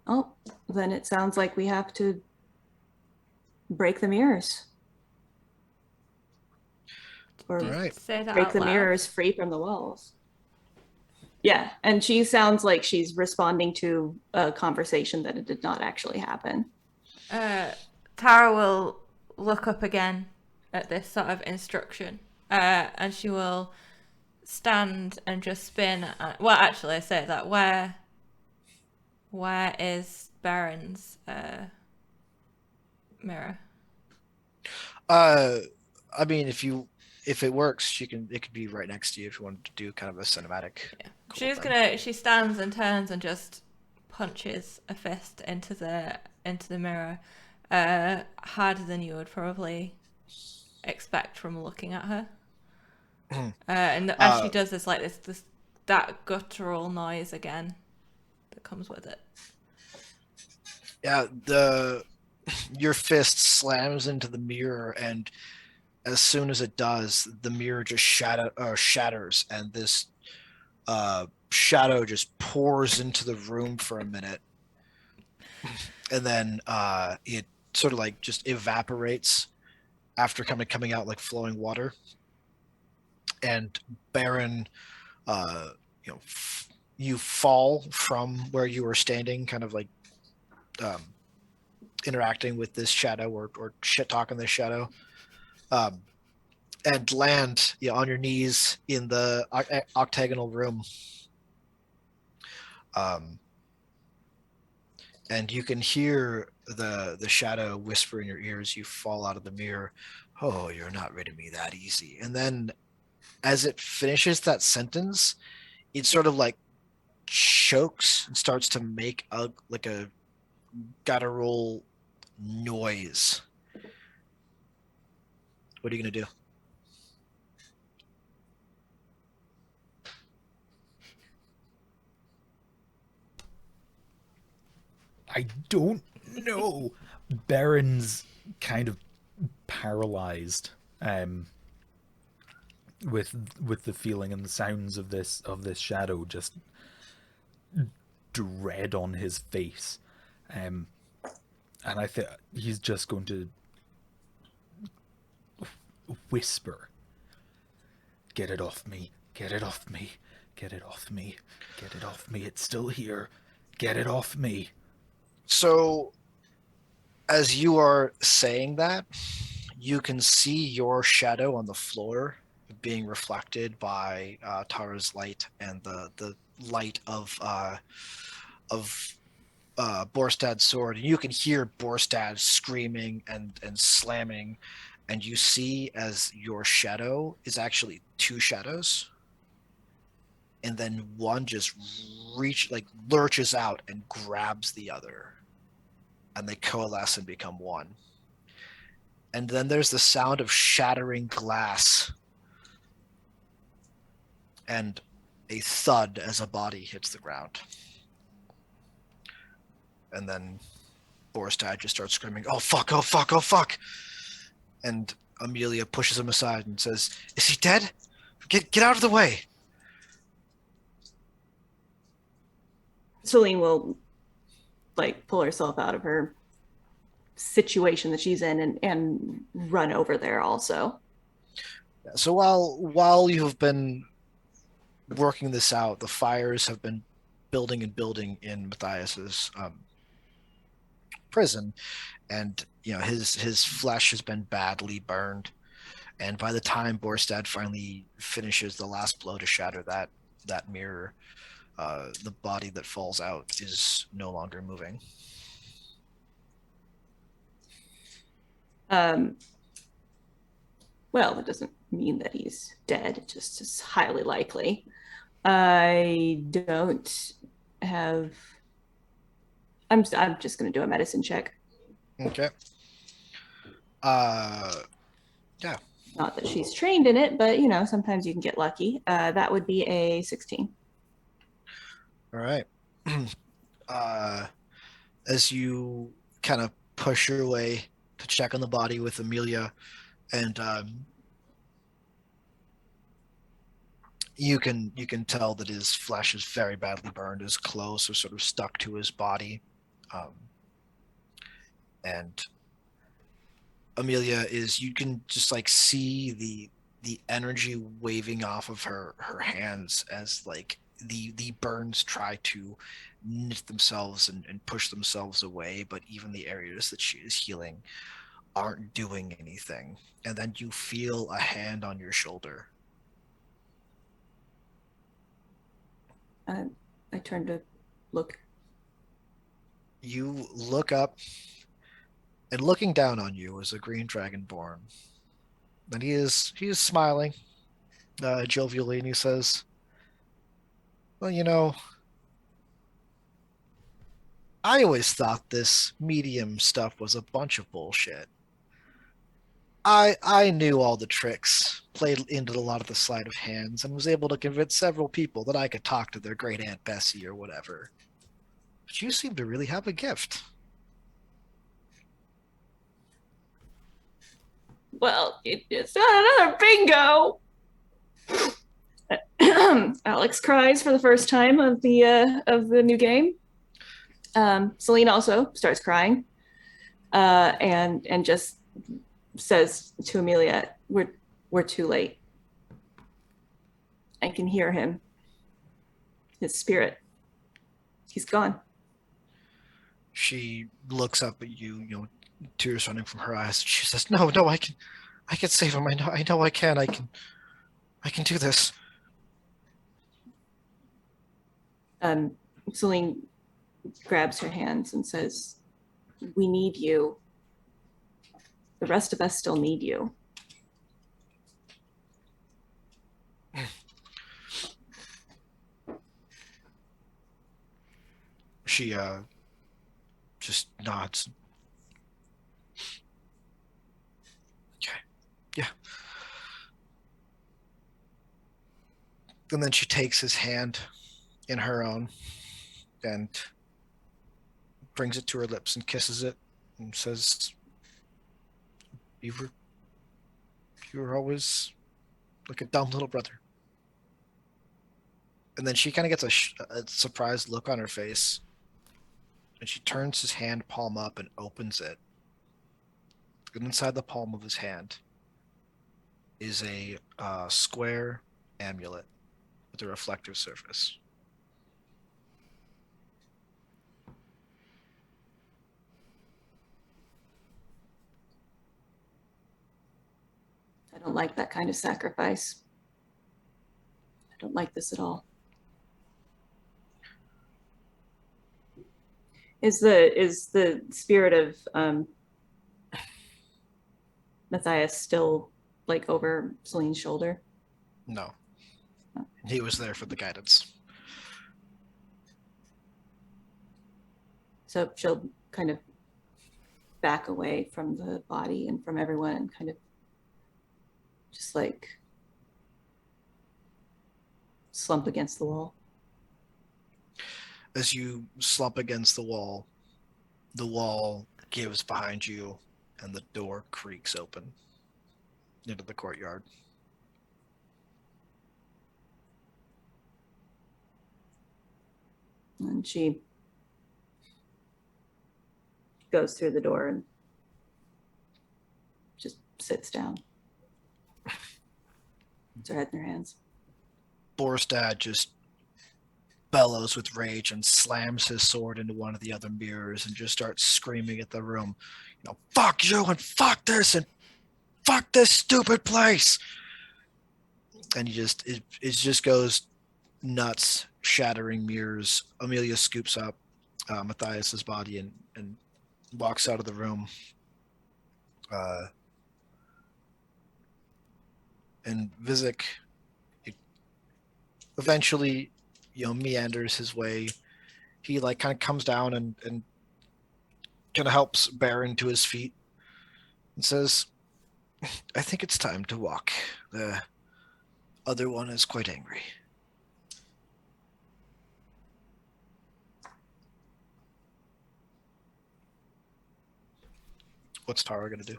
Oh, then it sounds like we have to break the mirrors. Or All right. Say that break out the loud. mirrors free from the walls. Yeah, and she sounds like she's responding to a conversation that it did not actually happen. Tara will look up again at this sort of instruction, and she will stand and just spin. Well, actually, I say that where is Beren's mirror? I mean, if it works, it could be right next to you if you wanted to do kind of a cinematic. Yeah. Cool thing. She stands and turns and just punches a fist into the mirror, harder than you would probably expect from looking at her. And as she does this, like that guttural noise again that comes with it. Yeah, your fist slams into the mirror, and as soon as it does, the mirror just shatters, and this shadow just pours into the room for a minute, and then it sort of like just evaporates after coming out like flowing water. And Berin, you fall from where you were standing, kind of like interacting with this shadow or shit talking this shadow, and land on your knees in the octagonal room. And you can hear the shadow whisper in your ears. You fall out of the mirror. "Oh, you're not rid of me that easy." And then as it finishes that sentence, it sort of like chokes and starts to make a guttural noise. What are you gonna do? I don't know. Beren's kind of paralyzed with the feeling and the sounds of this shadow, just dread on his face, and I think he's just going to whisper, "Get it off me, get it off me, get it off me, get it off me, it's still here, get it off me." So As you are saying that, you can see your shadow on the floor being reflected by Tara's light and the light of Borstad's sword, and you can hear Borstad screaming and slamming, and you see as your shadow is actually two shadows, and then one just lurches out and grabs the other, and they coalesce and become one. And then there's the sound of shattering glass and a thud as a body hits the ground. And then Borstad just starts screaming, "Oh fuck, oh fuck, oh fuck!" And Amelia pushes him aside and says, "Is he dead? Get out of the way!" Celine will pull herself out of her situation that she's in and run over there also. So while you have been working this out, the fires have been building and building in Matthias's prison, and his flesh has been badly burned. And by the time Borstad finally finishes the last blow to shatter that mirror, the body that falls out is no longer moving. Well, that doesn't mean that he's dead. It just is highly likely. I don't have. I'm just going to do a medicine check. Okay. Yeah. Not that she's trained in it, but sometimes you can get lucky. That would be a 16. All right. As you kind of push your way to check on the body with Amelia, and you can tell that his flesh is very badly burned. His clothes are sort of stuck to his body, and Amelia you can just see the energy waving off of her hands as the burns try to knit themselves and push themselves away, but even the areas that she is healing aren't doing anything. And then you feel a hand on your shoulder. I turn to look. You look up, and looking down on you is a green dragonborn. And he is smiling jovially, and he says, "Well, I always thought this medium stuff was a bunch of bullshit. I knew all the tricks, played into a lot of the sleight of hands, and was able to convince several people that I could talk to their great Aunt Bessie or whatever. But you seem to really have a gift." Well, it's not another bingo. Alex cries for the first time of the new game. Celine also starts crying, and just says to Amelia, "We're too late. I can hear him. His spirit. He's gone." She looks up at you, tears running from her eyes. She says, "No, I can save him. I know I can. I can do this." Celine grabs her hands and says, "We need you. The rest of us still need you." She just nods. Okay. Yeah. And then she takes his hand in her own and brings it to her lips and kisses it and says, you were always like a dumb little brother." And then she kind of gets a surprised look on her face, and she turns his hand palm up and opens it. And inside the palm of his hand is a square amulet with a reflective surface. don't like that kind of sacrifice. I don't like this at all. Is the spirit of Matthias still like over Celine's shoulder? No. He was there for the guidance. So she'll kind of back away from the body and from everyone and kind of just like slump against the wall. As you slump against the wall gives behind you and the door creaks open into the courtyard. And she goes through the door and just sits down. Puts her head in her hands. Borstad just bellows with rage and slams his sword into one of the other mirrors and just starts screaming at the room, fuck you and fuck this and fuck this stupid place. And it just goes nuts, shattering mirrors. Amelia scoops up Matthias's body and walks out of the room. And Visik eventually, meanders his way. He kind of comes down and kind of helps Berin to his feet and says, I think it's time to walk. The other one is quite angry. What's Tara gonna do?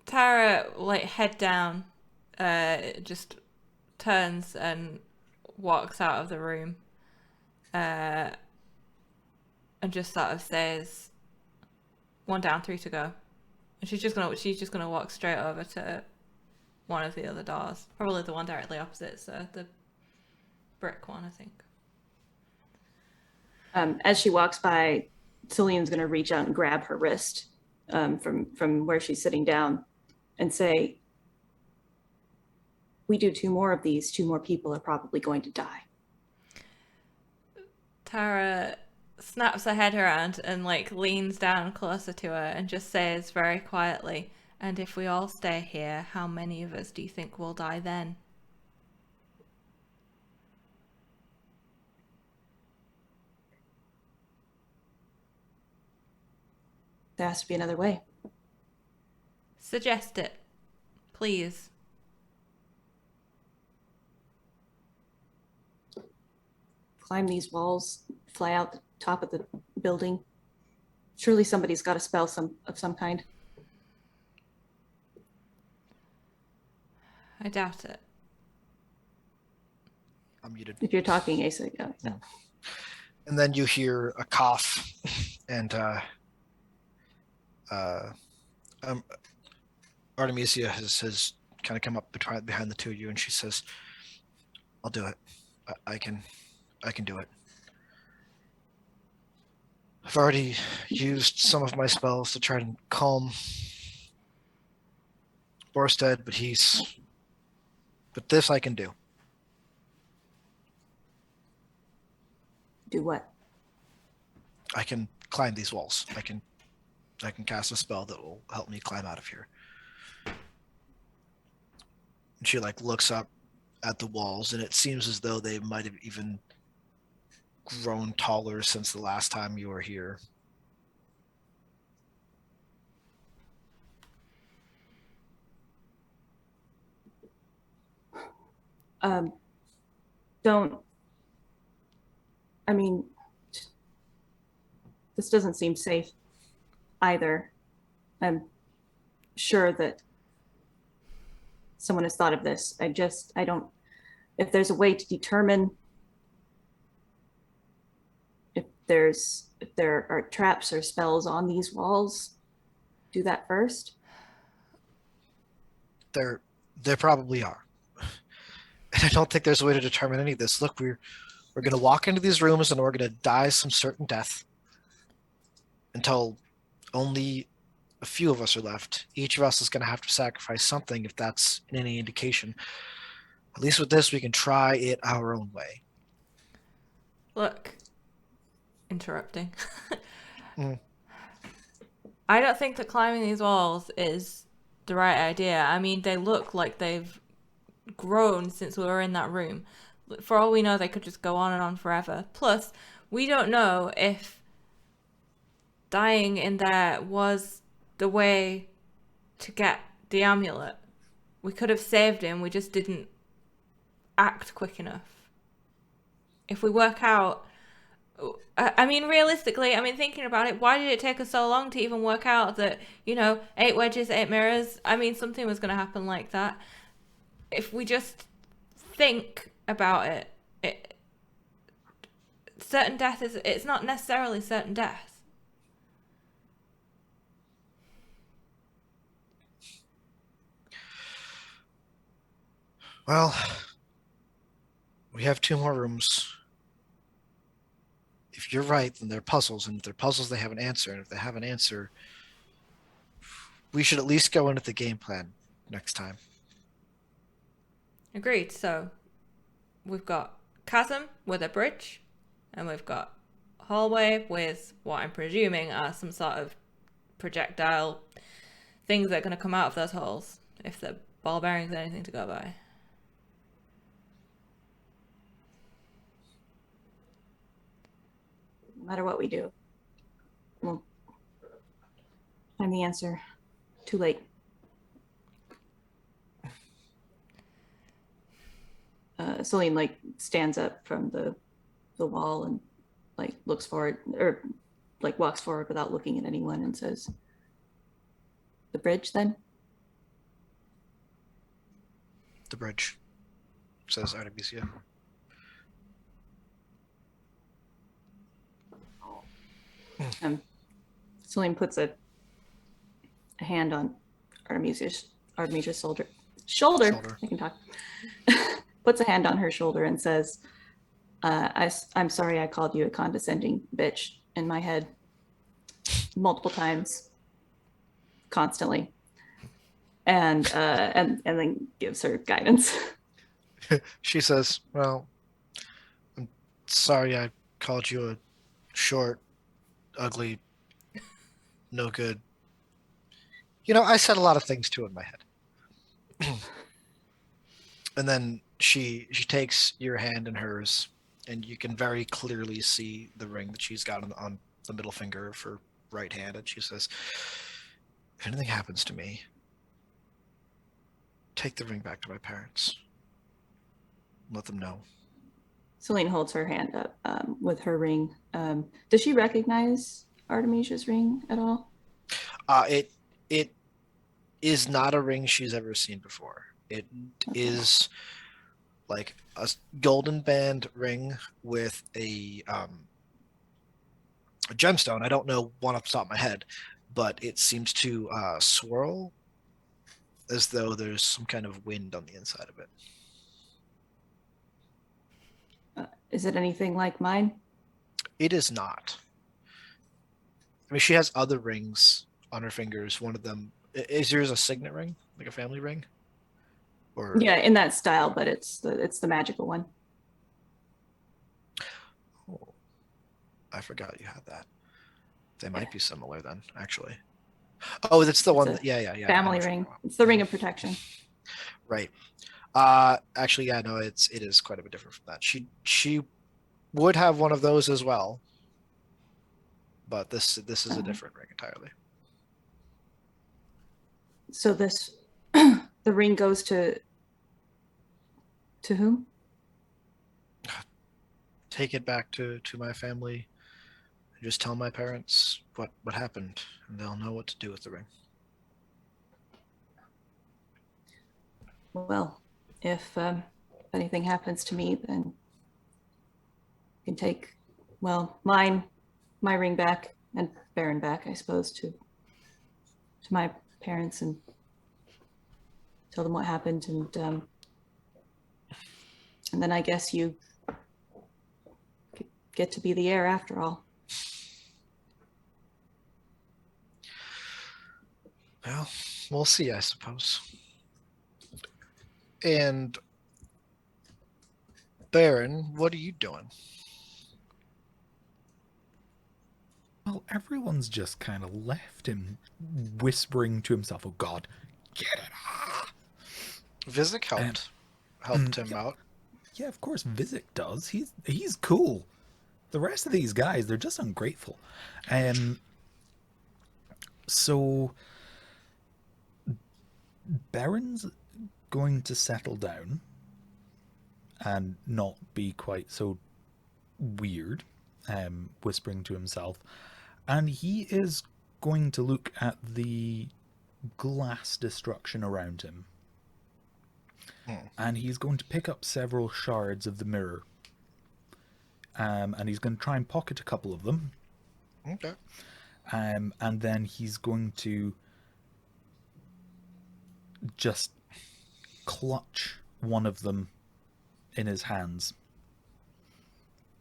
Tara, head down, just turns and walks out of the room, and just sort of says, "1 down, 3 to go." And she's just gonna walk straight over to one of the other doors, probably the one directly opposite, so the brick one, I think. As she walks by, Celine's going to reach out and grab her wrist from where she's sitting down and say, we do 2 more of these, 2 more people are probably going to die. Tara snaps her head around and leans down closer to her and just says very quietly, and if we all stay here, how many of us do you think will die then? There has to be another way. Suggest it, please. Climb these walls, fly out the top of the building. Surely somebody's got a spell of some kind. I doubt it. I'm muted. If you're talking, Asa, no. And then you hear a cough, and Artemisia has kind of come up behind the two of you, and she says, "I'll do it. I can do it. I've already used some of my spells to try and calm Borstad, but this I can do." Do what? I can climb these walls. I can cast a spell that will help me climb out of here. And she looks up at the walls, and it seems as though they might have even grown taller since the last time you were here. This doesn't seem safe either. I'm sure that someone has thought of this. I don't, if there's a way to determine if there are traps or spells on these walls, do that first. There probably are. And I don't think there's a way to determine any of this. Look, we're going to walk into these rooms and we're going to die some certain death until only a few of us are left. Each of us is going to have to sacrifice something if that's any indication. At least with this, we can try it our own way. Look, interrupting. Mm. I don't think that climbing these walls is the right idea. I mean, they look like they've grown since we were in that room. For all we know, they could just go on and on forever. Plus, we don't know if dying in there was the way to get the amulet. We could have saved him, we just didn't act quick enough. If we work out... I mean, realistically, I mean, thinking about it, why did it take us so long to even work out that, 8 wedges, 8 mirrors? I mean, something was going to happen like that. If we just think about it, certain death it's not necessarily certain death. Well, we have 2 more rooms. If you're right, then they're puzzles, and if they're puzzles, they have an answer. And if they have an answer, we should at least go into the game plan next time. Agreed. So we've got chasm with a bridge, and we've got hallway with what I'm presuming are some sort of projectile things that are going to come out of those holes, if the ball bearings are anything to go by. No matter what we do, we'll find the answer. Too late. Celine stands up from the wall and looks forward, or walks forward without looking at anyone, and says, "The bridge, then?" The bridge, says Artemisia. Celine puts a hand on Artemisia's shoulder. I can talk. Puts a hand on her shoulder and says, I'm sorry I called you a condescending bitch in my head multiple times, constantly, and then gives her guidance. She says, well, I'm sorry I called you a short, ugly, no good. I said a lot of things too in my head. And then she takes your hand in hers, and you can very clearly see the ring that she's got on the middle finger of her right hand. And she says, if anything happens to me, take the ring back to my parents. Let them know. Celine holds her hand up with her ring. Does she recognize Artemisia's ring at all? It is not a ring she's ever seen before. It is like a golden band ring with a gemstone. I don't know one off the top of my head, but it seems to swirl as though there's some kind of wind on the inside of it. Is it anything like mine? It is not. I mean, she has other rings on her fingers. One of them, is yours a signet ring, like a family ring? Or Yeah, in that style, but it's the magical one. oh, I forgot you had that. They might be similar then, actually. Oh, that's the one. Yeah. Family ring. It's the ring of protection. Right. Actually, yeah, no, it is quite a bit different from that. She would have one of those as well, but this is a different ring entirely. So this the ring goes to whom? Take it back to my family. Just tell my parents what happened, and they'll know what to do with the ring. Well, if anything happens to me, then you can take, well, my ring back and Berin back, I suppose, to my parents and tell them what happened, and then I guess you get to be the heir after all. Well, we'll see, I suppose. And Baron, what are you doing? Well, everyone's just kind of left him whispering to himself, "Oh God, get it!" Visik helped him yeah. out. Yeah, of course, Visik does. He's cool. The rest of these guys, they're just ungrateful. So Baron's going to settle down and not be quite so weird, whispering to himself. And he is going to look at the glass destruction around him. And he's going to pick up several shards of the mirror. And he's going to try and pocket a couple of them. Okay. And then he's going to just clutch one of them in his hands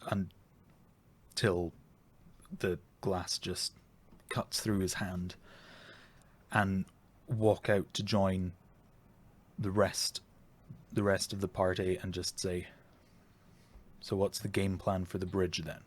until the glass just cuts through his hand, and walk out to join the rest of the party and just say, "So what's the game plan for the bridge then?"